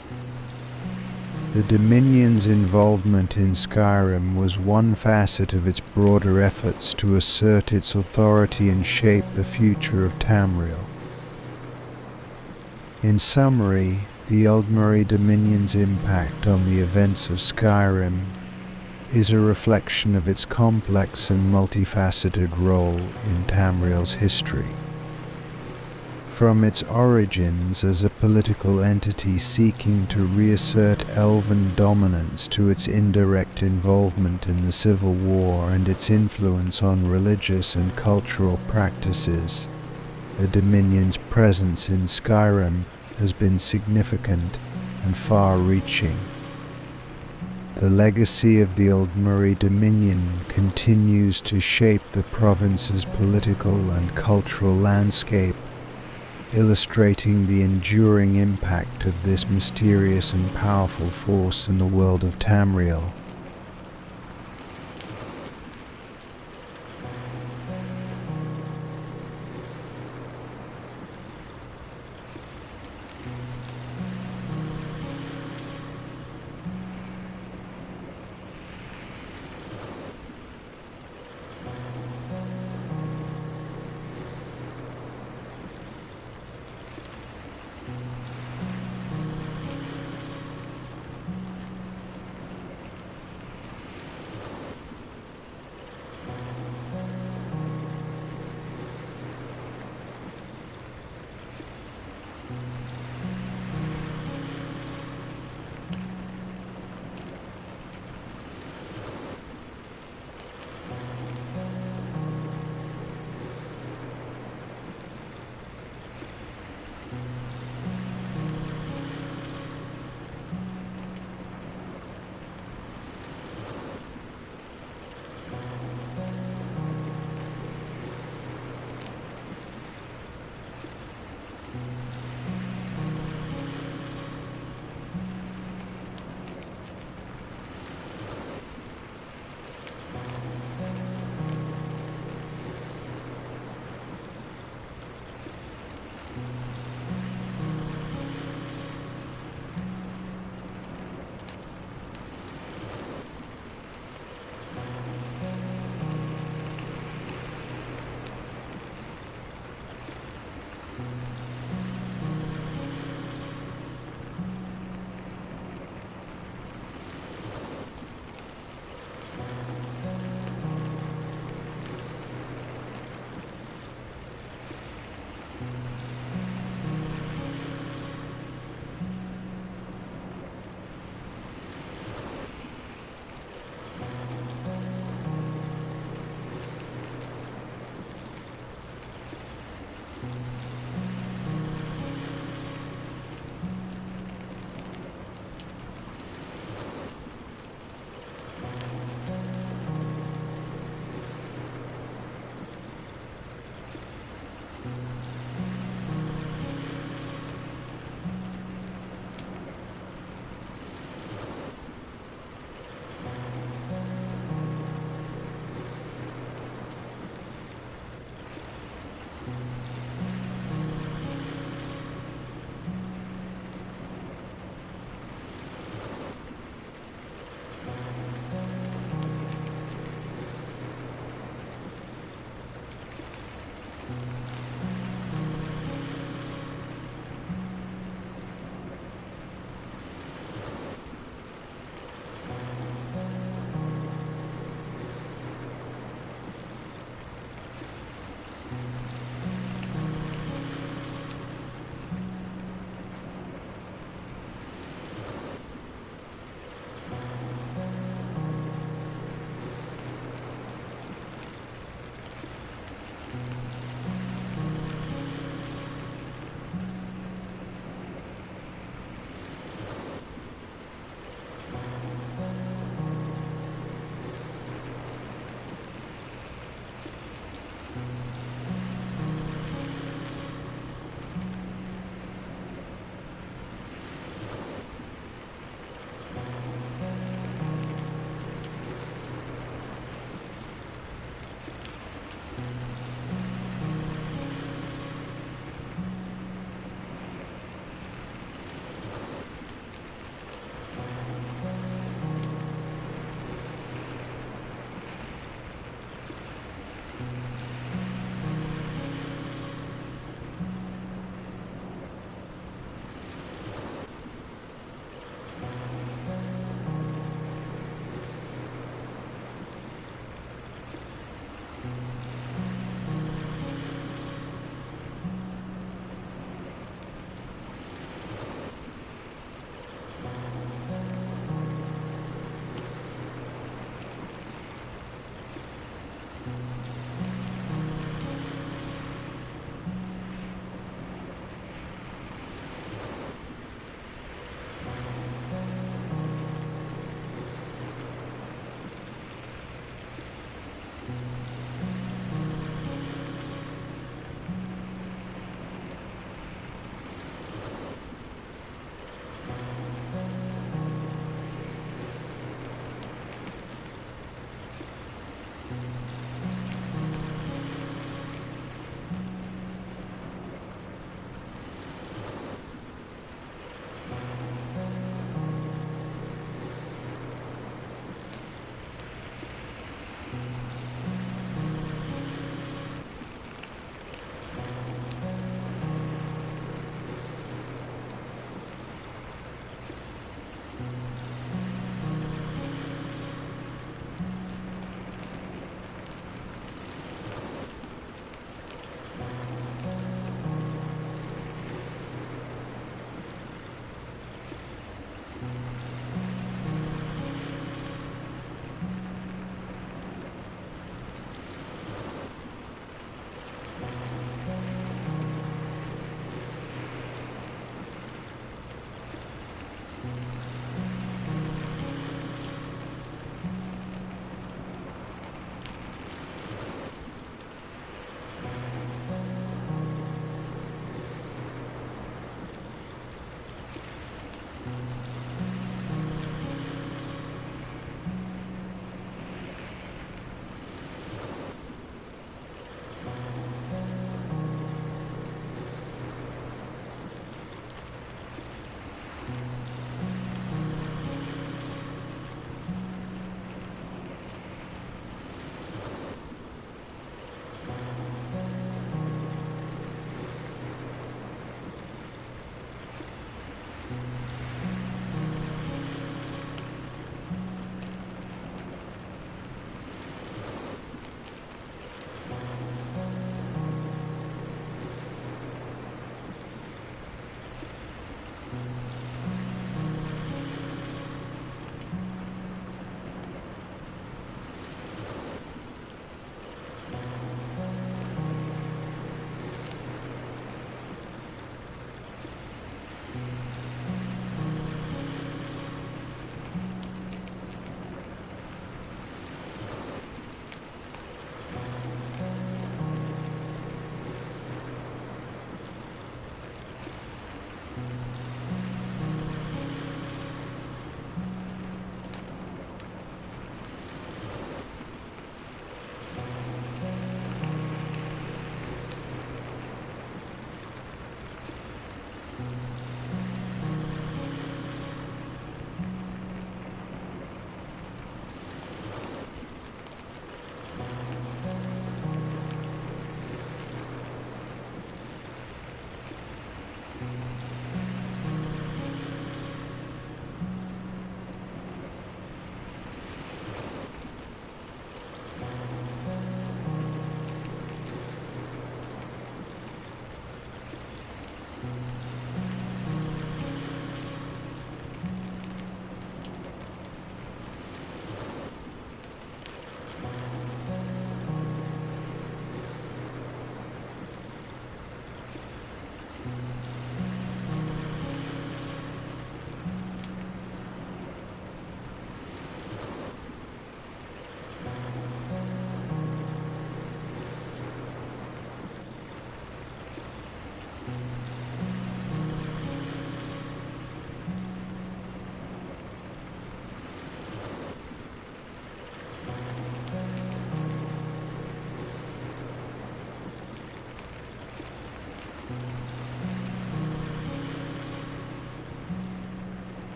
The Dominion's involvement in Skyrim was one facet of its broader efforts to assert its authority and shape the future of Tamriel. In summary, the Aldmeri Dominion's impact on the events of Skyrim is a reflection of its complex and multifaceted role in Tamriel's history. From its origins as a political entity seeking to reassert elven dominance to its indirect involvement in the Civil War and its influence on religious and cultural practices, the Dominion's presence in Skyrim has been significant and far-reaching. The legacy of the Aldmeri Dominion continues to shape the province's political and cultural landscape, illustrating the enduring impact of this mysterious and powerful force in the world of Tamriel.